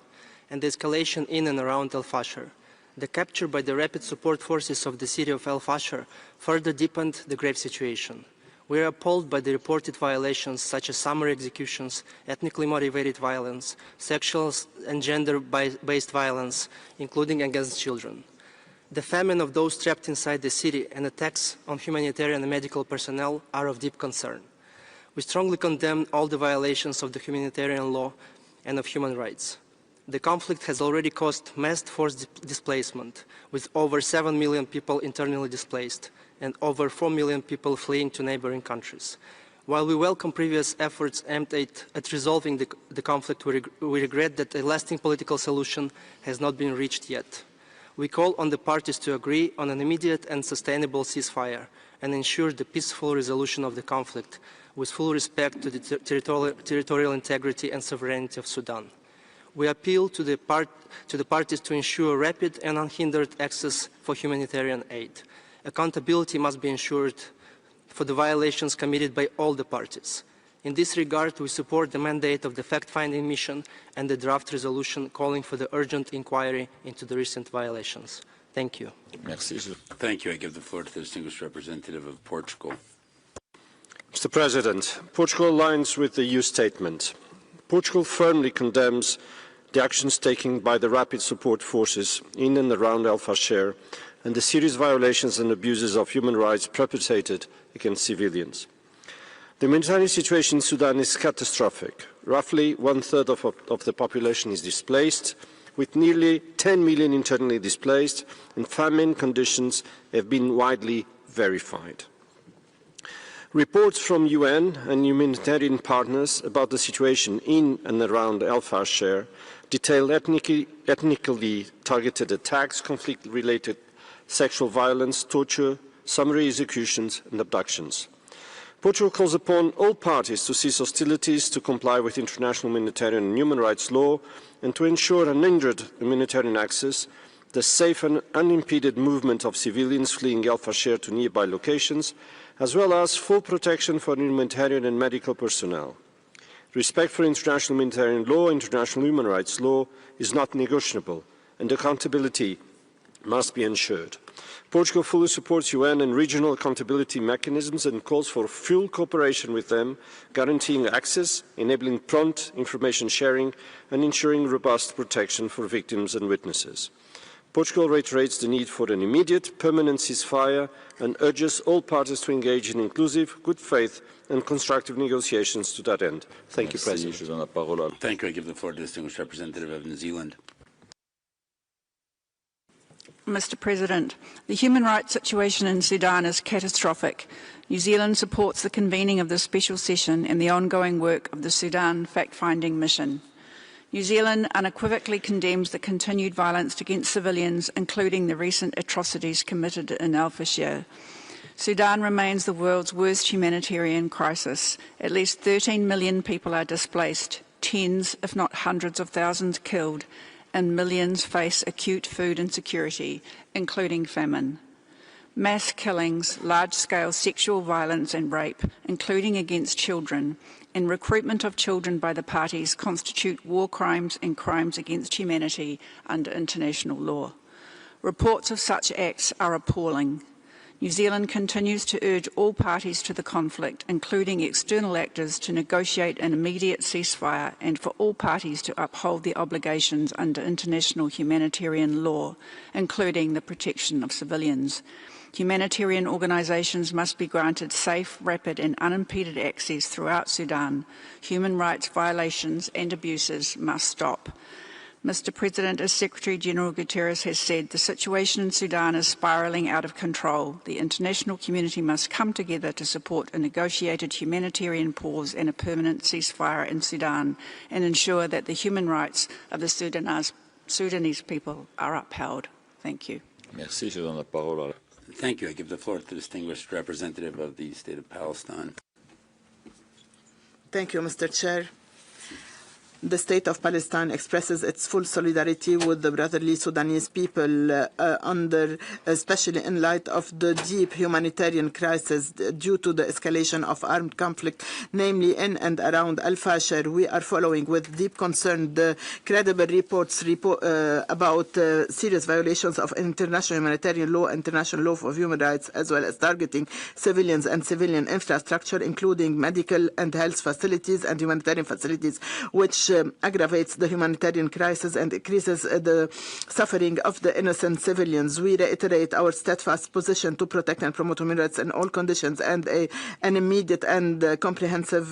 and the escalation in and around Al-Fashir. The capture by the rapid support forces of the city of Al-Fashir further deepened the grave situation. We are appalled by the reported violations such as summary executions, ethnically motivated violence, sexual and gender-based violence, including against children. The famine of those trapped inside the city and attacks on humanitarian and medical personnel are of deep concern. We strongly condemn all the violations of the humanitarian law and of human rights. The conflict has already caused mass forced displacement, with over 7 million people internally displaced and over 4 million people fleeing to neighboring countries. While we welcome previous efforts aimed at resolving the conflict, we regret that a lasting political solution has not been reached yet. We call on the parties to agree on an immediate and sustainable ceasefire and ensure the peaceful resolution of the conflict with full respect to the territorial integrity and sovereignty of Sudan. We appeal to the parties to ensure rapid and unhindered access for humanitarian aid. Accountability must be ensured for the violations committed by all the parties. In this regard, we support the mandate of the fact-finding mission and the draft resolution calling for the urgent inquiry into the recent violations. Thank you. Thank you. I give the floor to the distinguished representative of Portugal. Mr. President, Portugal aligns with the EU statement. Portugal firmly condemns the actions taken by the rapid support forces in and around Al-Fashir and the serious violations and abuses of human rights perpetrated against civilians. The humanitarian situation in Sudan is catastrophic. Roughly one-third of the population is displaced, with nearly 10 million internally displaced, and famine conditions have been widely verified. Reports from UN and humanitarian partners about the situation in and around Al-Fashir detail ethnically targeted attacks, conflict-related sexual violence, torture, summary executions and abductions. Portugal calls upon all parties to cease hostilities, to comply with international humanitarian and human rights law, and to ensure unhindered humanitarian access, the safe and unimpeded movement of civilians fleeing Al-Fashir to nearby locations, as well as full protection for humanitarian and medical personnel. Respect for international humanitarian law, international human rights law is not negotiable, and accountability must be ensured. Portugal fully supports UN and regional accountability mechanisms and calls for full cooperation with them, guaranteeing access, enabling prompt information sharing, and ensuring robust protection for victims and witnesses. Portugal reiterates the need for an immediate, permanent ceasefire and urges all parties to engage in inclusive, good faith and constructive negotiations to that end. Thank you, President. Thank you. I give the floor to the distinguished representative of New Zealand. Mr. President. The human rights situation in Sudan is catastrophic. New Zealand supports the convening of this special session and the ongoing work of the Sudan fact-finding mission. New Zealand unequivocally condemns the continued violence against civilians, including the recent atrocities committed in Al-Fashir. Sudan remains the world's worst humanitarian crisis. At least 13 million people are displaced, tens, if not hundreds of thousands killed, and millions face acute food insecurity, including famine. Mass killings, large-scale sexual violence and rape, including against children, and recruitment of children by the parties constitute war crimes and crimes against humanity under international law. Reports of such acts are appalling. New Zealand continues to urge all parties to the conflict, including external actors, to negotiate an immediate ceasefire and for all parties to uphold their obligations under international humanitarian law, including the protection of civilians. Humanitarian organisations must be granted safe, rapid and unimpeded access throughout Sudan. Human rights violations and abuses must stop. Mr. President, as Secretary-General Guterres has said, the situation in Sudan is spiralling out of control. The international community must come together to support a negotiated humanitarian pause and a permanent ceasefire in Sudan and ensure that the human rights of the Sudanese people are upheld. Thank you. Merci. Je donne la parole. Thank you. I give the floor to the distinguished representative of the State of Palestine. Thank you, Mr. Chair. The State of Palestine expresses its full solidarity with the brotherly Sudanese people especially in light of the deep humanitarian crisis due to the escalation of armed conflict, namely in and around Al-Fashir. We are following with deep concern the credible reports about serious violations of international humanitarian law, international law of human rights, as well as targeting civilians and civilian infrastructure, including medical and health facilities and humanitarian facilities, which aggravates the humanitarian crisis and increases the suffering of the innocent civilians. We reiterate our steadfast position to protect and promote human rights in all conditions and an immediate and comprehensive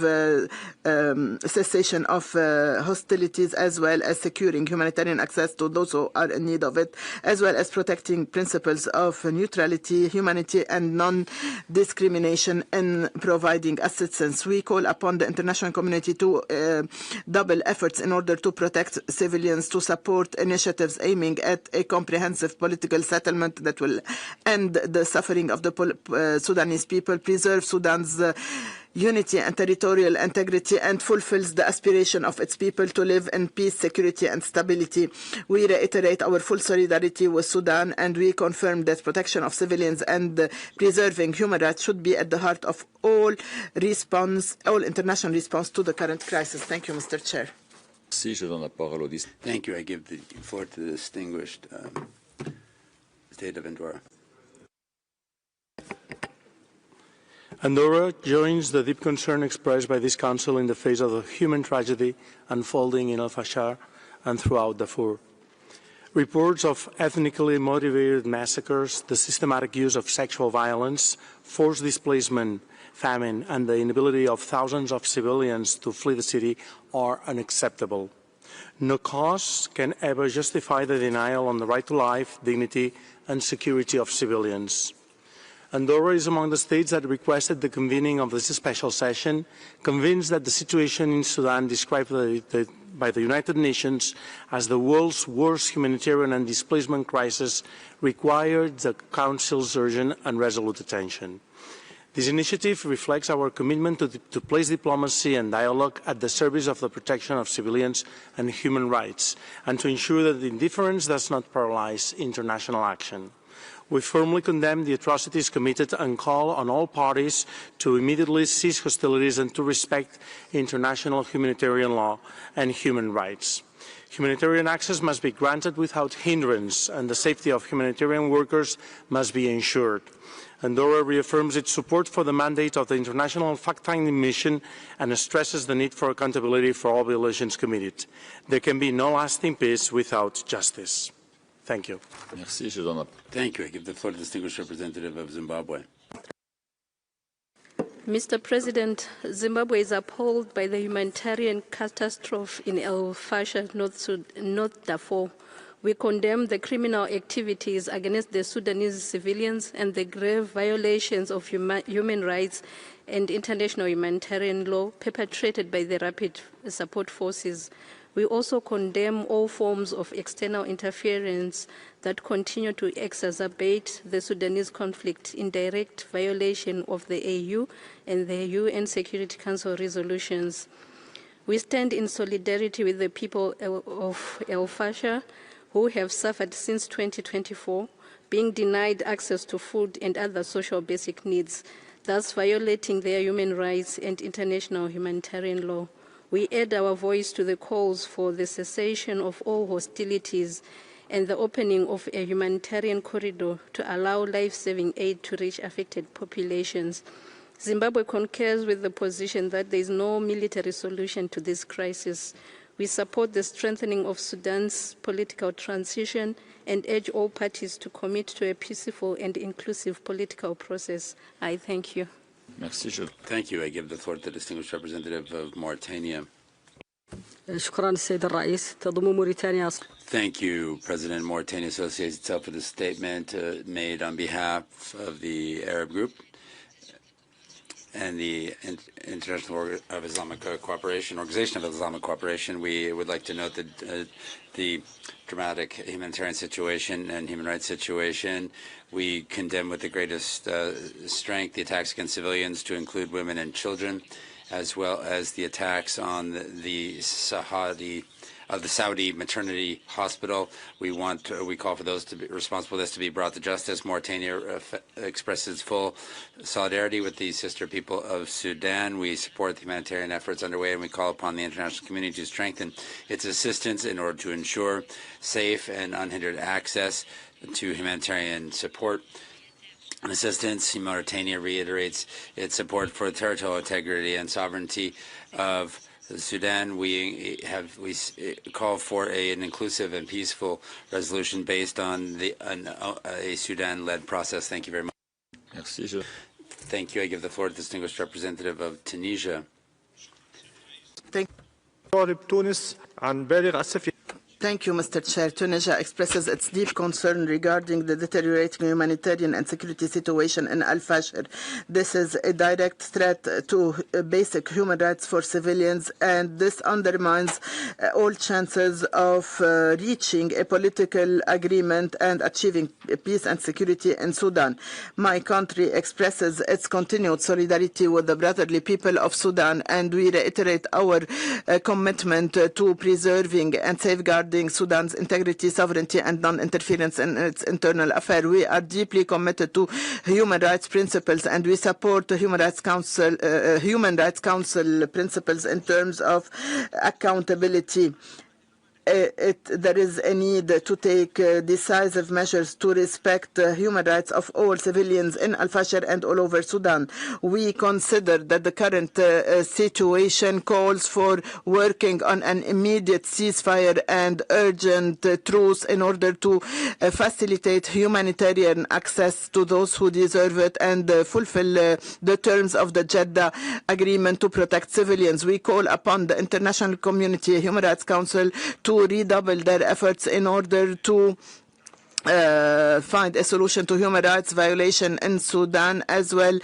cessation of hostilities, as well as securing humanitarian access to those who are in need of it, as well as protecting principles of neutrality, humanity and non-discrimination in providing assistance. We call upon the international community to double efforts in order to protect civilians, to support initiatives aiming at a comprehensive political settlement that will end the suffering of the Sudanese people, preserve Sudan's unity and territorial integrity, and fulfills the aspiration of its people to live in peace, security and stability. We reiterate our full solidarity with Sudan, and we confirm that protection of civilians and preserving human rights should be at the heart of all international response to the current crisis. Thank you, Mr. Chair. Thank you. I give the floor to the distinguished State of Andorra. Andorra joins the deep concern expressed by this Council in the face of the human tragedy unfolding in Al-Fashir and throughout Darfur. Reports of ethnically motivated massacres, the systematic use of sexual violence, forced displacement, famine, and the inability of thousands of civilians to flee the city are unacceptable. No cause can ever justify the denial on the right to life, dignity, and security of civilians. Andorra is among the states that requested the convening of this special session, convinced that the situation in Sudan described by the United Nations as the world's worst humanitarian and displacement crisis required the Council's urgent and resolute attention. This initiative reflects our commitment to place diplomacy and dialogue at the service of the protection of civilians and human rights, and to ensure that indifference does not paralyze international action. We firmly condemn the atrocities committed and call on all parties to immediately cease hostilities and to respect international humanitarian law and human rights. Humanitarian access must be granted without hindrance, and the safety of humanitarian workers must be ensured. Andorra reaffirms its support for the mandate of the International Fact-Finding Mission and stresses the need for accountability for all violations committed. There can be no lasting peace without justice. Thank you. Thank you. I give the floor to the distinguished representative of Zimbabwe. Mr. President, Zimbabwe is appalled by the humanitarian catastrophe in Al-Fashir, North Darfur, We condemn the criminal activities against the Sudanese civilians and the grave violations of human rights and international humanitarian law perpetrated by the Rapid Support Forces. We also condemn all forms of external interference that continue to exacerbate the Sudanese conflict in direct violation of the AU and the UN Security Council resolutions. We stand in solidarity with the people of Al-Fashir who have suffered since 2024, being denied access to food and other social basic needs, thus violating their human rights and international humanitarian law. We add our voice to the calls for the cessation of all hostilities and the opening of a humanitarian corridor to allow life-saving aid to reach affected populations. Zimbabwe concurs with the position that there is no military solution to this crisis. We support the strengthening of Sudan's political transition and urge all parties to commit to a peaceful and inclusive political process. I thank you. Merci. Thank you. I give the floor to the distinguished representative of Mauritania. Thank you, President. Mauritania associates itself with a statement made on behalf of the Arab group and the International Organization of Islamic Cooperation. We would like to note that the dramatic humanitarian situation and human rights situation. We condemn with the greatest strength the attacks against civilians, to include women and children, as well as the attacks on the Saudi maternity hospital. We call for those to be responsible for this to be brought to justice. Mauritania expresses full solidarity with the sister people of Sudan. We support the humanitarian efforts underway, and we call upon the international community to strengthen its assistance in order to ensure safe and unhindered access to humanitarian support and assistance. Mauritania reiterates its support for territorial integrity and sovereignty of Sudan. We call for an inclusive and peaceful resolution based on a Sudan-led process. Thank you very much. Merci. Thank you. I give the floor to the distinguished representative of Tunisia. Thank you, Mr. Chair. Tunisia expresses its deep concern regarding the deteriorating humanitarian and security situation in Al-Fashir. This is a direct threat to basic human rights for civilians, and this undermines all chances of reaching a political agreement and achieving peace and security in Sudan. My country expresses its continued solidarity with the brotherly people of Sudan, and we reiterate our commitment to preserving and safeguarding Sudan's integrity, sovereignty, and non-interference in its internal affairs. We are deeply committed to human rights principles, and we support the Human Rights Council principles in terms of accountability. There is a need to take decisive measures to respect the human rights of all civilians in Al-Fashir and all over Sudan. We consider that the current situation calls for working on an immediate ceasefire and urgent truce in order to facilitate humanitarian access to those who deserve it and fulfill the terms of the Jeddah Agreement to protect civilians. We call upon the international community, Human Rights Council, to redouble their efforts in order to find a solution to human rights violation in Sudan, as well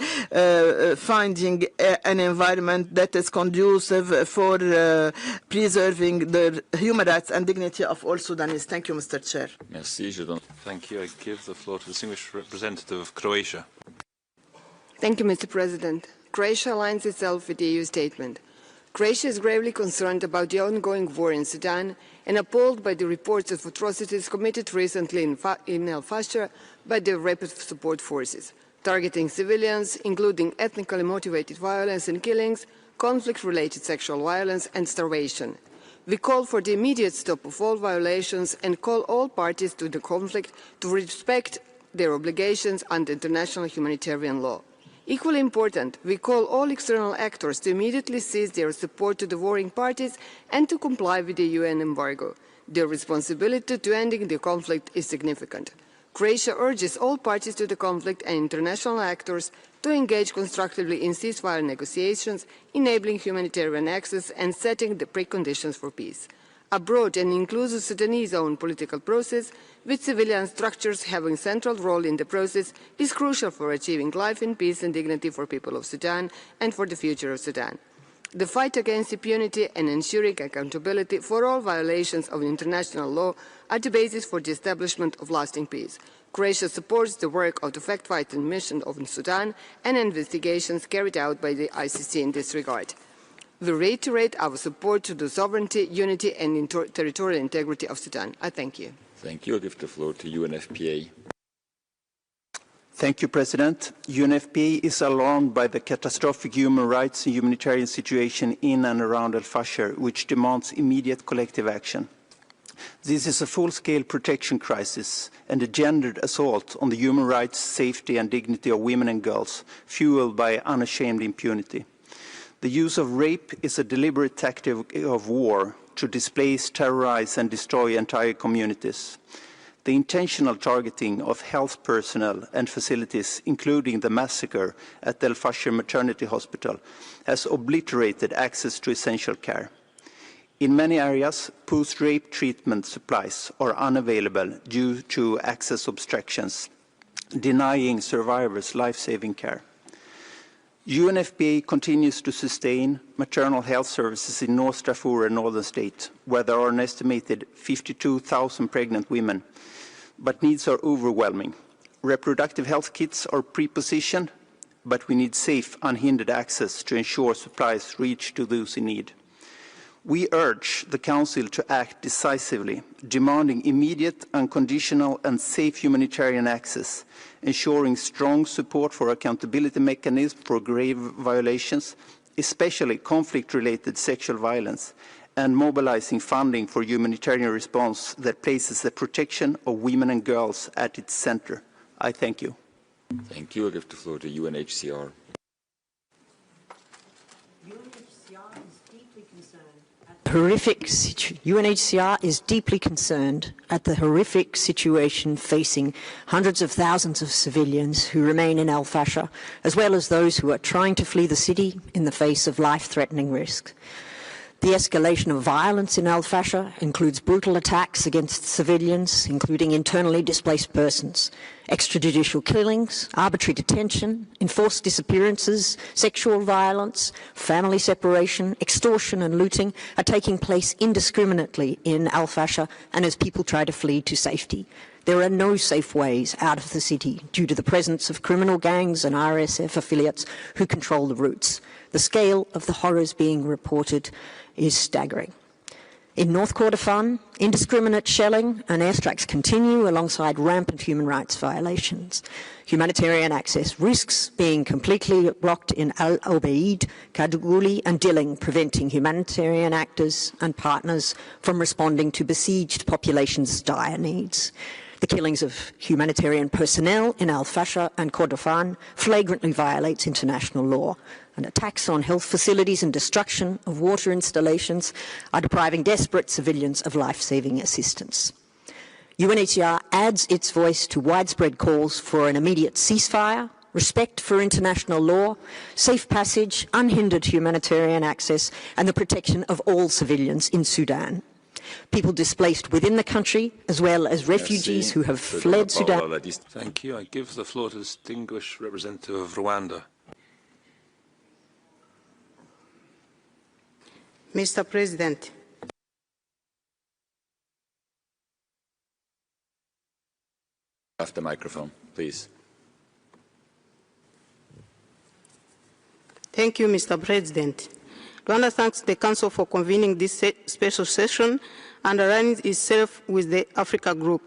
finding an environment that is conducive for preserving the human rights and dignity of all Sudanese. Thank you, Mr. Chair. Merci. Thank you. I give the floor to the distinguished representative of Croatia. Thank you, Mr. President. Croatia aligns itself with the EU statement. Croatia is gravely concerned about the ongoing war in Sudan and appalled by the reports of atrocities committed recently in Al-Fashir by the Rapid Support Forces, targeting civilians, including ethnically motivated violence and killings, conflict-related sexual violence and starvation. We call for the immediate stop of all violations and call all parties to the conflict to respect their obligations under international humanitarian law. Equally important, we call all external actors to immediately cease their support to the warring parties and to comply with the UN embargo. Their responsibility to ending the conflict is significant. Croatia urges all parties to the conflict and international actors to engage constructively in ceasefire negotiations, enabling humanitarian access and setting the preconditions for peace. a broad and inclusive Sudanese-owned political process with civilian structures having a central role in the process is crucial for achieving life in peace and dignity for people of Sudan and for the future of Sudan. The fight against impunity and ensuring accountability for all violations of international law are the basis for the establishment of lasting peace. Croatia supports the work of the fact-finding mission of Sudan and investigations carried out by the ICC in this regard. We reiterate our support to the sovereignty, unity and territorial integrity of Sudan. I thank you. Thank you. I give the floor to UNFPA. Thank you, President. UNFPA is alarmed by the catastrophic human rights and humanitarian situation in and around Al-Fashir, which demands immediate collective action. This is a full-scale protection crisis and a gendered assault on the human rights, safety and dignity of women and girls, fueled by unashamed impunity. The use of rape is a deliberate tactic of war to displace, terrorize and destroy entire communities. The intentional targeting of health personnel and facilities, including the massacre at the Al-Fashir Maternity Hospital, has obliterated access to essential care. In many areas, post-rape treatment supplies are unavailable due to access obstructions, denying survivors life-saving care. UNFPA continues to sustain maternal health services in North Darfur and northern state, where there are an estimated 52,000 pregnant women, but needs are overwhelming. Reproductive health kits are pre-positioned, but we need safe, unhindered access to ensure supplies reach to those in need. We urge the Council to act decisively, demanding immediate, unconditional and safe humanitarian access, ensuring strong support for accountability mechanisms for grave violations, especially conflict-related sexual violence, and mobilizing funding for humanitarian response that places the protection of women and girls at its center. I thank you. Thank you. I give the floor to UNHCR. UNHCR is deeply concerned at the horrific situation facing hundreds of thousands of civilians who remain in Al-Fashir, as well as those who are trying to flee the city in the face of life-threatening risks. The escalation of violence in Al-Fashir includes brutal attacks against civilians, including internally displaced persons. Extrajudicial killings, arbitrary detention, enforced disappearances, sexual violence, family separation, extortion and looting are taking place indiscriminately in Al-Fashir and as people try to flee to safety. There are no safe ways out of the city due to the presence of criminal gangs and RSF affiliates who control the routes. The scale of the horrors being reported is staggering. In North Kordofan, indiscriminate shelling and airstrikes continue alongside rampant human rights violations. Humanitarian access risks being completely blocked in Al-Obeid, Kaduguli and Dilling, preventing humanitarian actors and partners from responding to besieged populations' dire needs. The killings of humanitarian personnel in Al-Fashir and Kordofan flagrantly violates international law, and attacks on health facilities and destruction of water installations are depriving desperate civilians of life-saving assistance. UNHCR adds its voice to widespread calls for an immediate ceasefire, respect for international law, safe passage, unhindered humanitarian access, and the protection of all civilians in Sudan. People displaced within the country, as well as refugees who have fled Sudan. Thank you. I give the floor to the distinguished representative of Rwanda. Mr. President, Off the microphone, please. Thank you, Mr. President. Rwanda thanks the Council for convening this special session and aligning itself with the Africa Group.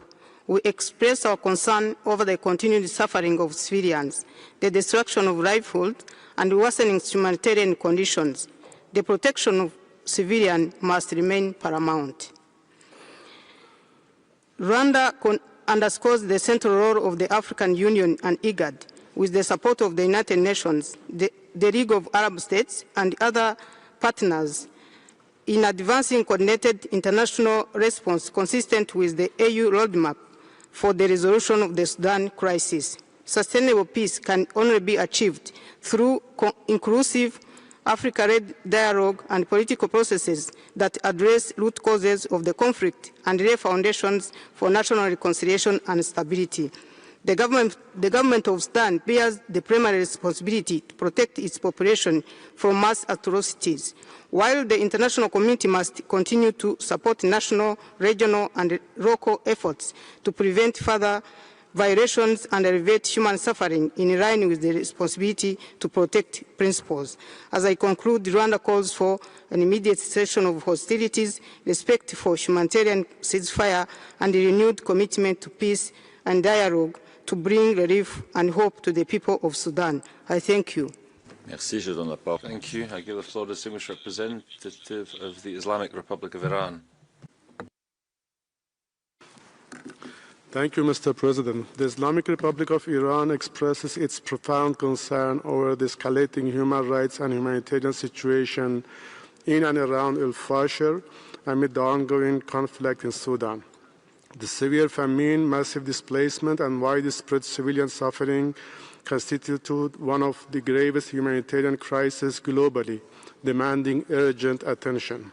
We express our concern over the continued suffering of civilians, the destruction of livelihoods, and worsening humanitarian conditions. The protection of civilians must remain paramount. Rwanda underscores the central role of the African Union and IGAD, with the support of the United Nations, the League of Arab States, and other partners in advancing coordinated international response consistent with the AU roadmap for the resolution of the Sudan crisis. Sustainable peace can only be achieved through inclusive, Africa-led dialogue and political processes that address root causes of the conflict and lay foundations for national reconciliation and stability. The government of Sudan bears the primary responsibility to protect its population from mass atrocities, while the international community must continue to support national, regional, and local efforts to prevent further violations and alleviate human suffering in line with the responsibility to protect principles. As I conclude, Rwanda calls for an immediate cessation of hostilities, respect for humanitarian ceasefire, and a renewed commitment to peace and dialogue to bring relief and hope to the people of Sudan. I thank you. Merci, je donne la parole. Thank you. I give the floor to the distinguished representative of the Islamic Republic of Iran. Thank you, Mr. President. The Islamic Republic of Iran expresses its profound concern over the escalating human rights and humanitarian situation in and around Al-Fashir amid the ongoing conflict in Sudan. The severe famine, massive displacement, and widespread civilian suffering constitute one of the gravest humanitarian crises globally, demanding urgent attention.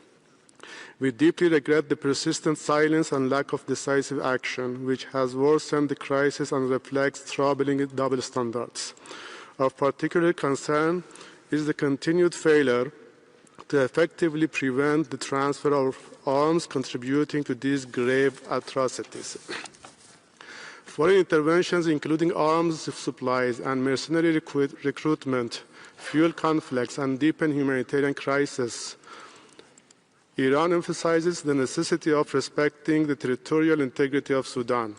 We deeply regret the persistent silence and lack of decisive action, which has worsened the crisis and reflects troubling double standards. Of particular concern is the continued failure to effectively prevent the transfer of arms contributing to these grave atrocities. Foreign interventions, including arms supplies and mercenary recruitment, fuel conflicts and deepen humanitarian crises. Iran emphasizes the necessity of respecting the territorial integrity of Sudan.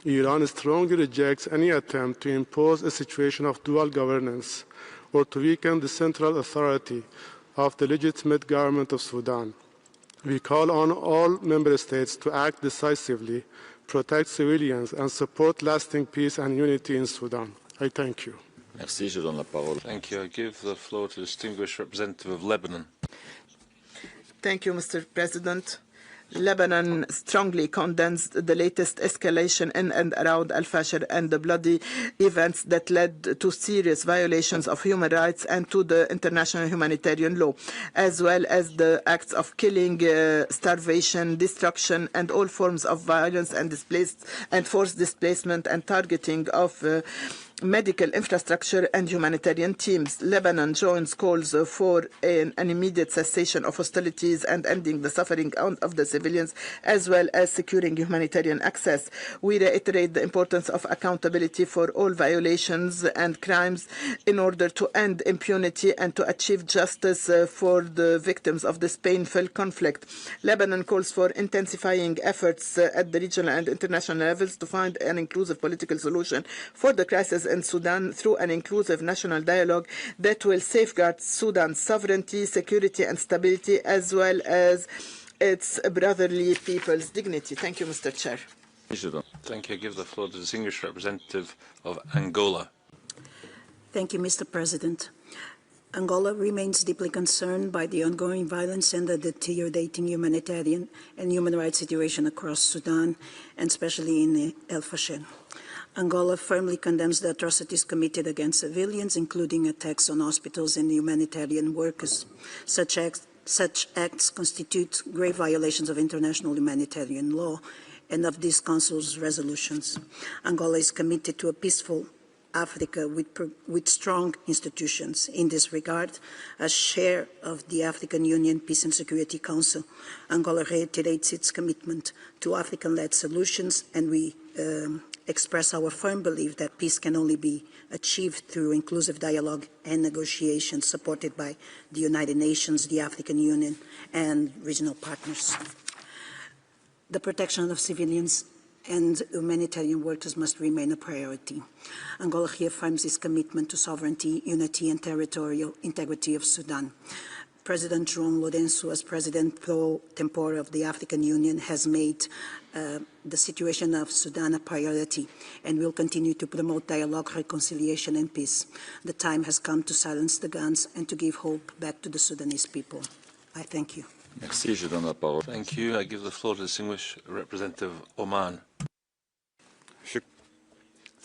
Iran strongly rejects any attempt to impose a situation of dual governance or to weaken the central authority of the legitimate government of Sudan. We call on all member states to act decisively, protect civilians, and support lasting peace and unity in Sudan. I thank you. Merci, je donne la parole. Thank you. I give the floor to the distinguished representative of Lebanon. Thank you, Mr. President. Lebanon strongly condemns the latest escalation in and around Al-Fashir and the bloody events that led to serious violations of human rights and to the international humanitarian law, as well as the acts of killing, starvation, destruction, and all forms of violence and forced displacement and targeting of medical infrastructure and humanitarian teams. Lebanon joins calls for an immediate cessation of hostilities and ending the suffering of the civilians, as well as securing humanitarian access. We reiterate the importance of accountability for all violations and crimes in order to end impunity and to achieve justice for the victims of this painful conflict. Lebanon calls for intensifying efforts at the regional and international levels to find an inclusive political solution for the crisis in Sudan through an inclusive national dialogue that will safeguard Sudan's sovereignty, security, and stability, as well as its brotherly people's dignity. Thank you, Mr. Chair. Thank you. I give the floor to the distinguished representative of Angola. Thank you, Mr. President. Angola remains deeply concerned by the ongoing violence and the deteriorating humanitarian and human rights situation across Sudan, and especially in Al-Fashir. Angola firmly condemns the atrocities committed against civilians, including attacks on hospitals and humanitarian workers. Such acts constitute grave violations of international humanitarian law and of this Council's resolutions. Angola is committed to a peaceful Africa with strong institutions. In this regard, as chair of the African Union Peace and Security Council, Angola reiterates its commitment to African-led solutions, and we express our firm belief that peace can only be achieved through inclusive dialogue and negotiations supported by the United Nations, the African Union, and regional partners. The protection of civilians and humanitarian workers must remain a priority. Angola reaffirms its commitment to sovereignty, unity, and territorial integrity of Sudan. President João Lourenço, as President pro tempore of the African Union, has made the situation of Sudan a priority and will continue to promote dialogue, reconciliation, and peace. The time has come to silence the guns and to give hope back to the Sudanese people. I thank you. Merci, je donne la parole. Thank you. I give the floor to the distinguished representative of Oman.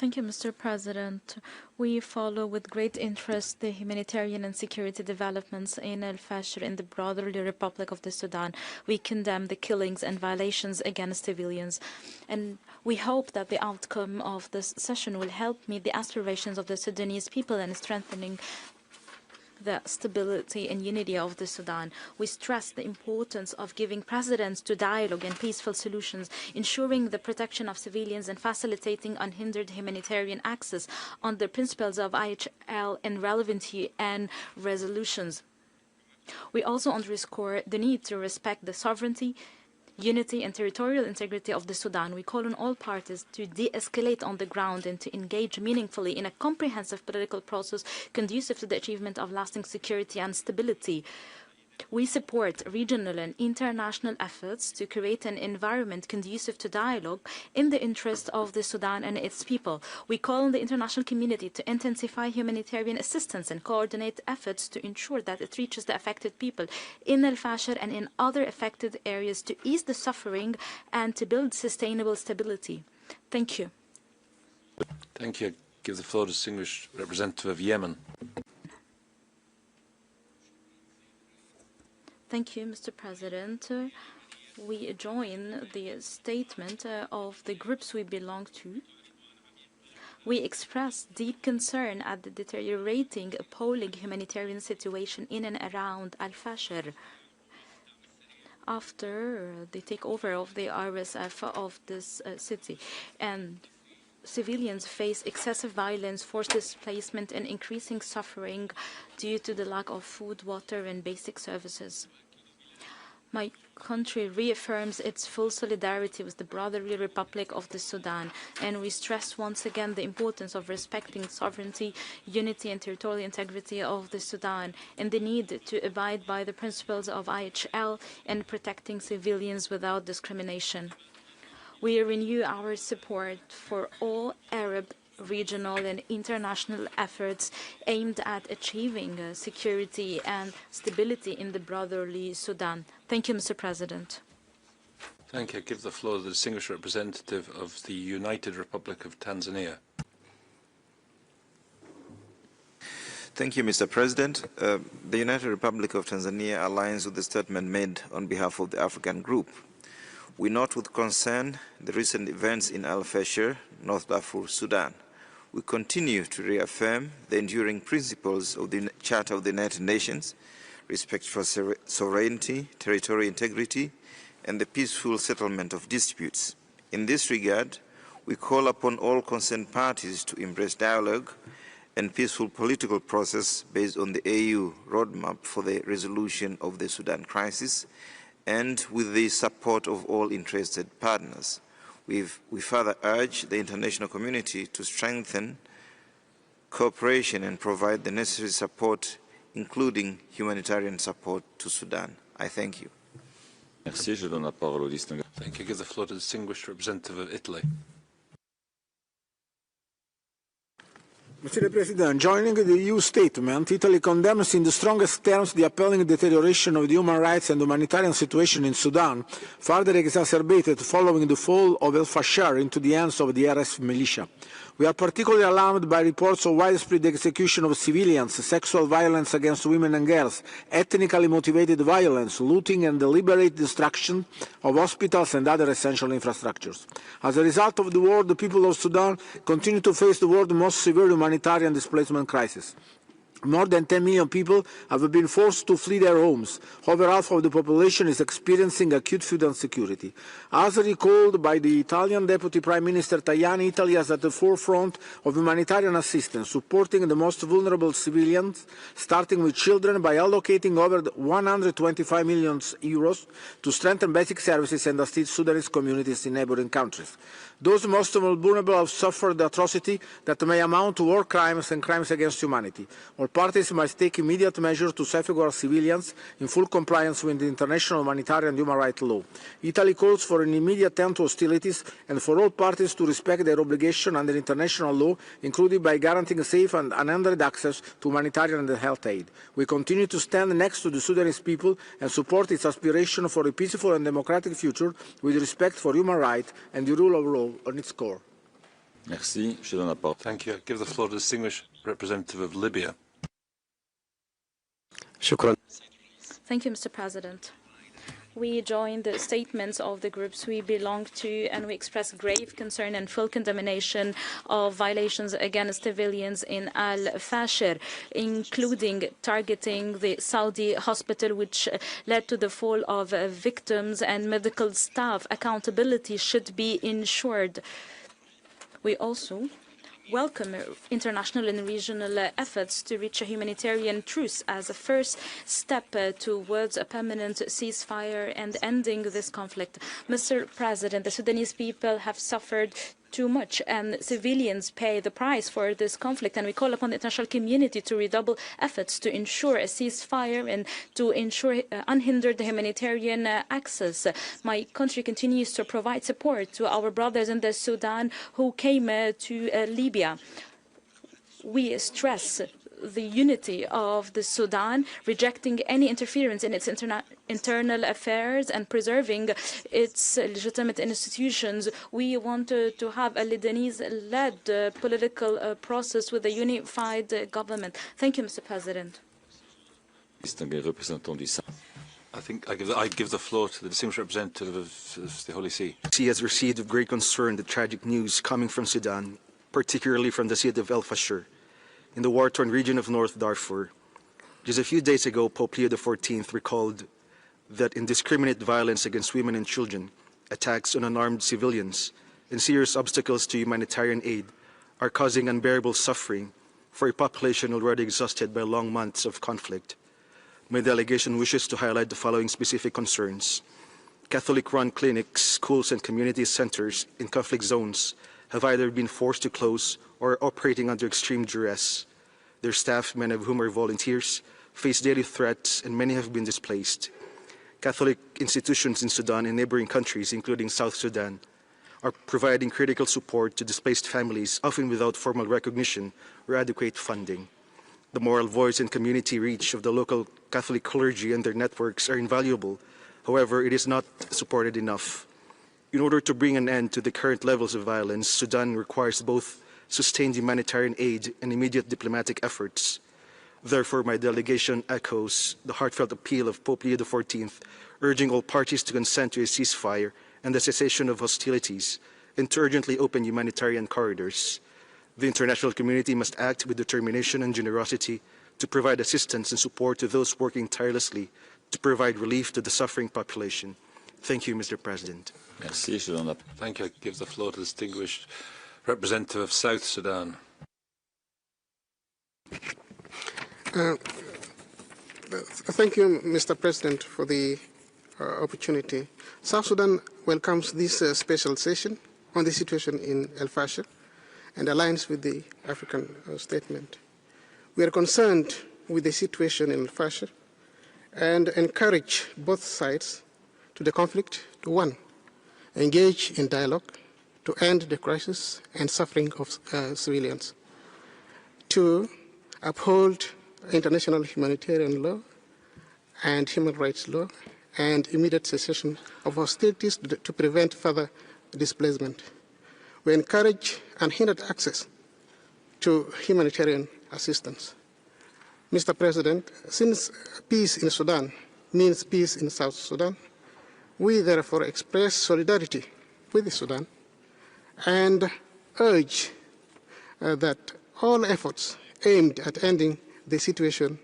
Thank you, Mr. President. We follow with great interest the humanitarian and security developments in Al-Fashir in the broader Republic of the Sudan. We condemn the killings and violations against civilians, and we hope that the outcome of this session will help meet the aspirations of the Sudanese people and strengthening the stability and unity of the Sudan. We stress the importance of giving precedence to dialogue and peaceful solutions, ensuring the protection of civilians and facilitating unhindered humanitarian access on the principles of IHL and relevant UN resolutions. We also underscore the need to respect the sovereignty, unity and territorial integrity of the Sudan. We call on all parties to de-escalate on the ground and to engage meaningfully in a comprehensive political process conducive to the achievement of lasting security and stability. We support regional and international efforts to create an environment conducive to dialogue in the interest of the Sudan and its people. We call on the international community to intensify humanitarian assistance and coordinate efforts to ensure that it reaches the affected people in Al-Fashir and in other affected areas to ease the suffering and to build sustainable stability. Thank you. Thank you. I give the floor to the distinguished representative of Yemen. Thank you, Mr. President. We join the statement of the groups we belong to. We express deep concern at the deteriorating, appalling humanitarian situation in and around Al-Fashir after the takeover of the RSF of this city. And civilians face excessive violence, forced displacement, and increasing suffering due to the lack of food, water, and basic services. My country reaffirms its full solidarity with the broader Republic of the Sudan, and we stress once again the importance of respecting sovereignty, unity, and territorial integrity of the Sudan, and the need to abide by the principles of IHL and protecting civilians without discrimination. We renew our support for all Arab, regional and international efforts aimed at achieving security and stability in the brotherly Sudan. Thank you, Mr. President. Thank you. I give the floor to the distinguished representative of the United Republic of Tanzania. Thank you, Mr. President. The United Republic of Tanzania aligns with the statement made on behalf of the African Group. We note with concern the recent events in Al-Fashir, North Darfur, Sudan. We continue to reaffirm the enduring principles of the Charter of the United Nations, respect for sovereignty, territorial integrity, and the peaceful settlement of disputes. In this regard, we call upon all concerned parties to embrace dialogue and peaceful political process based on the AU roadmap for the resolution of the Sudan crisis, and with the support of all interested partners. We further urge the international community to strengthen cooperation and provide the necessary support, including humanitarian support to Sudan. I thank you. Merci. Je donne la parole au distingué. Thank you. Give the floor to the distinguished representative of Italy. Mr. President, joining the EU statement, Italy condemns in the strongest terms the appalling deterioration of the human rights and humanitarian situation in Sudan, further exacerbated following the fall of Al-Fashir into the hands of the RSF militia. We are particularly alarmed by reports of widespread execution of civilians, sexual violence against women and girls, ethnically motivated violence, looting and deliberate destruction of hospitals and other essential infrastructures. As a result of the war, the people of Sudan continue to face the world's most severe humanitarian displacement crisis. More than 10 million people have been forced to flee their homes. Over half of the population is experiencing acute food insecurity. As recalled by the Italian Deputy Prime Minister Tajani, Italy is at the forefront of humanitarian assistance, supporting the most vulnerable civilians, starting with children by allocating over 125 million euros to strengthen basic services and assist Sudanese communities in neighboring countries. Those most vulnerable have suffered atrocity that may amount to war crimes and crimes against humanity. All parties must take immediate measures to safeguard civilians in full compliance with the international humanitarian and human rights law. Italy calls for an immediate end to hostilities and for all parties to respect their obligation under international law, including by guaranteeing safe and unhindered access to humanitarian and health aid. We continue to stand next to the Sudanese people and support its aspiration for a peaceful and democratic future with respect for human rights and the rule of law on its core. Merci. Je donne la parole. Thank you. I give the floor to the distinguished representative of Libya. Shukran. Thank you, Mr. President. We join the statements of the groups we belong to, and we express grave concern and full condemnation of violations against civilians in Al-Fashir, including targeting the Saudi hospital, which led to the fall of victims and medical staff. Accountability should be ensured. We also welcome international and regional efforts to reach a humanitarian truce as a first step towards a permanent ceasefire and ending this conflict. Mr. President, the Sudanese people have suffered too much, and civilians pay the price for this conflict, and we call upon the international community to redouble efforts to ensure a ceasefire and to ensure unhindered humanitarian access. My country continues to provide support to our brothers in the Sudan who came to Libya. We stress the unity of the Sudan, rejecting any interference in its internal affairs and preserving its legitimate institutions. We want to have a Lebanese-led political process with a unified government. Thank you, Mr. President. I think I give the floor to the distinguished representative of the Holy See. He has received with great concern the tragic news coming from Sudan, particularly from the city of Al-Fashir, in the war-torn region of North Darfur. Just a few days ago, Pope Leo XIV recalled that indiscriminate violence against women and children, attacks on unarmed civilians, and serious obstacles to humanitarian aid are causing unbearable suffering for a population already exhausted by long months of conflict. My delegation wishes to highlight the following specific concerns. Catholic-run clinics, schools, and community centers in conflict zones have either been forced to close or are operating under extreme duress. Their staff, many of whom are volunteers, face daily threats, and many have been displaced. Catholic institutions in Sudan and neighboring countries, including South Sudan, are providing critical support to displaced families, often without formal recognition or adequate funding. The moral voice and community reach of the local Catholic clergy and their networks are invaluable. However, it is not supported enough. In order to bring an end to the current levels of violence, Sudan requires both sustained humanitarian aid and immediate diplomatic efforts. Therefore, my delegation echoes the heartfelt appeal of Pope Leo XIV, urging all parties to consent to a ceasefire and the cessation of hostilities, and to urgently open humanitarian corridors. The international community must act with determination and generosity to provide assistance and support to those working tirelessly to provide relief to the suffering population. Thank you, Mr. President. Merci. Thank you. I give the floor to the distinguished representative of South Sudan. Thank you, Mr. President, for the opportunity. South Sudan welcomes this special session on the situation in Al-Fashir and aligns with the African statement. We are concerned with the situation in Al-Fashir and encourage both sides to the conflict to, one, engage in dialogue to end the crisis and suffering of civilians. Two, uphold international humanitarian law and human rights law and immediate cessation of hostilities to prevent further displacement. We encourage unhindered access to humanitarian assistance. Mr. President, since peace in Sudan means peace in South Sudan, we therefore express solidarity with Sudan and urge that all efforts aimed at ending the situation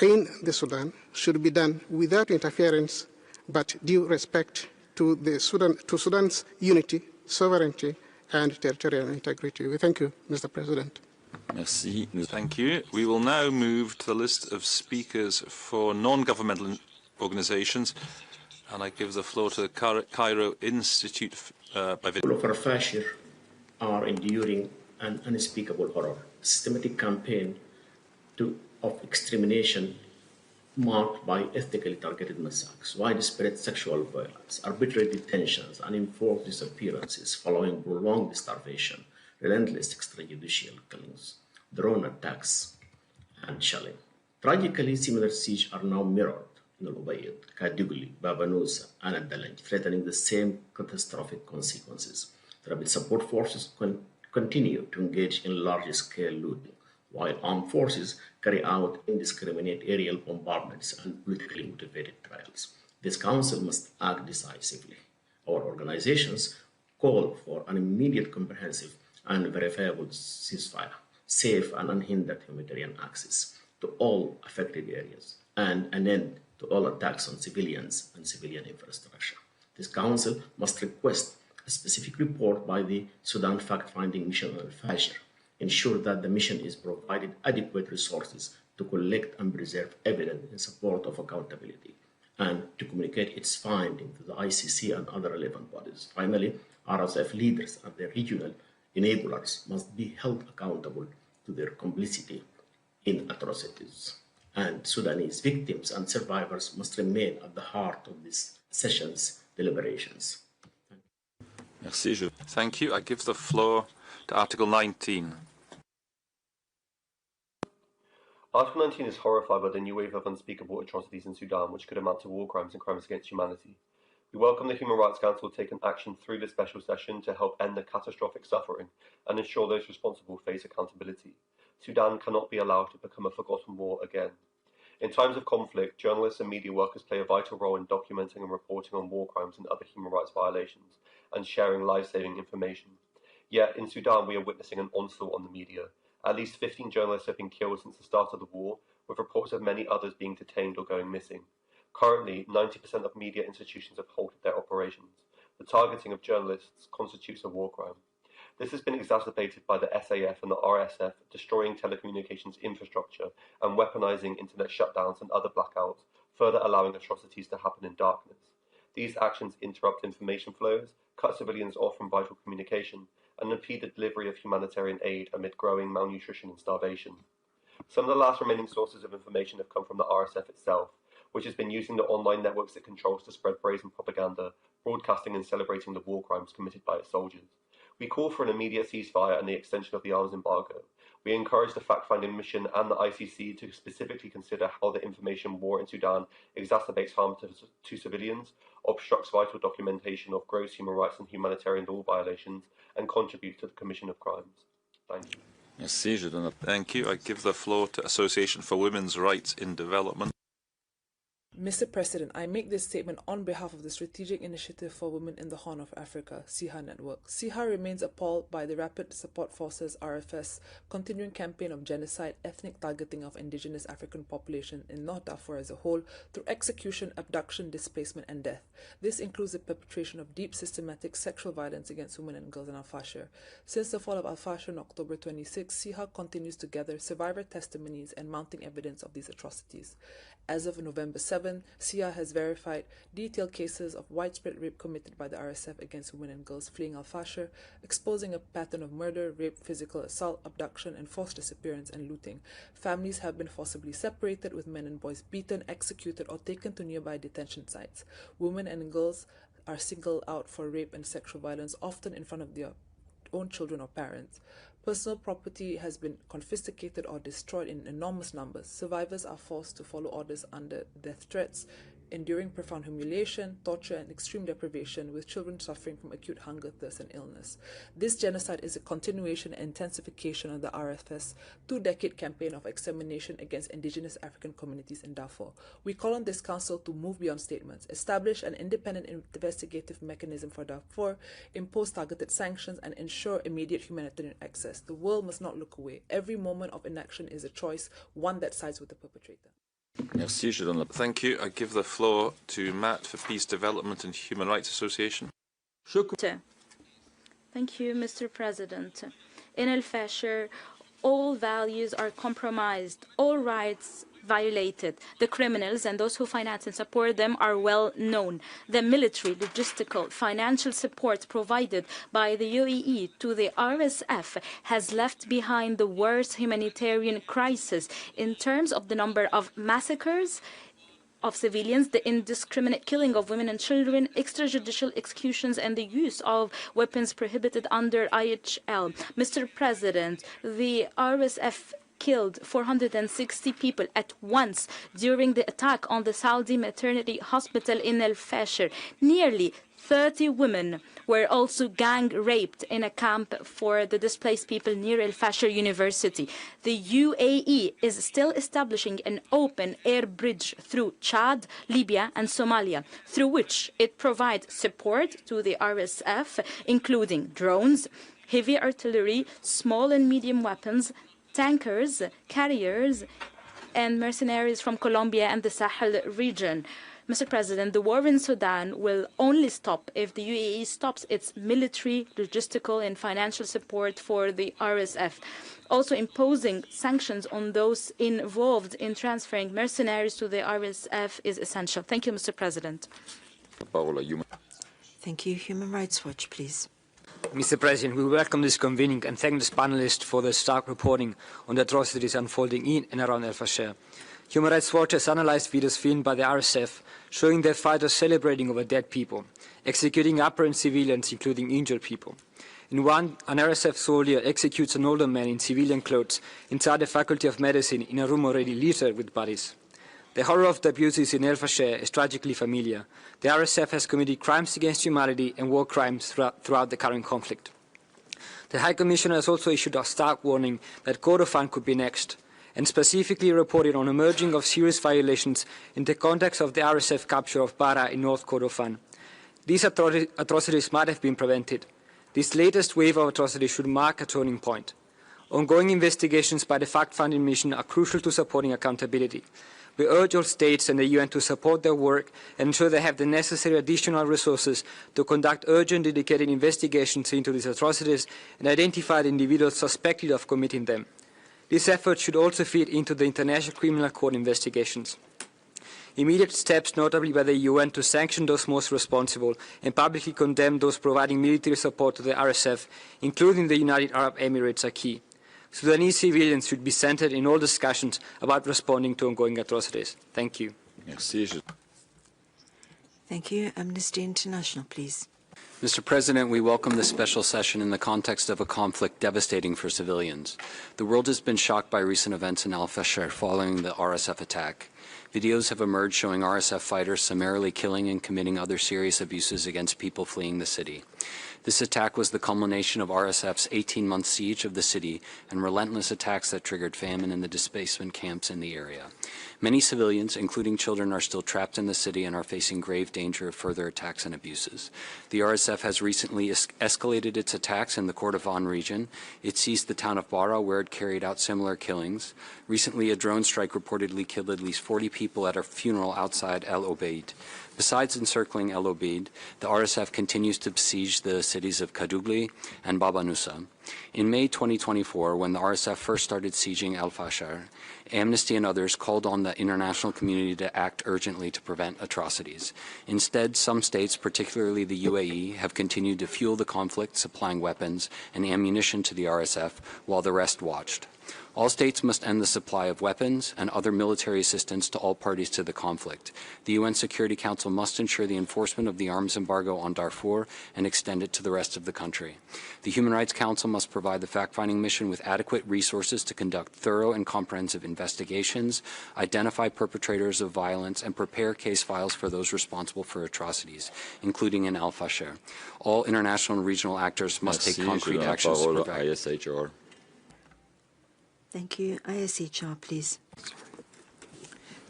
in the Sudan should be done without interference but due respect to Sudan's unity, sovereignty, and territorial integrity. We thank you, Mr. President. Merci. Thank you. We will now move to the list of speakers for non-governmental organizations, and I give the floor to the Cairo Institute by video. People of Al-Fashir are enduring an unspeakable horror, a systematic campaign of extermination marked by ethnically targeted massacres, widespread sexual violence, arbitrary detentions, and enforced disappearances following prolonged starvation, relentless extrajudicial killings, drone attacks, and shelling. Tragically, similar sieges are now mirrored in Al-Ubaid, Kadugli, Baba Nusa, and Ad-Dalanj, threatening the same catastrophic consequences. The Rapid Support Forces continue to engage in large-scale looting, while armed forces carry out indiscriminate aerial bombardments and politically motivated trials. This Council must act decisively. Our organizations call for an immediate, comprehensive, and verifiable ceasefire, safe and unhindered humanitarian access to all affected areas, and an end to all attacks on civilians and civilian infrastructure. This Council must request a specific report by the Sudan Fact-Finding Mission on Al-Fashir, ensure that the mission is provided adequate resources to collect and preserve evidence in support of accountability, and to communicate its findings to the ICC and other relevant bodies. Finally, RSF leaders and their regional enablers must be held accountable to their complicity in atrocities. And Sudanese victims and survivors must remain at the heart of this session's deliberations. Merci. Thank you. I give the floor to Article 19. Article 19 is horrified by the new wave of unspeakable atrocities in Sudan, which could amount to war crimes and crimes against humanity. We welcome the Human Rights Council taking action through this special session to help end the catastrophic suffering and ensure those responsible face accountability. Sudan cannot be allowed to become a forgotten war again. In times of conflict, journalists and media workers play a vital role in documenting and reporting on war crimes and other human rights violations, and sharing life-saving information. Yet, in Sudan, we are witnessing an onslaught on the media. At least 15 journalists have been killed since the start of the war, with reports of many others being detained or going missing. Currently, 90% of media institutions have halted their operations. The targeting of journalists constitutes a war crime. This has been exacerbated by the SAF and the RSF destroying telecommunications infrastructure and weaponizing internet shutdowns and other blackouts, further allowing atrocities to happen in darkness. These actions interrupt information flows, cut civilians off from vital communication, and impede the delivery of humanitarian aid amid growing malnutrition and starvation. Some of the last remaining sources of information have come from the RSF itself, which has been using the online networks it controls to spread brazen propaganda, broadcasting and celebrating the war crimes committed by its soldiers. We call for an immediate ceasefire and the extension of the arms embargo. We encourage the fact-finding mission and the ICC to specifically consider how the information war in Sudan exacerbates harm to civilians, obstructs vital documentation of gross human rights and humanitarian law violations, and contributes to the commission of crimes. Thank you. Merci, Thank you. I give the floor to Association for Women's Rights in Development. Mr. President, I make this statement on behalf of the Strategic Initiative for Women in the Horn of Africa, SIHA Network. SIHA remains appalled by the Rapid Support Forces, RFS, continuing campaign of genocide, ethnic targeting of indigenous African population in North Darfur as a whole, through execution, abduction, displacement, and death. This includes the perpetration of deep, systematic sexual violence against women and girls in Al-Fashir. Since the fall of Al-Fashir on October 26, SIHA continues to gather survivor testimonies and mounting evidence of these atrocities. As of November 7, SIHA has verified detailed cases of widespread rape committed by the RSF against women and girls fleeing Al-Fashir, exposing a pattern of murder, rape, physical assault, abduction, and forced disappearance and looting. Families have been forcibly separated, with men and boys beaten, executed, or taken to nearby detention sites. Women and girls are singled out for rape and sexual violence, often in front of their own children or parents. Personal property has been confiscated or destroyed in enormous numbers. Survivors are forced to follow orders under death threats, enduring profound humiliation, torture, and extreme deprivation, with children suffering from acute hunger, thirst, and illness. This genocide is a continuation and intensification of the RFS two-decade campaign of extermination against indigenous African communities in Darfur. We call on this council to move beyond statements, establish an independent investigative mechanism for Darfur, impose targeted sanctions, and ensure immediate humanitarian access. The world must not look away. Every moment of inaction is a choice, one that sides with the perpetrator. Merci, Thank you. I give the floor to Matt for Peace, Development and Human Rights Association. Thank you, Mr. President. In Al-Fashir, all values are compromised, all rights violated. The criminals and those who finance and support them are well known. The military, logistical, financial support provided by the UAE to the RSF has left behind the worst humanitarian crisis in terms of the number of massacres of civilians, the indiscriminate killing of women and children, extrajudicial executions, and the use of weapons prohibited under IHL. Mr. President, the RSF killed 460 people at once during the attack on the Saudi maternity hospital in Al-Fashir. Nearly 30 women were also gang raped in a camp for the displaced people near Al-Fashir University. The UAE is still establishing an open air bridge through Chad, Libya and Somalia, through which it provides support to the RSF, including drones, heavy artillery, small and medium weapons, tankers, carriers, and mercenaries from Colombia and the Sahel region. Mr. President, the war in Sudan will only stop if the UAE stops its military, logistical, and financial support for the RSF. Also, imposing sanctions on those involved in transferring mercenaries to the RSF is essential. Thank you, Mr. President. Thank you. Human Rights Watch, please. Mr. President, we welcome this convening and thank this panelist for the stark reporting on the atrocities unfolding in and around Al-Fashir. Human Rights Watch has analyzed videos filmed by the RSF showing their fighters celebrating over dead people, executing apparent civilians, including injured people. In one, an RSF soldier executes an older man in civilian clothes inside the Faculty of Medicine in a room already littered with bodies. The horror of the abuses in Al-Fashir is tragically familiar. The RSF has committed crimes against humanity and war crimes throughout the current conflict. The High Commissioner has also issued a stark warning that Kordofan could be next, and specifically reported on emerging of serious violations in the context of the RSF capture of Bara in North Kordofan. These atrocities might have been prevented. This latest wave of atrocities should mark a turning point. Ongoing investigations by the fact-finding mission are crucial to supporting accountability. We urge all states and the UN to support their work and ensure they have the necessary additional resources to conduct urgent, dedicated investigations into these atrocities and identify the individuals suspected of committing them. This effort should also feed into the International Criminal Court investigations. Immediate steps, notably by the UN, to sanction those most responsible and publicly condemn those providing military support to the RSF, including the United Arab Emirates, are key. Sudanese civilians should be centered in all discussions about responding to ongoing atrocities. Thank you. Thank you. Amnesty International, please. Mr. President, we welcome this special session in the context of a conflict devastating for civilians. The world has been shocked by recent events in Al-Fashir following the RSF attack. Videos have emerged showing RSF fighters summarily killing and committing other serious abuses against people fleeing the city. This attack was the culmination of RSF's 18-month siege of the city and relentless attacks that triggered famine in the displacement camps in the area. Many civilians, including children, are still trapped in the city and are facing grave danger of further attacks and abuses. The RSF has recently escalated its attacks in the Kordofan region. It seized the town of Bara, where it carried out similar killings. Recently, a drone strike reportedly killed at least 40 people at a funeral outside El Obeid. Besides encircling El Obeid, the RSF continues to besiege the cities of Kadugli and Baba Nusa. In May 2024, when the RSF first started sieging Al-Fashir, Amnesty and others called on the international community to act urgently to prevent atrocities. Instead, some states, particularly the UAE, have continued to fuel the conflict, supplying weapons and ammunition to the RSF, while the rest watched. All states must end the supply of weapons and other military assistance to all parties to the conflict. The UN Security Council must ensure the enforcement of the arms embargo on Darfur and extend it to the rest of the country. The Human Rights Council must provide the fact-finding mission with adequate resources to conduct thorough and comprehensive investigations, identify perpetrators of violence, and prepare case files for those responsible for atrocities, including in Al-Fashir. All international and regional actors must take concrete actions to prevent. Thank you. ISHR, please.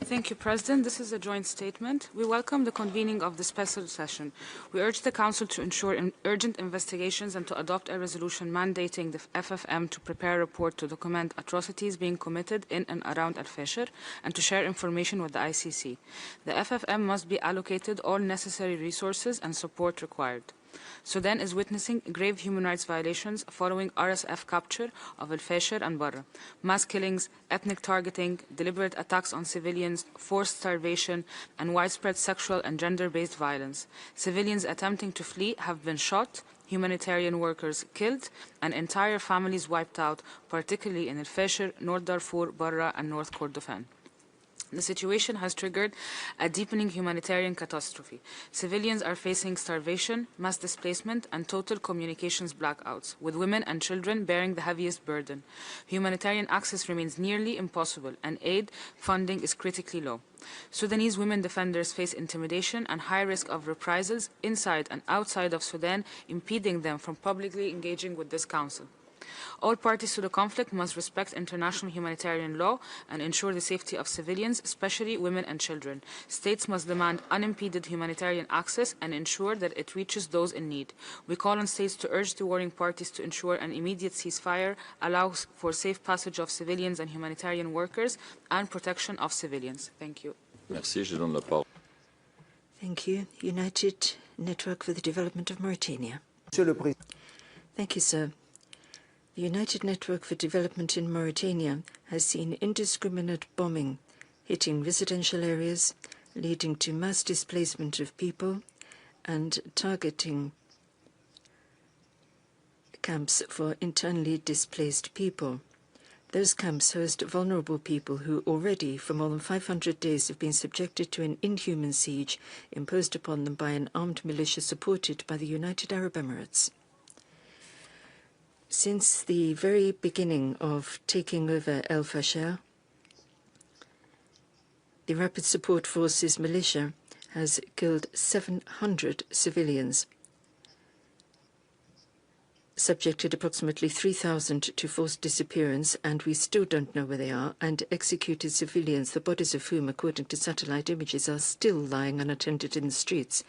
Thank you, President. This is a joint statement. We welcome the convening of this special session. We urge the Council to ensure urgent investigations and to adopt a resolution mandating the FFM to prepare a report to document atrocities being committed in and around Al-Fashir and to share information with the ICC. The FFM must be allocated all necessary resources and support required. Sudan is witnessing grave human rights violations following RSF capture of Al-Fashir and Bara. Mass killings, ethnic targeting, deliberate attacks on civilians, forced starvation, and widespread sexual and gender-based violence. Civilians attempting to flee have been shot, humanitarian workers killed, and entire families wiped out, particularly in Al-Fashir, North Darfur, Bara, and North Kordofan. The situation has triggered a deepening humanitarian catastrophe. Civilians are facing starvation, mass displacement, and total communications blackouts, with women and children bearing the heaviest burden. Humanitarian access remains nearly impossible, and aid funding is critically low. Sudanese women defenders face intimidation and high risk of reprisals inside and outside of Sudan, impeding them from publicly engaging with this council. All parties to the conflict must respect international humanitarian law and ensure the safety of civilians, especially women and children. States must demand unimpeded humanitarian access and ensure that it reaches those in need. We call on states to urge the warring parties to ensure an immediate ceasefire, allows for safe passage of civilians and humanitarian workers, and protection of civilians. Thank you. Merci, je donne la parole. Thank you. United Network for the Development of Mauritania. Thank you, sir. The United Network for Development in Mauritania has seen indiscriminate bombing hitting residential areas, leading to mass displacement of people and targeting camps for internally displaced people. Those camps host vulnerable people who already, for more than 500 days, have been subjected to an inhuman siege imposed upon them by an armed militia supported by the United Arab Emirates. Since the very beginning of taking over Al-Fashir, the Rapid Support Forces militia has killed 700 civilians, subjected approximately 3,000 to forced disappearance, and we still don't know where they are, and executed civilians, the bodies of whom, according to satellite images, are still lying unattended in the streets.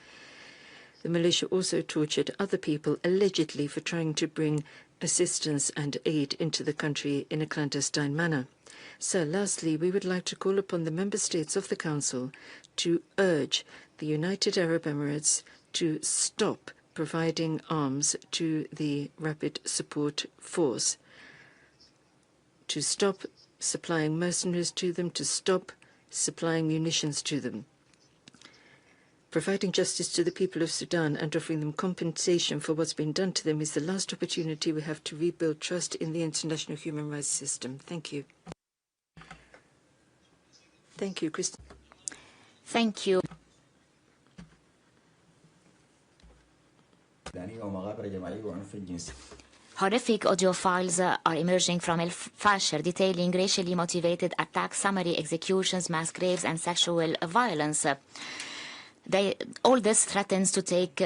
The militia also tortured other people, allegedly for trying to bring assistance and aid into the country in a clandestine manner. So, lastly, we would like to call upon the member states of the Council to urge the United Arab Emirates to stop providing arms to the Rapid Support Force, to stop supplying mercenaries to them, to stop supplying munitions to them. Providing justice to the people of Sudan and offering them compensation for what's been done to them is the last opportunity we have to rebuild trust in the international human rights system. Thank you. Thank you, Christine. Thank you. Horrific audio files are emerging from Al-Fashir detailing racially motivated attacks, summary executions, mass graves, and sexual violence. All this threatens to take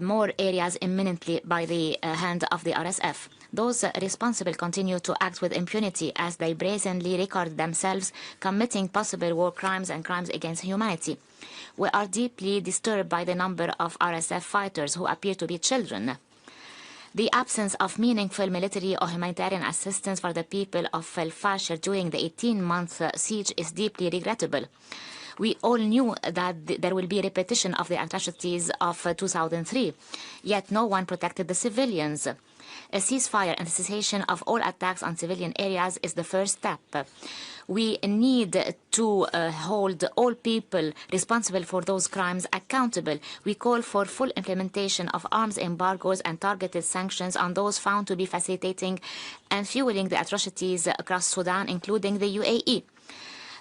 more areas imminently by the hand of the RSF. Those responsible continue to act with impunity as they brazenly record themselves committing possible war crimes and crimes against humanity. We are deeply disturbed by the number of RSF fighters who appear to be children. The absence of meaningful military or humanitarian assistance for the people of Al-Fashir during the 18-month siege is deeply regrettable. We all knew that there will be a repetition of the atrocities of 2003, yet no one protected the civilians. A ceasefire and cessation of all attacks on civilian areas is the first step. We need to hold all people responsible for those crimes accountable. We call for full implementation of arms embargoes and targeted sanctions on those found to be facilitating and fueling the atrocities across Sudan, including the UAE.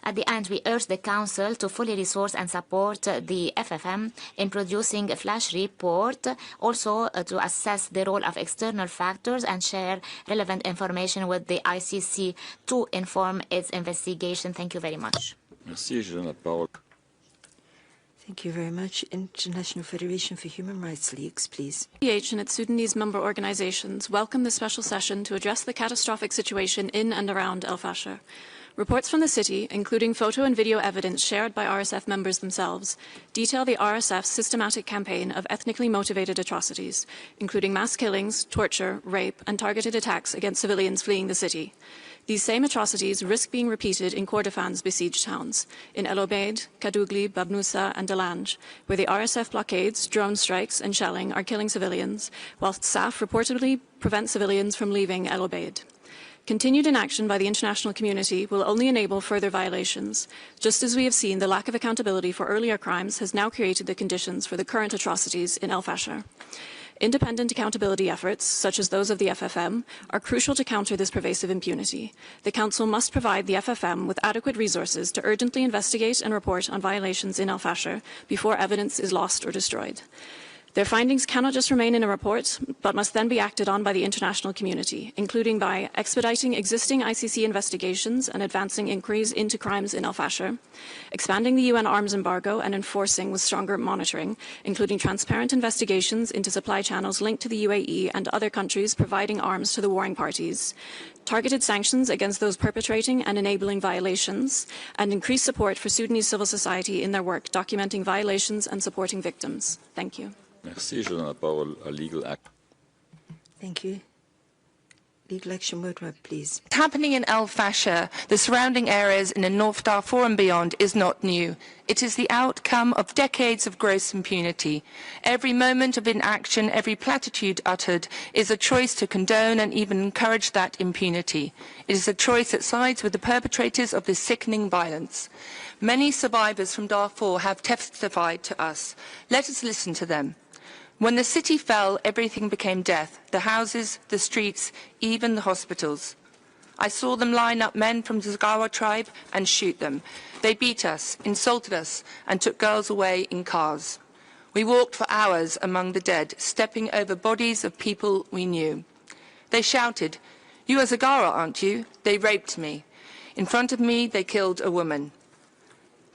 At the end, we urge the Council to fully resource and support the FFM in producing a flash report, also to assess the role of external factors and share relevant information with the ICC to inform its investigation. Thank you very much. Merci, je donne la parole. Thank you very much. International Federation for Human Rights Leagues, please. PH and its Sudanese member organizations welcome the special session to address the catastrophic situation in and around Al-Fashir. Reports from the city, including photo and video evidence shared by RSF members themselves, detail the RSF's systematic campaign of ethnically motivated atrocities, including mass killings, torture, rape, and targeted attacks against civilians fleeing the city. These same atrocities risk being repeated in Kordofan's besieged towns, in El Obeid, Kadugli, Babnusa, and Dalanj, where the RSF blockades, drone strikes, and shelling are killing civilians, whilst SAF reportedly prevent civilians from leaving El Obeid. Continued inaction by the international community will only enable further violations, just as we have seen the lack of accountability for earlier crimes has now created the conditions for the current atrocities in Al-Fashir. Independent accountability efforts, such as those of the FFM, are crucial to counter this pervasive impunity. The Council must provide the FFM with adequate resources to urgently investigate and report on violations in Al-Fashir before evidence is lost or destroyed. Their findings cannot just remain in a report, but must then be acted on by the international community, including by expediting existing ICC investigations and advancing inquiries into crimes in Al-Fashir, expanding the UN arms embargo and enforcing with stronger monitoring, including transparent investigations into supply channels linked to the UAE and other countries providing arms to the warring parties, targeted sanctions against those perpetrating and enabling violations, and increased support for Sudanese civil society in their work documenting violations and supporting victims. Thank you. Merci. Je donne la parole à Legal Action. Thank you. Legal Action Roadmap, please. What's happening in Al-Fashir, the surrounding areas and in North Darfur and beyond is not new. It is the outcome of decades of gross impunity. Every moment of inaction, every platitude uttered is a choice to condone and even encourage that impunity. It is a choice that sides with the perpetrators of this sickening violence. Many survivors from Darfur have testified to us. Let us listen to them. When the city fell, everything became death, the houses, the streets, even the hospitals. I saw them line up men from the Zagawa tribe and shoot them. They beat us, insulted us, and took girls away in cars. We walked for hours among the dead, stepping over bodies of people we knew. They shouted, "You are Zagara, aren't you?" They raped me. In front of me, they killed a woman.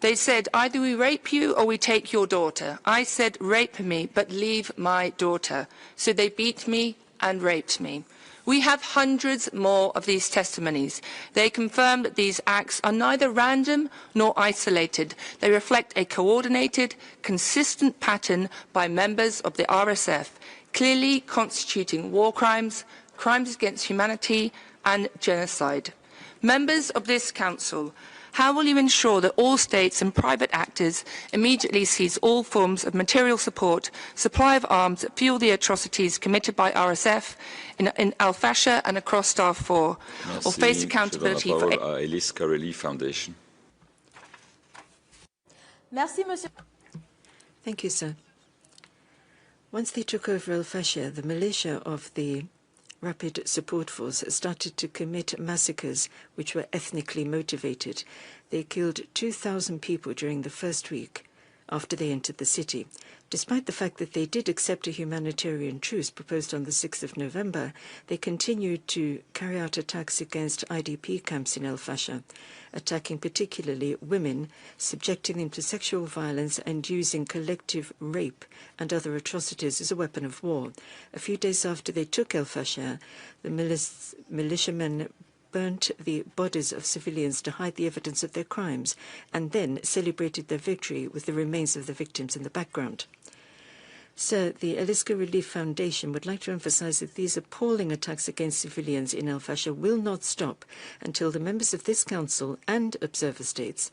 They said, "Either we rape you or we take your daughter." I said, "Rape me, but leave my daughter." So they beat me and raped me. We have hundreds more of these testimonies. They confirm that these acts are neither random nor isolated. They reflect a coordinated, consistent pattern by members of the RSF, clearly constituting war crimes, crimes against humanity, and genocide. Members of this Council, how will you ensure that all states and private actors immediately cease all forms of material support, supply of arms that fuel the atrocities committed by RSF in Al-Fashir and across Darfur, or face accountability for... Foundation. Merci, Monsieur. Thank you, sir. Once they took over Al-Fashir, the militia of the Rapid Support Force started to commit massacres which were ethnically motivated. They killed 2,000 people during the first week after they entered the city. Despite the fact that they did accept a humanitarian truce proposed on the 6th of November, they continued to carry out attacks against IDP camps in Al-Fashir, attacking particularly women, subjecting them to sexual violence and using collective rape and other atrocities as a weapon of war. A few days after they took Al-Fashir, the militiamen burnt the bodies of civilians to hide the evidence of their crimes, and then celebrated their victory with the remains of the victims in the background. Sir, the Eliska Relief Foundation would like to emphasize that these appalling attacks against civilians in Al-Fashir will not stop until the members of this Council and observer states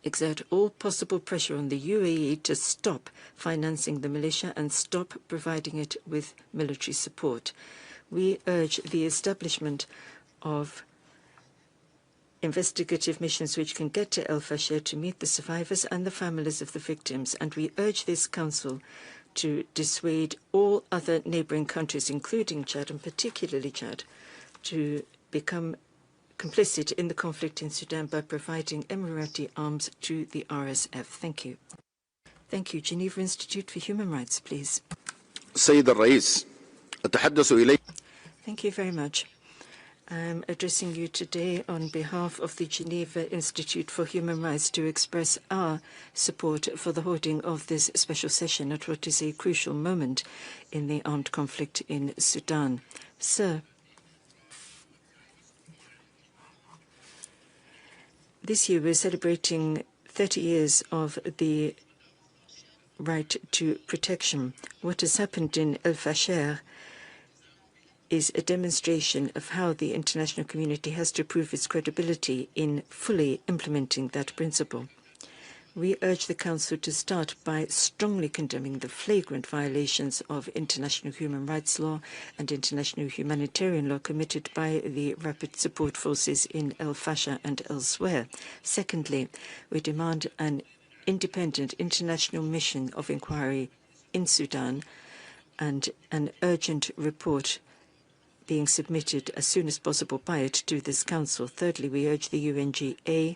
exert all possible pressure on the UAE to stop financing the militia and stop providing it with military support. We urge the establishment of investigative missions which can get to Al-Fashir to meet the survivors and the families of the victims, and we urge this Council to dissuade all other neighbouring countries, including Chad, and particularly Chad, to become complicit in the conflict in Sudan by providing Emirati arms to the RSF. Thank you. Thank you. Geneva Institute for Human Rights, please. سيد الرئيس أتحدث إليك. Thank you very much. I'm addressing you today on behalf of the Geneva Institute for Human Rights to express our support for the holding of this special session at what is a crucial moment in the armed conflict in Sudan. Sir, this year we're celebrating 30 years of the right to protection. What has happened in Al-Fashir is a demonstration of how the international community has to prove its credibility in fully implementing that principle. We urge the Council to start by strongly condemning the flagrant violations of international human rights law and international humanitarian law committed by the Rapid Support Forces in Al-Fashir and elsewhere. Secondly, we demand an independent international mission of inquiry in Sudan and an urgent report being submitted as soon as possible by it to this Council. Thirdly, we urge the UNGA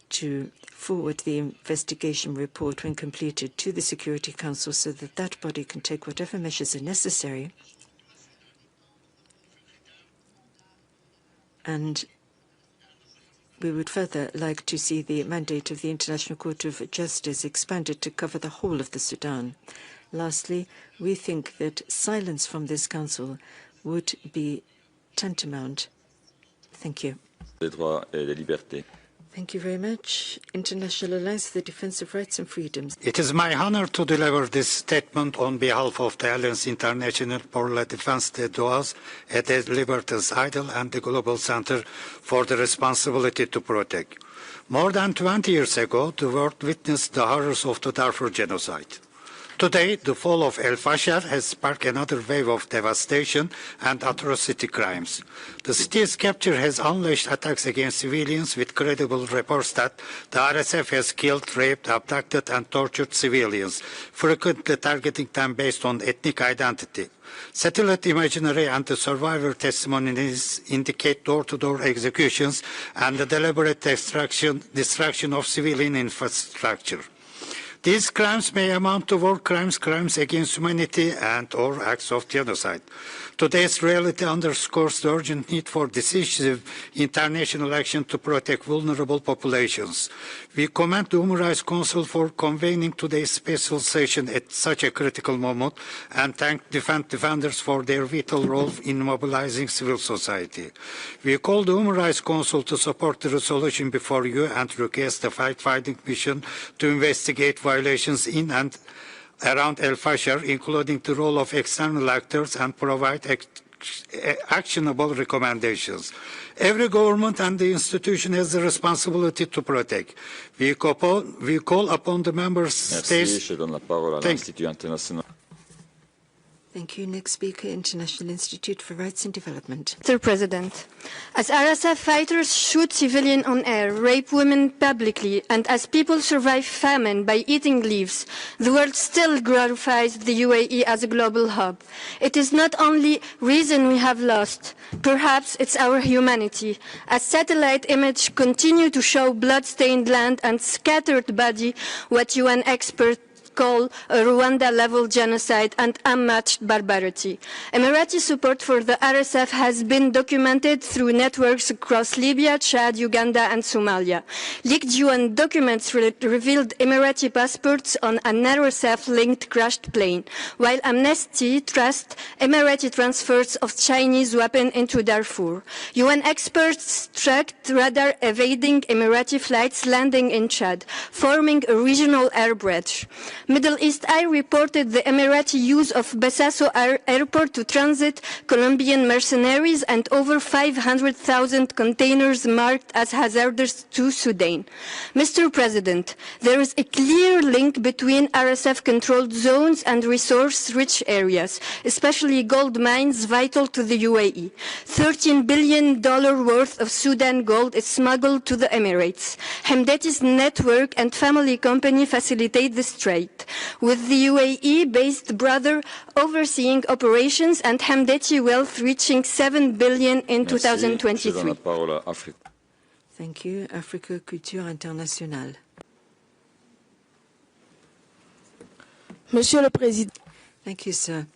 to forward the investigation report when completed to the Security Council so that that body can take whatever measures are necessary. And we would further like to see the mandate of the International Court of Justice expanded to cover the whole of the Sudan. Lastly, we think that silence from this Council would be tantamount. Thank you. Des droits et des libertés. Thank you very much. International Alliance for the Defense of Rights and Freedoms. It is my honor to deliver this statement on behalf of the Alliance International pour la Défense des Droits et des Libertés IDL and the Global Center for the Responsibility to Protect. More than 20 years ago, the world witnessed the horrors of the Darfur genocide. Today, the fall of Al-Fashir has sparked another wave of devastation and atrocity crimes. The city's capture has unleashed attacks against civilians with credible reports that the RSF has killed, raped, abducted and tortured civilians, frequently targeting them based on ethnic identity. Satellite imagery and the survivor testimonies indicate door-to-door executions and the deliberate destruction of civilian infrastructure. These crimes may amount to war crimes, crimes against humanity and/or acts of genocide. Today's reality underscores the urgent need for decisive international action to protect vulnerable populations. We commend the Human Rights Council for convening today's special session at such a critical moment and thank defenders for their vital role in mobilizing civil society. We call the Human Rights Council to support the resolution before you and request the fact-finding mission to investigate violations in and around Al-Fashir, including the role of external actors, and provide actionable recommendations. Every government and the institution has the responsibility to protect. We call upon the member states. Je donne la parole à l'Institut international. Thank you. Next speaker, International Institute for Rights and Development. Mr. President, as RSF fighters shoot civilians on air, rape women publicly, and as people survive famine by eating leaves, the world still glorifies the UAE as a global hub. It is not only reason we have lost, perhaps it's our humanity. As satellite images continue to show blood-stained land and scattered body, what UN experts call a Rwanda-level genocide and unmatched barbarity. Emirati support for the RSF has been documented through networks across Libya, Chad, Uganda and Somalia. Leaked UN documents revealed Emirati passports on an RSF-linked crashed plane, while Amnesty traced Emirati transfers of Chinese weapons into Darfur. UN experts tracked radar evading Emirati flights landing in Chad, forming a regional air bridge. Middle East Eye reported the Emirati use of Basaso airport to transit Colombian mercenaries and over 500,000 containers marked as hazardous to Sudan. Mr. President, there is a clear link between RSF-controlled zones and resource-rich areas, especially gold mines vital to the UAE. $13 billion worth of Sudan gold is smuggled to the Emirates. Hamdati's network and family company facilitate this trade, with the UAE-based brother overseeing operations and Hamdati wealth reaching $7 billion in 2023. Thank you. Africa Culture Internationale. Monsieur le Président. Thank you, sir.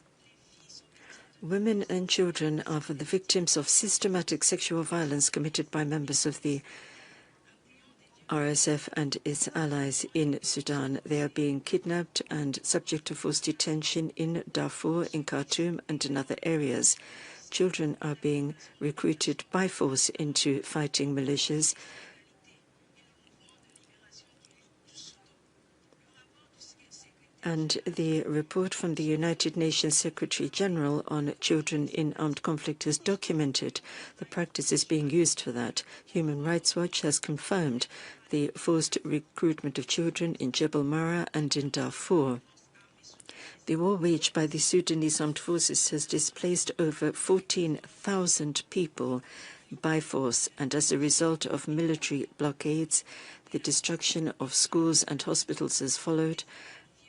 Women and children are the victims of systematic sexual violence committed by members of the RSF and its allies in Sudan. They are being kidnapped and subject to forced detention in Darfur, in Khartoum and in other areas. Children are being recruited by force into fighting militias. And the report from the United Nations Secretary General on children in armed conflict has documented the practices being used for that. Human Rights Watch has confirmed the forced recruitment of children in Jebel Mara and in Darfur. The war waged by the Sudanese armed forces has displaced over 14,000 people by force, and as a result of military blockades, the destruction of schools and hospitals has followed,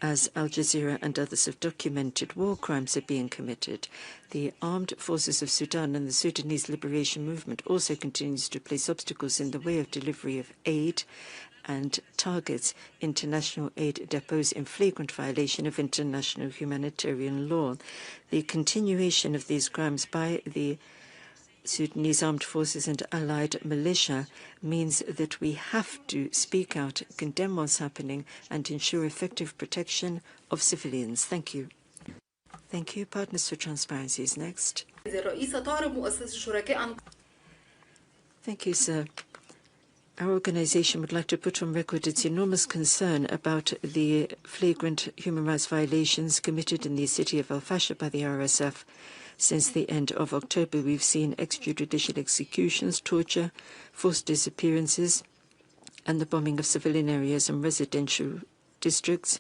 as Al Jazeera and others have documented, war crimes are being committed. The armed forces of Sudan and the Sudanese Liberation Movement also continues to place obstacles in the way of delivery of aid and targets international aid depots in flagrant violation of international humanitarian law. The continuation of these crimes by the Sudanese armed forces and allied militia means that we have to speak out, condemn what's happening, and ensure effective protection of civilians. Thank you. Thank you. Partners for Transparency is next. Thank you, sir. Our organization would like to put on record its enormous concern about the flagrant human rights violations committed in the city of Al-Fashir by the RSF. Since the end of October, we've seen extrajudicial executions, torture, forced disappearances, and the bombing of civilian areas and residential districts,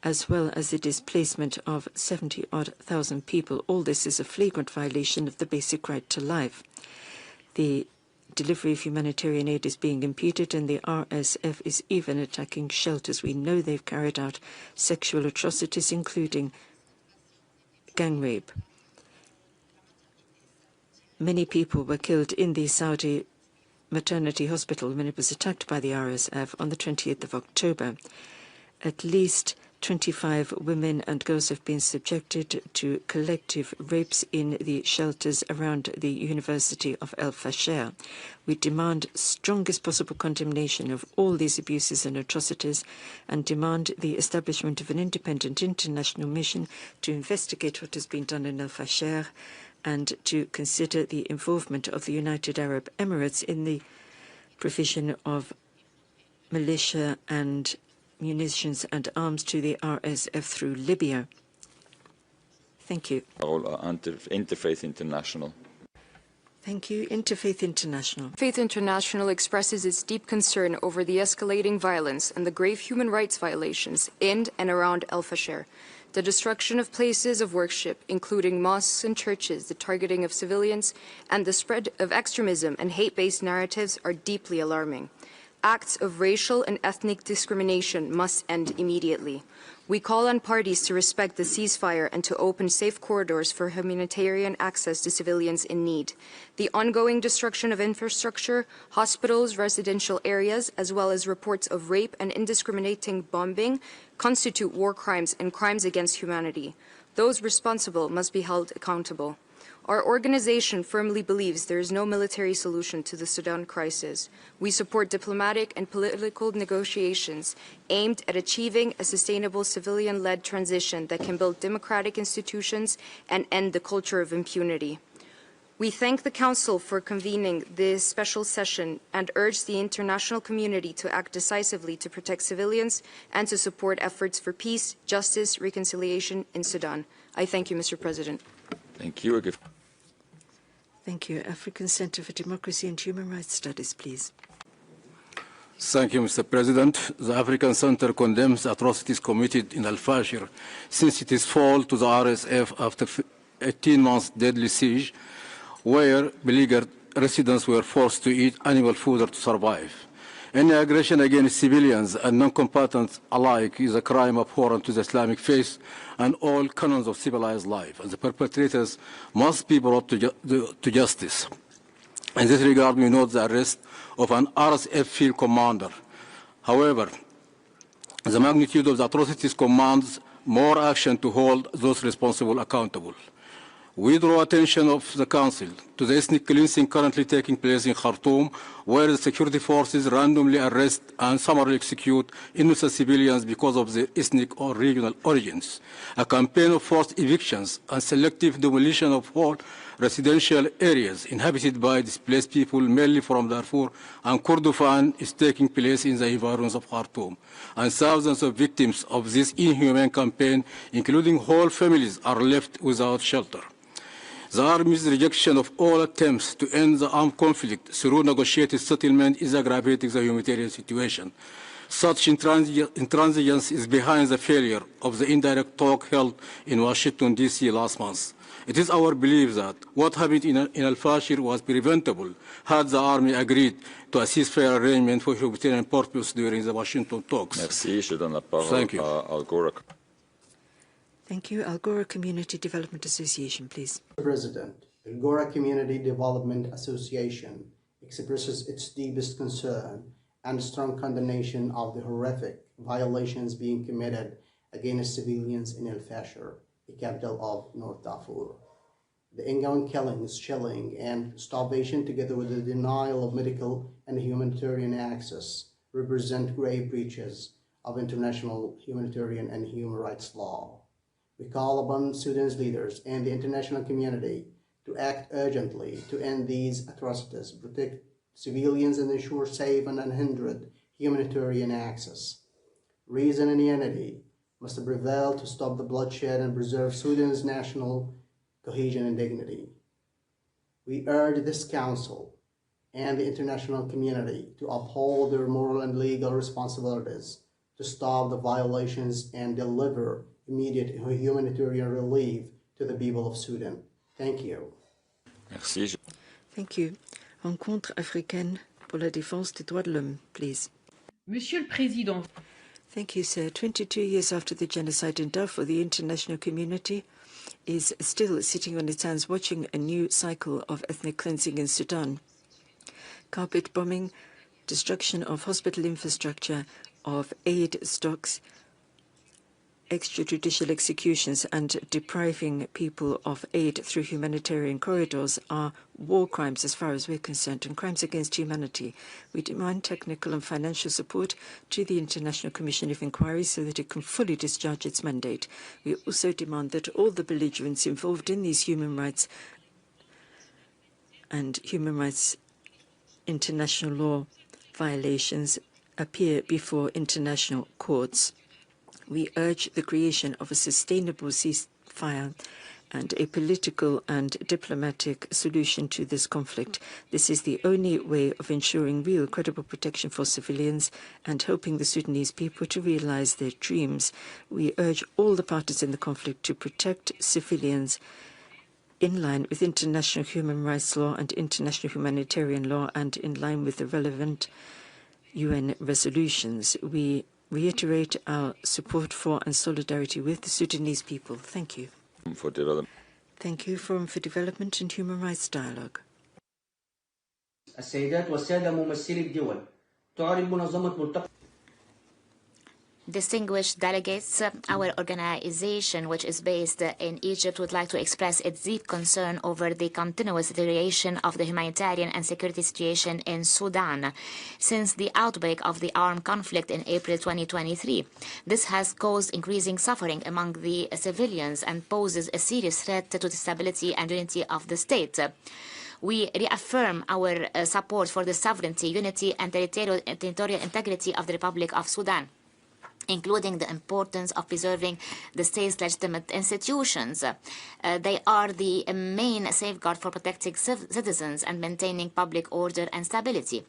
as well as the displacement of 70,000 people. All this is a flagrant violation of the basic right to life. The delivery of humanitarian aid is being impeded, and the RSF is even attacking shelters. We know they've carried out sexual atrocities, including gang rape. Many people were killed in the Saudi maternity hospital when it was attacked by the RSF on the 20th of October. At least 25 women and girls have been subjected to collective rapes in the shelters around the University of Al-Fashir. We demand strongest possible condemnation of all these abuses and atrocities and demand the establishment of an independent international mission to investigate what has been done in Al-Fashir and to consider the involvement of the United Arab Emirates in the provision of militia and munitions and arms to the RSF through Libya. Thank you. Interfaith International. Thank you. Interfaith International. Faith International expresses its deep concern over the escalating violence and the grave human rights violations in and around Al-Fashir. The destruction of places of worship, including mosques and churches, the targeting of civilians, and the spread of extremism and hate-based narratives are deeply alarming. Acts of racial and ethnic discrimination must end immediately. We call on parties to respect the ceasefire and to open safe corridors for humanitarian access to civilians in need. The ongoing destruction of infrastructure, hospitals, residential areas, as well as reports of rape and indiscriminating bombing constitute war crimes and crimes against humanity. Those responsible must be held accountable. Our organization firmly believes there is no military solution to the Sudan crisis. We support diplomatic and political negotiations aimed at achieving a sustainable civilian-led transition that can build democratic institutions and end the culture of impunity. We thank the Council for convening this special session and urge the international community to act decisively to protect civilians and to support efforts for peace, justice, reconciliation in Sudan. I thank you, Mr. President. Thank you. Thank you. African Center for Democracy and Human Rights Studies, please. Thank you, Mr. President. The African Center condemns atrocities committed in Al-Fashir since its fall to the RSF after 18 months deadly siege, where beleaguered residents were forced to eat animal fodder to survive. Any aggression against civilians and non-combatants alike is a crime abhorrent to the Islamic faith and all canons of civilized life, and the perpetrators must be brought to justice. In this regard, we note the arrest of an RSF field commander. However, the magnitude of the atrocities commands more action to hold those responsible accountable. We draw attention of the Council to the ethnic cleansing currently taking place in Khartoum, where the security forces randomly arrest and summarily execute innocent civilians because of their ethnic or regional origins. A campaign of forced evictions and selective demolition of whole residential areas inhabited by displaced people, mainly from Darfur and Kordofan, is taking place in the environs of Khartoum. And thousands of victims of this inhumane campaign, including whole families, are left without shelter. The Army's rejection of all attempts to end the armed conflict through negotiated settlement is aggravating the humanitarian situation. Such intransigence is behind the failure of the indirect talk held in Washington, D.C. last month. It is our belief that what happened in Al-Fashir was preventable had the Army agreed to a ceasefire arrangement for humanitarian purpose during the Washington talks. Merci. Je donne la parole Thank you. à Al Gore. Thank you. Algora Community Development Association, please. Mr. President, the Algora Community Development Association expresses its deepest concern and strong condemnation of the horrific violations being committed against civilians in Al-Fashir, the capital of North Darfur. The ongoing killings, shelling, and starvation, together with the denial of medical and humanitarian access, represent grave breaches of international humanitarian and human rights law. We call upon Sudan's leaders and the international community to act urgently to end these atrocities, protect civilians, and ensure safe and unhindered humanitarian access. Reason and unity must prevail to stop the bloodshed and preserve Sudan's national cohesion and dignity. We urge this Council and the international community to uphold their moral and legal responsibilities to stop the violations and deliver immediate humanitarian relief to the people of Sudan. Thank you. Merci. Thank you. Rencontre africaine pour la défense des droits de l'homme, please. Monsieur le Président. Thank you, sir. 22 years after the genocide in Darfur, the international community is still sitting on its hands watching a new cycle of ethnic cleansing in Sudan. Carpet bombing, destruction of hospital infrastructure, of aid stocks, extrajudicial executions, and depriving people of aid through humanitarian corridors are war crimes as far as we're concerned, and crimes against humanity. We demand technical and financial support to the International Commission of Inquiry so that it can fully discharge its mandate. We also demand that all the belligerents involved in these human rights and human rights international law violations appear before international courts. We urge the creation of a sustainable ceasefire and a political and diplomatic solution to this conflict. This is the only way of ensuring real, credible protection for civilians and helping the Sudanese people to realize their dreams. We urge all the parties in the conflict to protect civilians in line with international human rights law and international humanitarian law and in line with the relevant UN resolutions. We reiterate our support for and solidarity with the Sudanese people. Thank you. For development. Thank you. Forum for Development and Human Rights Dialogue. السيدات والسادة ممثلي الدول تعرب منظمة ملتقى Distinguished delegates, our organization, which is based in Egypt, would like to express its deep concern over the continuous deterioration of the humanitarian and security situation in Sudan since the outbreak of the armed conflict in April 2023. This has caused increasing suffering among the civilians and poses a serious threat to the stability and unity of the state. We reaffirm our support for the sovereignty, unity, and territorial integrity of the Republic of Sudan, including the importance of preserving the state's legitimate institutions. They are the main safeguard for protecting citizens and maintaining public order and stability.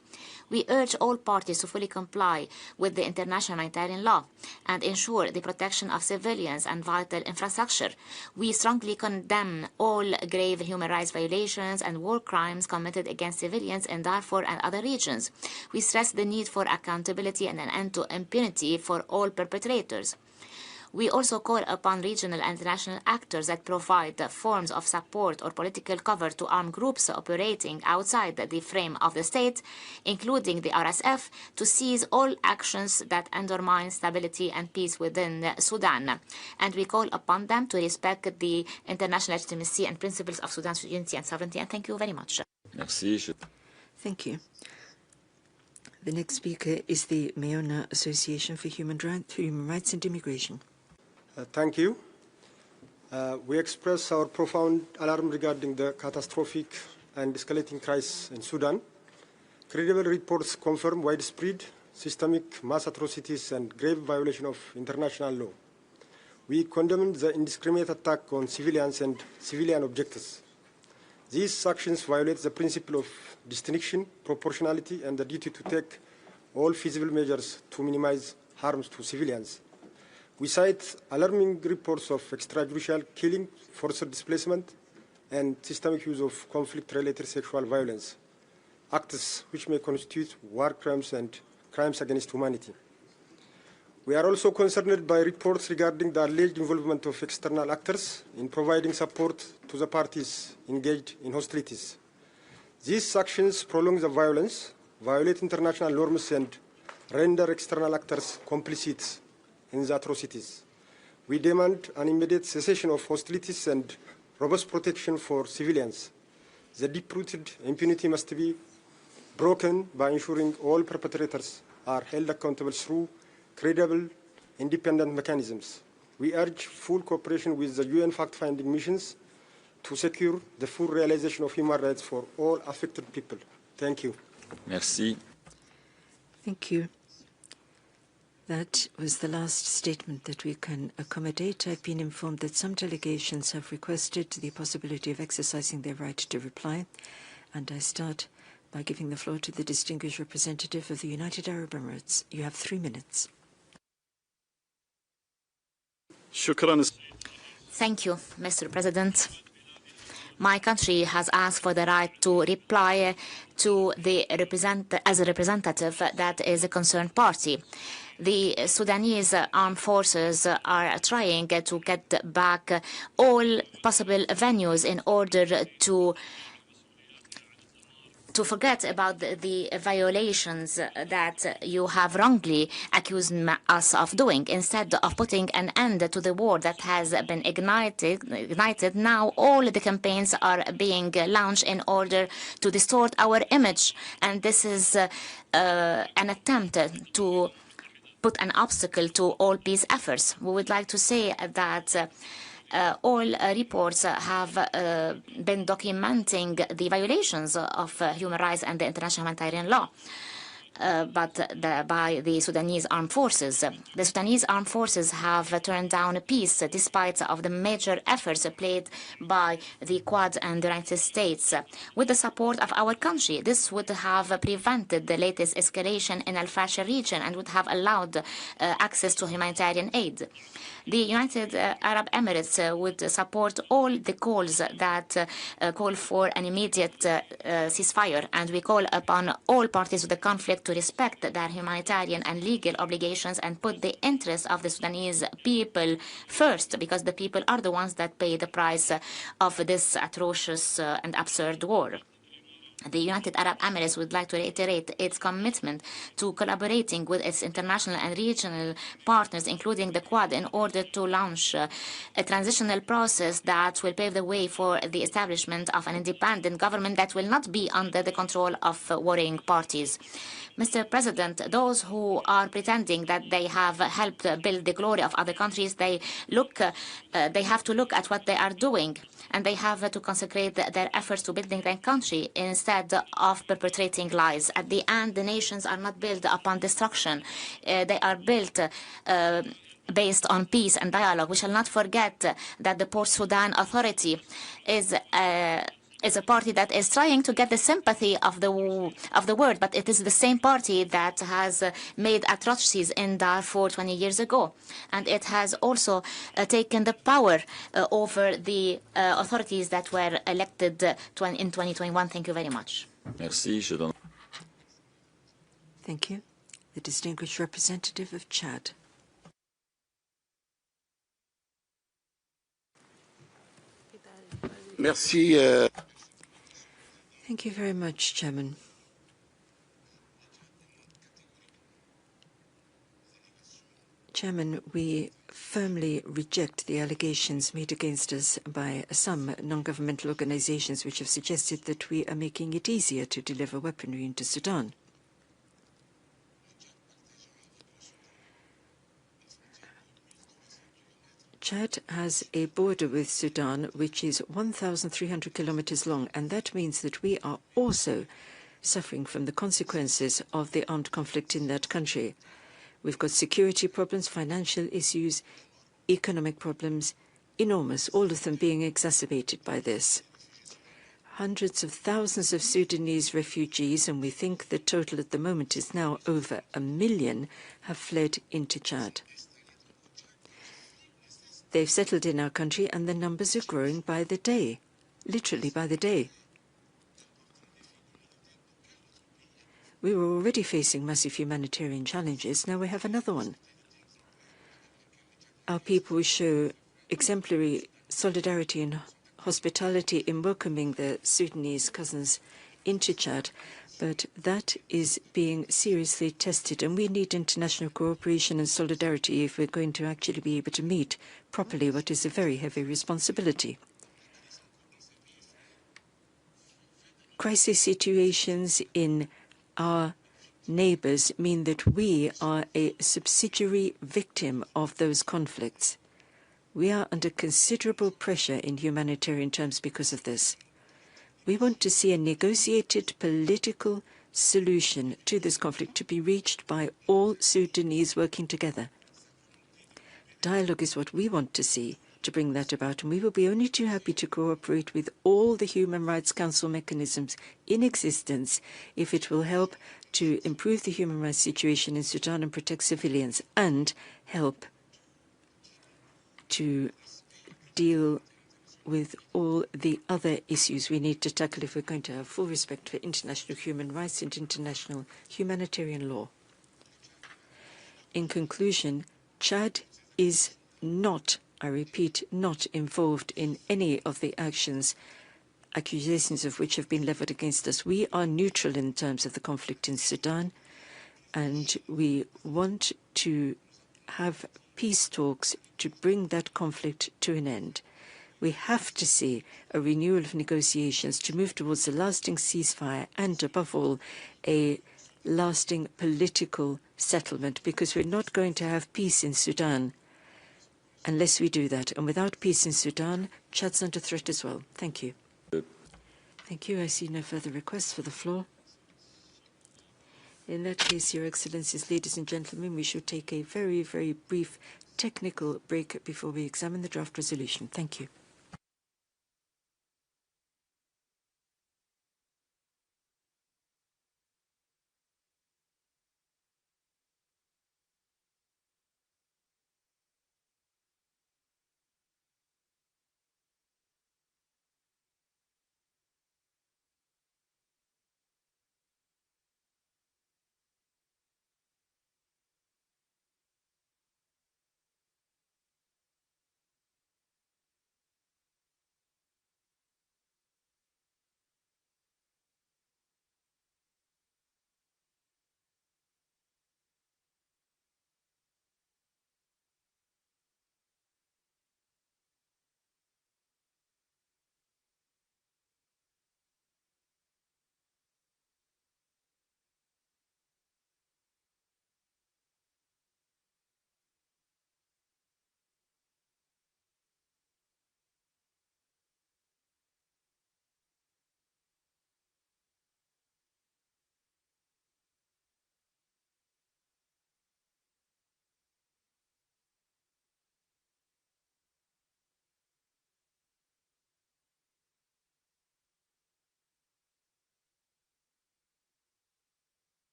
We urge all parties to fully comply with the international humanitarian law and ensure the protection of civilians and vital infrastructure. We strongly condemn all grave human rights violations and war crimes committed against civilians in Darfur and other regions. We stress the need for accountability and an end to impunity for all perpetrators. We also call upon regional and international actors that provide forms of support or political cover to armed groups operating outside the frame of the state, including the RSF, to cease all actions that undermine stability and peace within Sudan. And we call upon them to respect the international legitimacy and principles of Sudan's unity and sovereignty. And thank you very much. Merci. Thank you. The next speaker is the Mayona Association for Human Rights and Immigration. Thank you. We express our profound alarm regarding the catastrophic and escalating crisis in Sudan. Credible reports confirm widespread, systemic mass atrocities and grave violation of international law. We condemn the indiscriminate attack on civilians and civilian objectives. These actions violate the principle of distinction, proportionality, and the duty to take all feasible measures to minimize harms to civilians. We cite alarming reports of extrajudicial killing, forced displacement, and systemic use of conflict-related sexual violence, acts which may constitute war crimes and crimes against humanity. We are also concerned by reports regarding the alleged involvement of external actors in providing support to the parties engaged in hostilities. These actions prolong the violence, violate international norms, and render external actors complicit in the atrocities. We demand an immediate cessation of hostilities and robust protection for civilians. The deep-rooted impunity must be broken by ensuring all perpetrators are held accountable through credible, independent mechanisms. We urge full cooperation with the UN fact-finding missions to secure the full realization of human rights for all affected people. Thank you. Merci. Thank you. That was the last statement that we can accommodate. I've been informed that some delegations have requested the possibility of exercising their right to reply, and I start by giving the floor to the distinguished representative of the United Arab Emirates. You have 3 minutes. Thank you, Mr. President. My country has asked for the right to reply to as a representative that is a concerned party. The Sudanese armed forces are trying to get back all possible venues in order to forget about the violations that you have wrongly accused us of doing. Instead of putting an end to the war that has been ignited, now all the campaigns are being launched in order to distort our image. And this is an attempt to put an obstacle to all peace efforts. We would like to say that all reports have been documenting the violations of human rights and the international humanitarian law, by the Sudanese armed forces. The Sudanese armed forces have turned down peace despite of the major efforts played by the Quad and the United States. With the support of our country, this would have prevented the latest escalation in Al-Fashir region and would have allowed access to humanitarian aid. The United Arab Emirates would support all the calls that call for an immediate ceasefire, and we call upon all parties to the conflict to respect their humanitarian and legal obligations and put the interests of the Sudanese people first, because the people are the ones that pay the price of this atrocious and absurd war. The United Arab Emirates would like to reiterate its commitment to collaborating with its international and regional partners, including the Quad, in order to launch a transitional process that will pave the way for the establishment of an independent government that will not be under the control of warring parties. Mr. President, those who are pretending that they have helped build the glory of other countries, they have to look at what they are doing, and they have to consecrate their efforts to building their country instead of perpetrating lies. At the end, the nations are not built upon destruction. They are built based on peace and dialogue. We shall not forget that the Port Sudan Authority is a party that is trying to get the sympathy of the world, but it is the same party that has made atrocities in Darfur 20 years ago. And it has also taken the power over the authorities that were elected in 2021. Thank you very much. Merci. Thank you. The distinguished representative of Chad. Merci. Thank you very much, Chairman. Chairman, we firmly reject the allegations made against us by some non-governmental organizations which have suggested that we are making it easier to deliver weaponry into Sudan. Chad has a border with Sudan which is 1,300 kilometers long, and that means that we are also suffering from the consequences of the armed conflict in that country. We've got security problems, financial issues, economic problems, enormous, all of them being exacerbated by this. Hundreds of thousands of Sudanese refugees, and we think the total at the moment is now over 1 million, have fled into Chad. They've settled in our country, and the numbers are growing by the day, literally by the day. We were already facing massive humanitarian challenges. Now we have another one. our people show exemplary solidarity and hospitality in welcoming their Sudanese cousins into Chad, but that is being seriously tested, and we need international cooperation and solidarity if we're going to actually be able to meet properly what is a very heavy responsibility. Crisis situations in our neighbors mean that we are a subsidiary victim of those conflicts. We are under considerable pressure in humanitarian terms because of this. We want to see a negotiated political solution to this conflict to be reached by all Sudanese working together. Dialogue is what we want to see to bring that about, and we will be only too happy to cooperate with all the Human Rights Council mechanisms in existence if it will help to improve the human rights situation in Sudan and protect civilians, and help to deal with all the other issues we need to tackle if we're going to have full respect for international human rights and international humanitarian law. In conclusion, Chad is not, I repeat, not involved in any of the accusations of which have been leveled against us. We are neutral in terms of the conflict in Sudan, and we want to have peace talks to bring that conflict to an end. We have to see a renewal of negotiations to move towards a lasting ceasefire and, above all, a lasting political settlement, because we're not going to have peace in Sudan unless we do that. And without peace in Sudan, Chad's under threat as well. Thank you. Thank you. I see no further requests for the floor. In that case, Your Excellencies, ladies and gentlemen, we should take a very, very brief technical break before we examine the draft resolution. Thank you.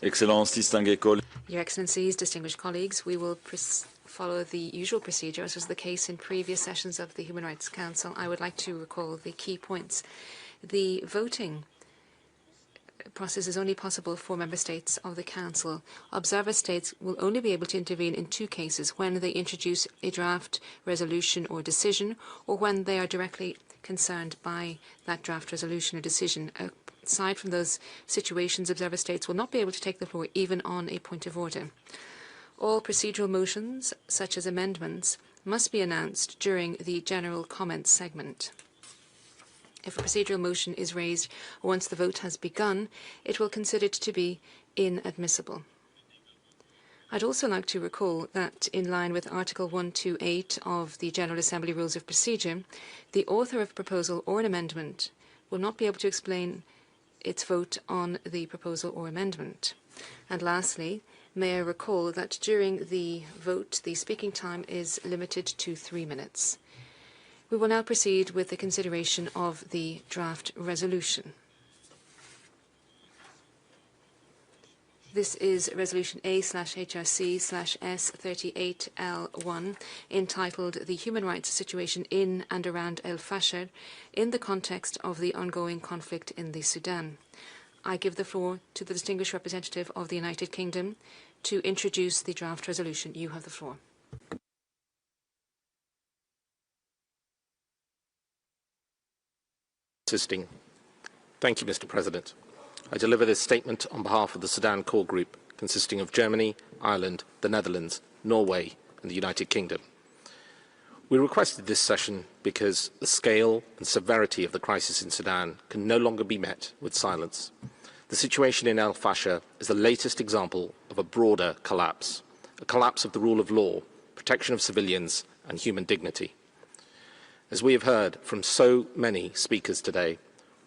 Excellences, distingués collègues. Your Excellencies, distinguished colleagues, we will follow the usual procedure, as was the case in previous sessions of the Human Rights Council. I would like to recall the key points. The voting process is only possible for member states of the Council. Observer states will only be able to intervene in two cases: when they introduce a draft resolution or decision, or when they are directly concerned by that draft resolution or decision. Aside from those situations, observer states will not be able to take the floor even on a point of order. All procedural motions, such as amendments, must be announced during the general comments segment. If a procedural motion is raised once the vote has begun, it will consider it to be inadmissible. I'd also like to recall that, in line with Article 128 of the General Assembly Rules of Procedure, the author of a proposal or an amendment will not be able to explain its vote on the proposal or amendment. And lastly, may I recall that during the vote, the speaking time is limited to 3 minutes. We will now proceed with the consideration of the draft resolution. This is Resolution A/HRC/S38L1, entitled The Human Rights Situation in and Around Al-Fashir in the context of the ongoing conflict in the Sudan. I give the floor to the distinguished representative of the United Kingdom to introduce the draft resolution. You have the floor. Thank you, Mr. President. I deliver this statement on behalf of the Sudan Core Group, consisting of Germany, Ireland, the Netherlands, Norway, and the United Kingdom. We requested this session because the scale and severity of the crisis in Sudan can no longer be met with silence. The situation in Al-Fashir is the latest example of a broader collapse, a collapse of the rule of law, protection of civilians, and human dignity. As we have heard from so many speakers today,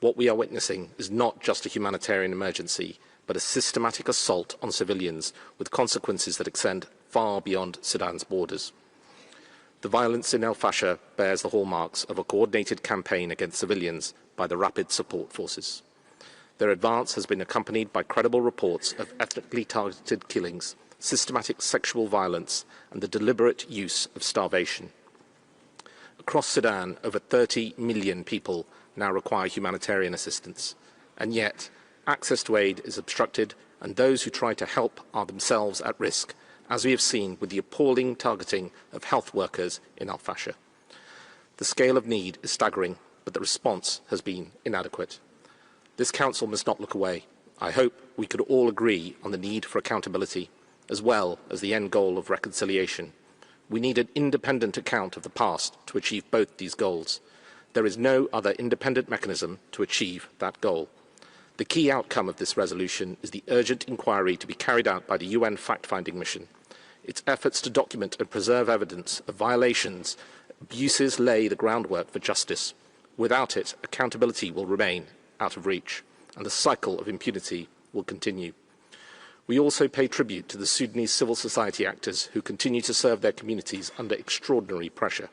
what we are witnessing is not just a humanitarian emergency, but a systematic assault on civilians with consequences that extend far beyond Sudan's borders. The violence in Al-Fashir bears the hallmarks of a coordinated campaign against civilians by the Rapid Support Forces. Their advance has been accompanied by credible reports of ethnically targeted killings, systematic sexual violence, and the deliberate use of starvation. Across Sudan, over 30 million people now require humanitarian assistance, and yet access to aid is obstructed, and those who try to help are themselves at risk, as we have seen with the appalling targeting of health workers in Al-Fashir. The scale of need is staggering, but the response has been inadequate. This Council must not look away. I hope we could all agree on the need for accountability, as well as the end goal of reconciliation. We need an independent account of the past to achieve both these goals. There is no other independent mechanism to achieve that goal. The key outcome of this resolution is the urgent inquiry to be carried out by the UN fact-finding mission. Its efforts to document and preserve evidence of violations, abuses lay the groundwork for justice. Without it, accountability will remain out of reach, and the cycle of impunity will continue. We also pay tribute to the Sudanese civil society actors who continue to serve their communities under extraordinary pressure.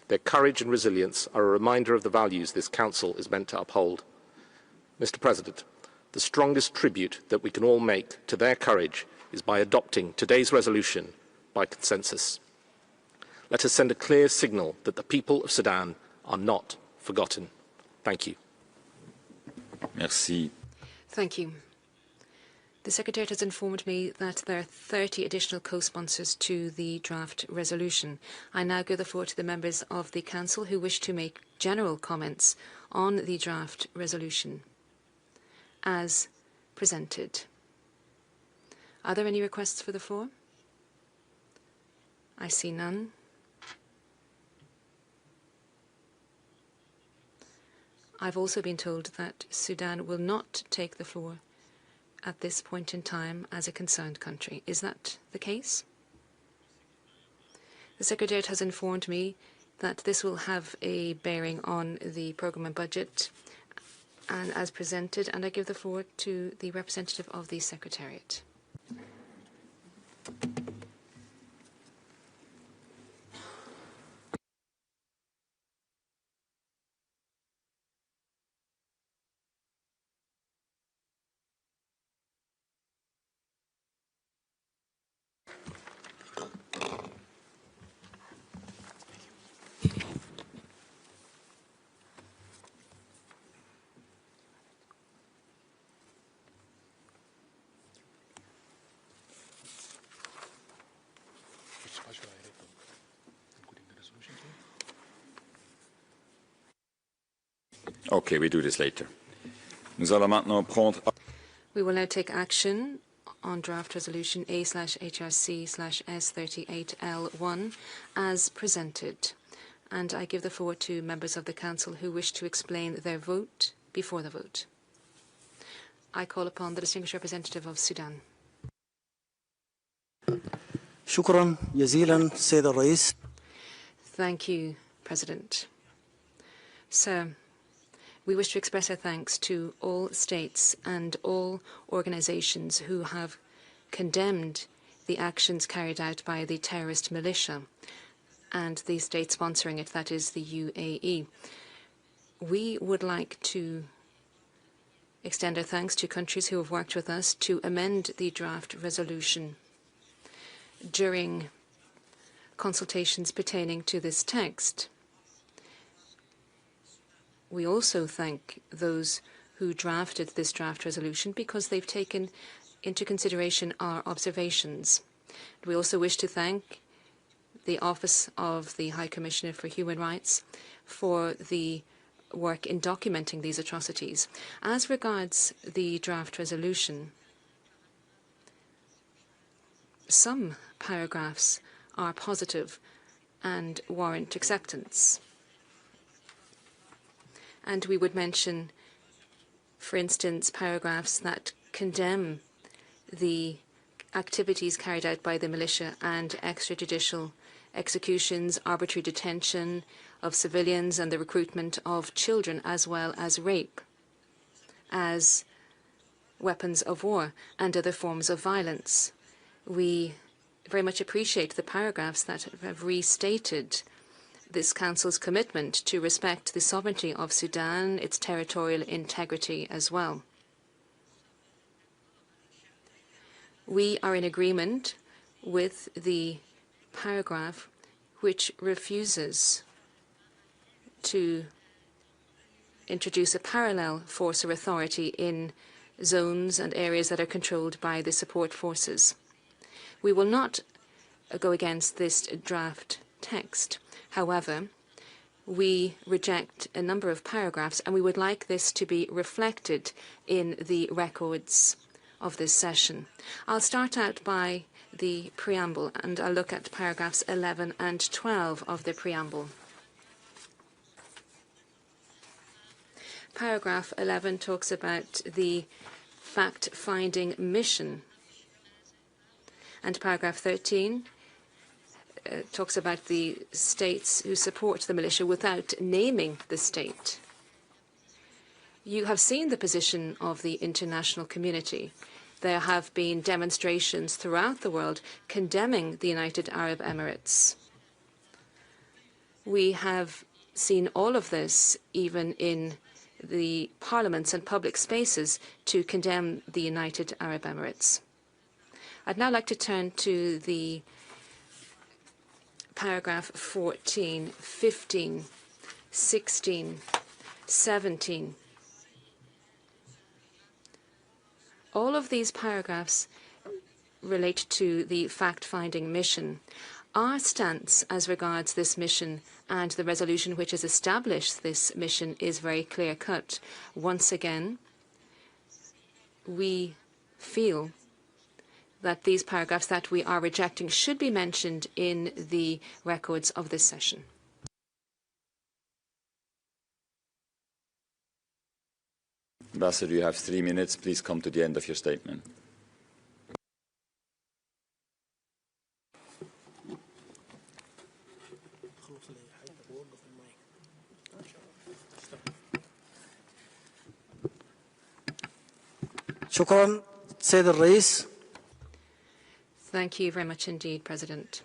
Their courage and resilience are a reminder of the values this Council is meant to uphold. Mr. President, the strongest tribute that we can all make to their courage is by adopting today's resolution by consensus. Let us send a clear signal that the people of Sudan are not forgotten. Thank you. Merci. Thank you. The Secretariat has informed me that there are 30 additional co-sponsors to the draft resolution. I now give the floor to the members of the Council who wish to make general comments on the draft resolution as presented. Are there any requests for the floor? I see none. I've also been told that Sudan will not take the floor at this point in time as a concerned country. Is that the case? The Secretariat has informed me that this will have a bearing on the programme and budget and as presented, and I give the floor to the representative of the Secretariat. Okay, we do this later. Nous allons maintenant prendre... We will now take action on draft resolution A/HRC/S38L1 as presented. And I give the floor to members of the Council who wish to explain their vote before the vote. I call upon the distinguished representative of Sudan. شكرا جزيلا سيد الرئيس. Thank you, President. Sir, we wish to express our thanks to all states and all organizations who have condemned the actions carried out by the terrorist militia and the state sponsoring it, that is the UAE. We would like to extend our thanks to countries who have worked with us to amend the draft resolution. During consultations pertaining to this text, we also thank those who drafted this draft resolution because they've taken into consideration our observations. We also wish to thank the Office of the High Commissioner for Human Rights for the work in documenting these atrocities. As regards the draft resolution, some paragraphs are positive and warrant acceptance. And we would mention, for instance, paragraphs that condemn the activities carried out by the militia and extrajudicial executions, arbitrary detention of civilians, and the recruitment of children, as well as rape as weapons of war and other forms of violence. We very much appreciate the paragraphs that have restated this Council's commitment to respect the sovereignty of Sudan, its territorial integrity as well. We are in agreement with the paragraph which refuses to introduce a parallel force or authority in zones and areas that are controlled by the support forces. We will not go against this draft text. However, we reject a number of paragraphs, and we would like this to be reflected in the records of this session. I'll start out by the preamble, and I'll look at paragraphs 11 and 12 of the preamble. Paragraph 11 talks about the fact-finding mission, and paragraph 13 talks about the states who support the militia without naming the state. You have seen the position of the international community. There have been demonstrations throughout the world condemning the United Arab Emirates. We have seen all of this even in the parliaments and public spaces to condemn the United Arab Emirates. I'd now like to turn to the paragraph 14, 15, 16, 17. All of these paragraphs relate to the fact-finding mission. Our stance as regards this mission and the resolution which has established this mission is very clear-cut. Once again, we feel that these paragraphs that we are rejecting should be mentioned in the records of this session. Ambassador, you have 3 minutes. Please come to the end of your statement. شكرا سيد الرئيس. Thank you very much indeed, President.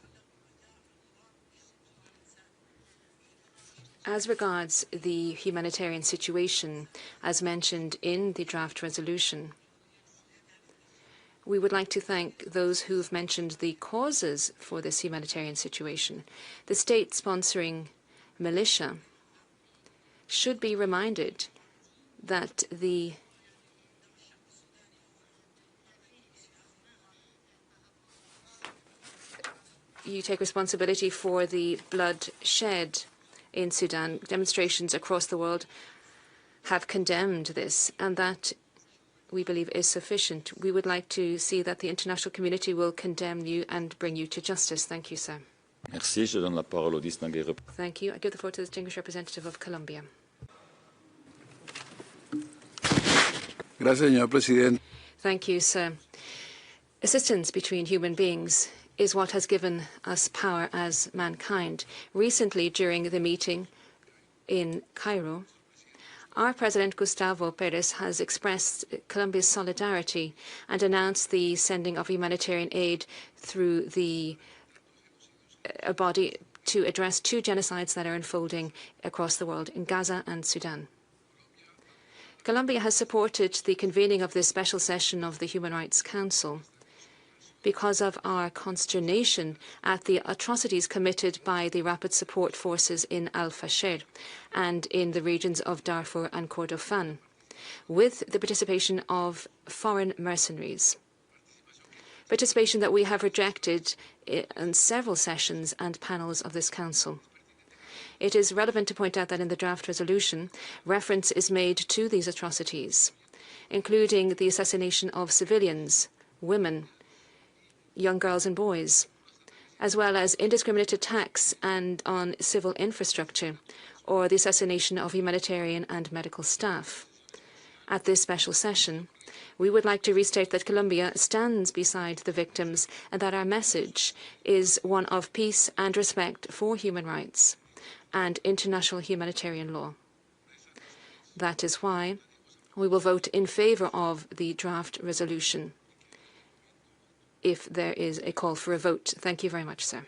As regards the humanitarian situation, as mentioned in the draft resolution, we would like to thank those who've mentioned the causes for this humanitarian situation. The state-sponsoring militia should be reminded that you take responsibility for the blood shed in Sudan. Demonstrations across the world have condemned this, and that we believe is sufficient. We would like to see that the international community will condemn you and bring you to justice. Thank you, sir. Merci. Je donne la parole au distingué. Thank you. I give the floor to the distinguished representative of Colombia. Gracias, señor presidente. Thank you, sir. Assistance between human beings is what has given us power as mankind. Recently, during the meeting in Cairo, our President Gustavo Perez has expressed Colombia's solidarity and announced the sending of humanitarian aid through a body to address 2 genocides that are unfolding across the world in Gaza and Sudan. Colombia has supported the convening of this special session of the Human Rights Council because of our consternation at the atrocities committed by the Rapid Support Forces in Al-Fashir and in the regions of Darfur and Kordofan, with the participation of foreign mercenaries. Participation that we have rejected in several sessions and panels of this Council. It is relevant to point out that in the draft resolution, reference is made to these atrocities, including the assassination of civilians, women, young girls and boys, as well as indiscriminate attacks on civil infrastructure or the assassination of humanitarian and medical staff. At this special session, we would like to restate that Colombia stands beside the victims and that our message is one of peace and respect for human rights and international humanitarian law. That is why we will vote in favor of the draft resolution if there is a call for a vote. Thank you very much, sir.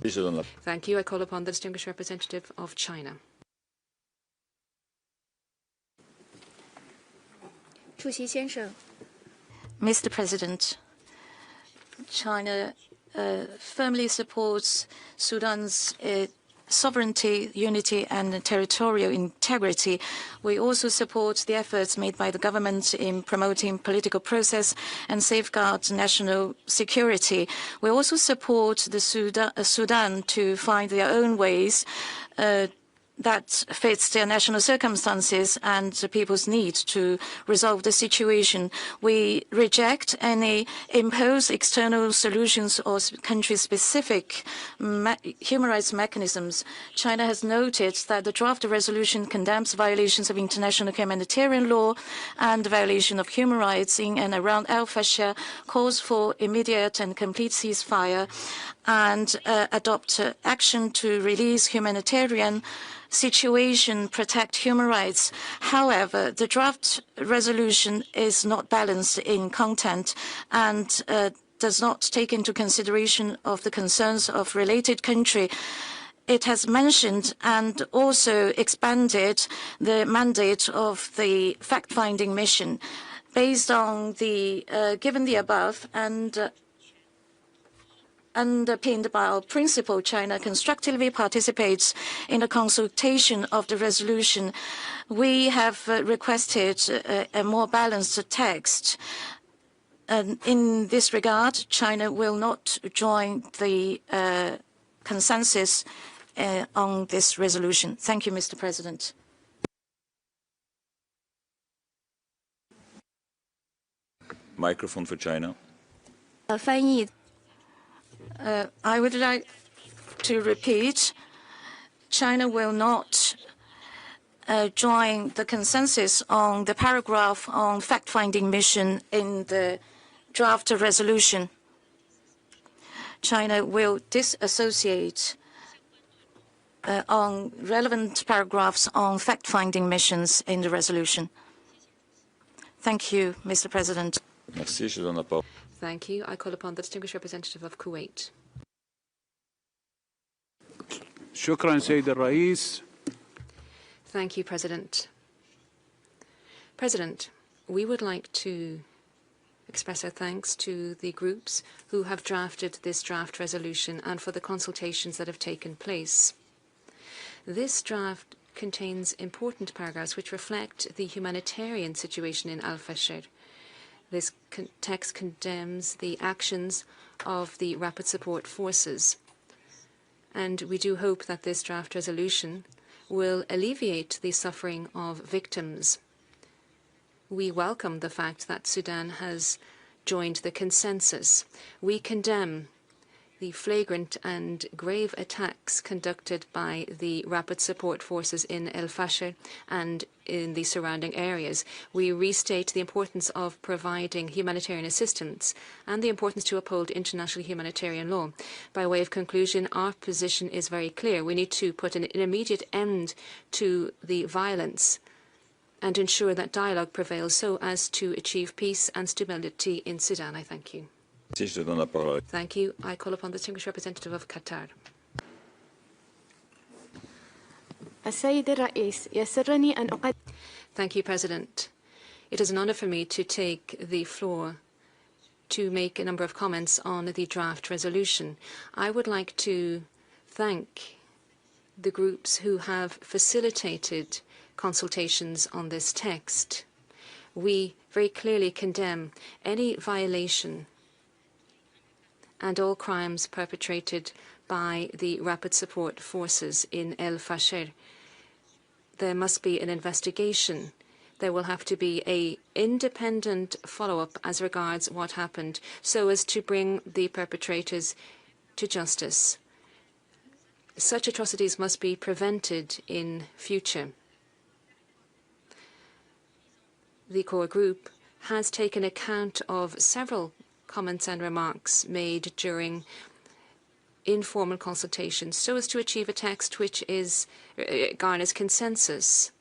Thank you. I call upon the distinguished representative of China. Mr. President, China firmly supports Sudan's sovereignty, unity and territorial integrity. We also support the efforts made by the government in promoting political process and safeguard national security. We also support the Sudan to find their own ways that fits their national circumstances and the people's needs to resolve the situation. We reject any imposed external solutions or country-specific human rights mechanisms. China has noted that the draft resolution condemns violations of international humanitarian law and violation of human rights in and around Al-Fashir, calls for immediate and complete ceasefire, and adopt action to release humanitarian situation, protect human rights. However, the draft resolution is not balanced in content and does not take into consideration of the concerns of related country. It has mentioned and also expanded the mandate of the fact-finding mission. Based on the given the above and underpinned by our principle, China constructively participates in the consultation of the resolution. We have requested a more balanced text. In this regard, China will not join the consensus on this resolution. Thank you, Mr. President. Microphone for China. I would like to repeat, China will not join the consensus on the paragraph on fact-finding mission in the draft resolution. China will disassociate on relevant paragraphs on fact-finding missions in the resolution. Thank you, Mr. President. Merci. Je donne la parole. Thank you. I call upon the distinguished representative of Kuwait. Shukran, Sayyid al-Rais. Thank you, President. President, we would like to express our thanks to the groups who have drafted this draft resolution and for the consultations that have taken place. This draft contains important paragraphs which reflect the humanitarian situation in Al-Fashir. This text condemns the actions of the Rapid Support Forces. And we do hope that this draft resolution will alleviate the suffering of victims. We welcome the fact that Sudan has joined the consensus. We condemn the flagrant and grave attacks conducted by the Rapid Support Forces in Al-Fashir and in the surrounding areas. We restate the importance of providing humanitarian assistance and the importance to uphold international humanitarian law. By way of conclusion, our position is very clear. We need to put an immediate end to the violence and ensure that dialogue prevails so as to achieve peace and stability in Sudan. I thank you. Thank you. I call upon the distinguished representative of Qatar. Thank you, President. It is an honor for me to take the floor to make a number of comments on the draft resolution. I would like to thank the groups who have facilitated consultations on this text. We very clearly condemn any violation and all crimes perpetrated by the Rapid Support Forces in Al-Fashir. There must be an investigation. There will have to be an independent follow-up as regards what happened so as to bring the perpetrators to justice. Such atrocities must be prevented in future. The core group has taken account of several comments and remarks made during informal consultations so as to achieve a text which garners consensus.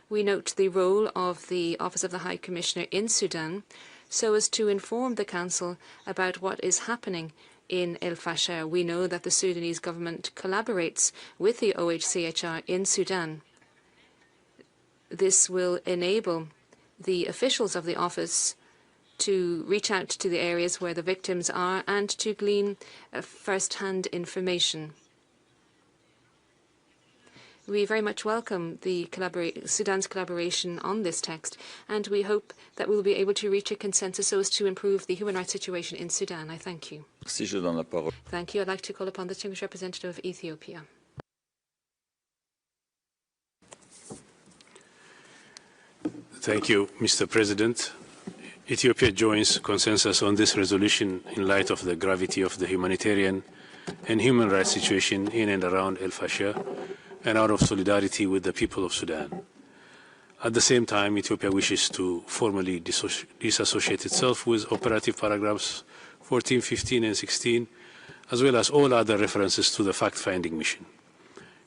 We note the role of the Office of the High Commissioner in Sudan so as to inform the Council about what is happening in Al-Fashir. We know that the Sudanese government collaborates with the OHCHR in Sudan. This will enable the officials of the office to reach out to the areas where the victims are and to glean first-hand information. We very much welcome the Sudan's collaboration on this text, and we hope that we will be able to reach a consensus so as to improve the human rights situation in Sudan. I thank you. Thank you. I'd like to call upon the distinguished representative of Ethiopia. Thank you, Mr. President. Ethiopia joins consensus on this resolution in light of the gravity of the humanitarian and human rights situation in and around Al-Fashir and out of solidarity with the people of Sudan. At the same time, Ethiopia wishes to formally disassociate itself with operative paragraphs 14, 15, and 16, as well as all other references to the fact-finding mission.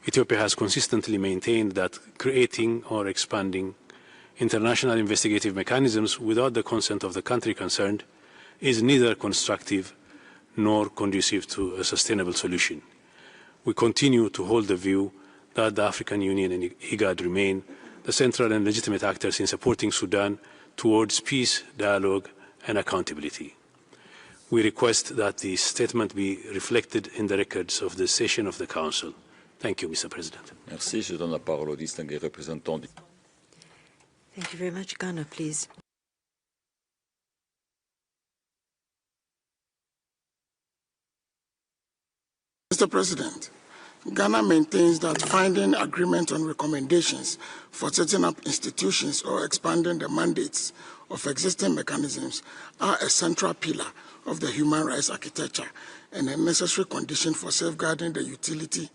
Ethiopia has consistently maintained that creating or expanding international investigative mechanisms without the consent of the country concerned is neither constructive nor conducive to a sustainable solution. We continue to hold the view that the African Union and IGAD remain the central and legitimate actors in supporting Sudan towards peace, dialogue, and accountability. We request that the statement be reflected in the records of the session of the Council. Thank you, Mr. President. Merci. Je donne la parole au distingué représentant du... Thank you very much. Ghana, please. Mr. President, Ghana maintains that finding agreement on recommendations for setting up institutions or expanding the mandates of existing mechanisms are a central pillar of the human rights architecture and a necessary condition for safeguarding the utility,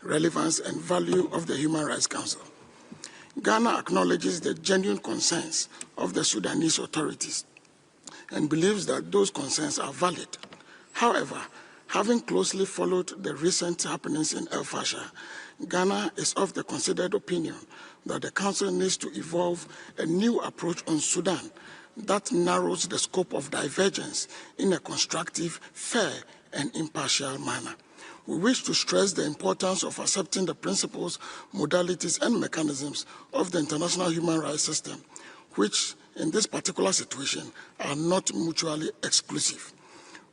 relevance, and value of the Human Rights Council. Ghana acknowledges the genuine concerns of the Sudanese authorities and believes that those concerns are valid. However, having closely followed the recent happenings in Al-Fashir, Ghana is of the considered opinion that the Council needs to evolve a new approach on Sudan that narrows the scope of divergence in a constructive, fair, and impartial manner. We wish to stress the importance of accepting the principles, modalities, and mechanisms of the international human rights system, which, in this particular situation, are not mutually exclusive.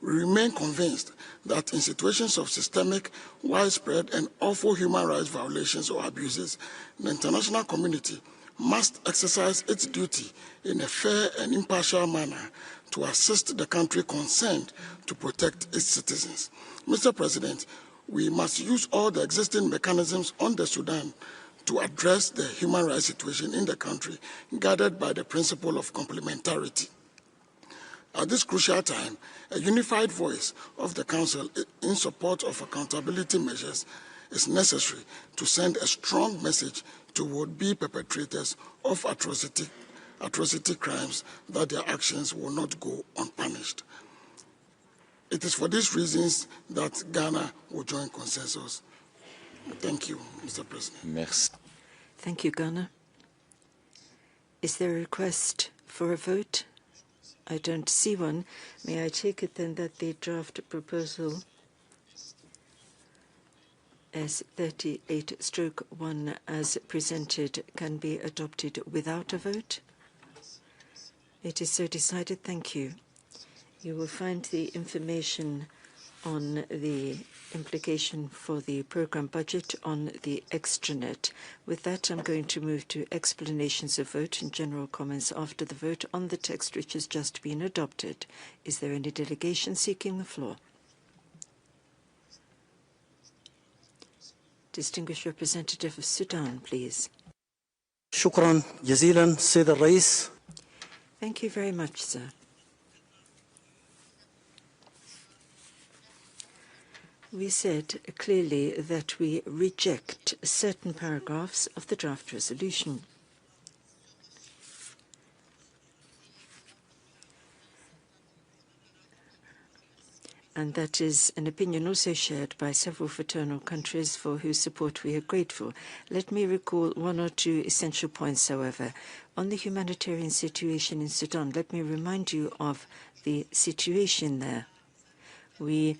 We remain convinced that in situations of systemic, widespread, and awful human rights violations or abuses, the international community must exercise its duty in a fair and impartial manner to assist the country concerned to protect its citizens. Mr. President, we must use all the existing mechanisms under Sudan to address the human rights situation in the country, guided by the principle of complementarity. At this crucial time, a unified voice of the Council in support of accountability measures is necessary to send a strong message to would-be perpetrators of atrocity crimes that their actions will not go unpunished. It is for these reasons that Ghana will join consensus. Thank you, Mr. President. Merci. Thank you, Ghana. Is there a request for a vote? I don't see one. May I take it then that the draft proposal S38/1 as presented can be adopted without a vote? It is so decided. Thank you. You will find the information on the implication for the program budget on the extranet. With that, I'm going to move to explanations of vote and general comments after the vote on the text which has just been adopted. Is there any delegation seeking the floor? Distinguished representative of Sudan, please. شكرا جزيلا سيد الرئيس. Thank you very much, sir. We said clearly that we reject certain paragraphs of the draft resolution. And that is an opinion also shared by several fraternal countries for whose support we are grateful. Let me recall one or two essential points, however. On the humanitarian situation in Sudan, let me remind you of the situation there. We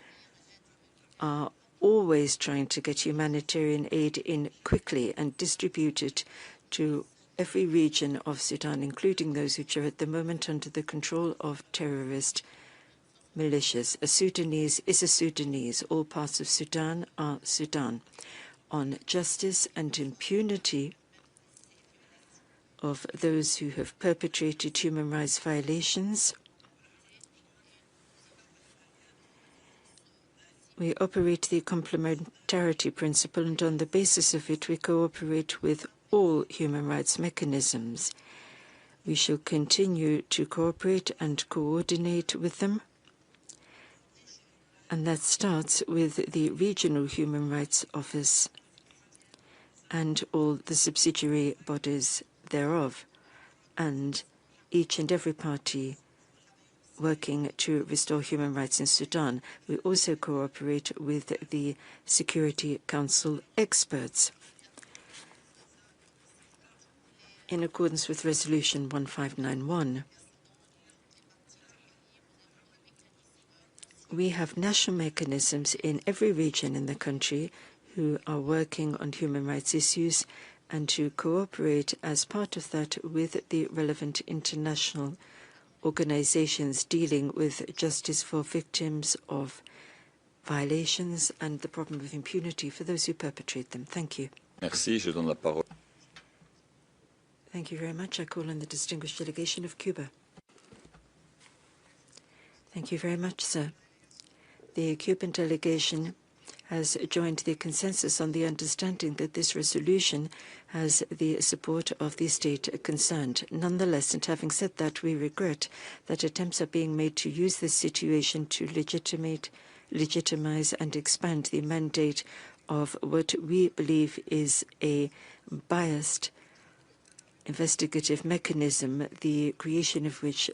are always trying to get humanitarian aid in quickly and distribute it to every region of Sudan, including those which are at the moment under the control of terrorist militias. A Sudanese is a Sudanese. All parts of Sudan are Sudan. On justice and impunity of those who have perpetrated human rights violations, we operate the complementarity principle, and on the basis of it, we cooperate with all human rights mechanisms. We shall continue to cooperate and coordinate with them, and that starts with the Regional Human Rights Office and all the subsidiary bodies thereof, and each and every party working to restore human rights in Sudan. We also cooperate with the Security Council experts. In accordance with Resolution 1591, we have national mechanisms in every region in the country who are working on human rights issues and to cooperate as part of that with the relevant international organizations dealing with justice for victims of violations and the problem of impunity for those who perpetrate them. Thank you. Merci. Je donne la parole. Thank you very much. I call on the distinguished delegation of Cuba. Thank you very much, sir. The Cuban delegation has joined the consensus on the understanding that this resolution has the support of the state concerned. Nonetheless, and having said that, we regret that attempts are being made to use this situation to legitimize and expand the mandate of what we believe is a biased investigative mechanism, the creation of which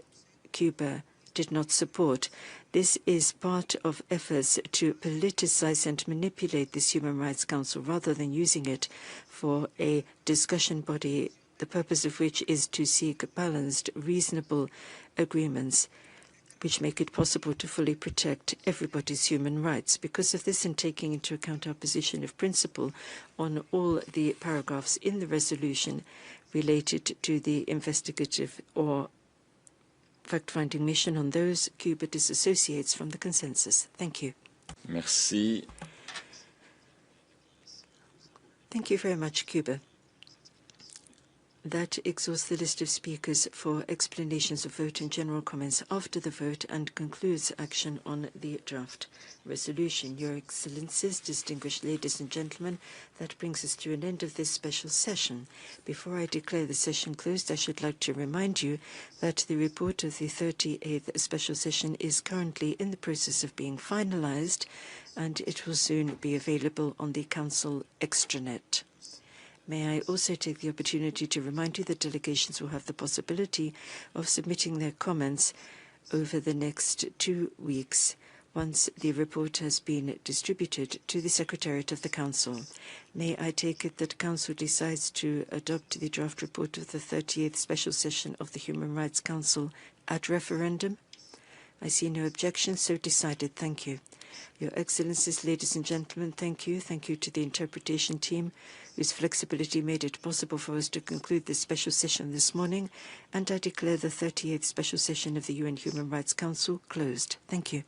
Cuba did not support. This is part of efforts to politicize and manipulate this Human Rights Council rather than using it for a discussion body, the purpose of which is to seek balanced, reasonable agreements which make it possible to fully protect everybody's human rights. Because of this, and taking into account our position of principle on all the paragraphs in the resolution related to the investigative or fact-finding mission on those, Cuba disassociates from the consensus. Thank you. Merci. Thank you very much, Cuba. That exhausts the list of speakers for explanations of vote and general comments after the vote and concludes action on the draft resolution. Your Excellencies, distinguished ladies and gentlemen, that brings us to an end of this special session. Before I declare the session closed, I should like to remind you that the report of the 38th special session is currently in the process of being finalized, and it will soon be available on the Council extranet. May I also take the opportunity to remind you that delegations will have the possibility of submitting their comments over the next 2 weeks once the report has been distributed to the Secretariat of the Council. May I take it that Council decides to adopt the draft report of the 38th Special Session of the Human Rights Council at referendum? I see no objection, so decided. Thank you. Your Excellencies, ladies and gentlemen, thank you. Thank you to the interpretation team, whose flexibility made it possible for us to conclude this special session this morning, and I declare the 38th Special Session of the UN Human Rights Council closed. Thank you.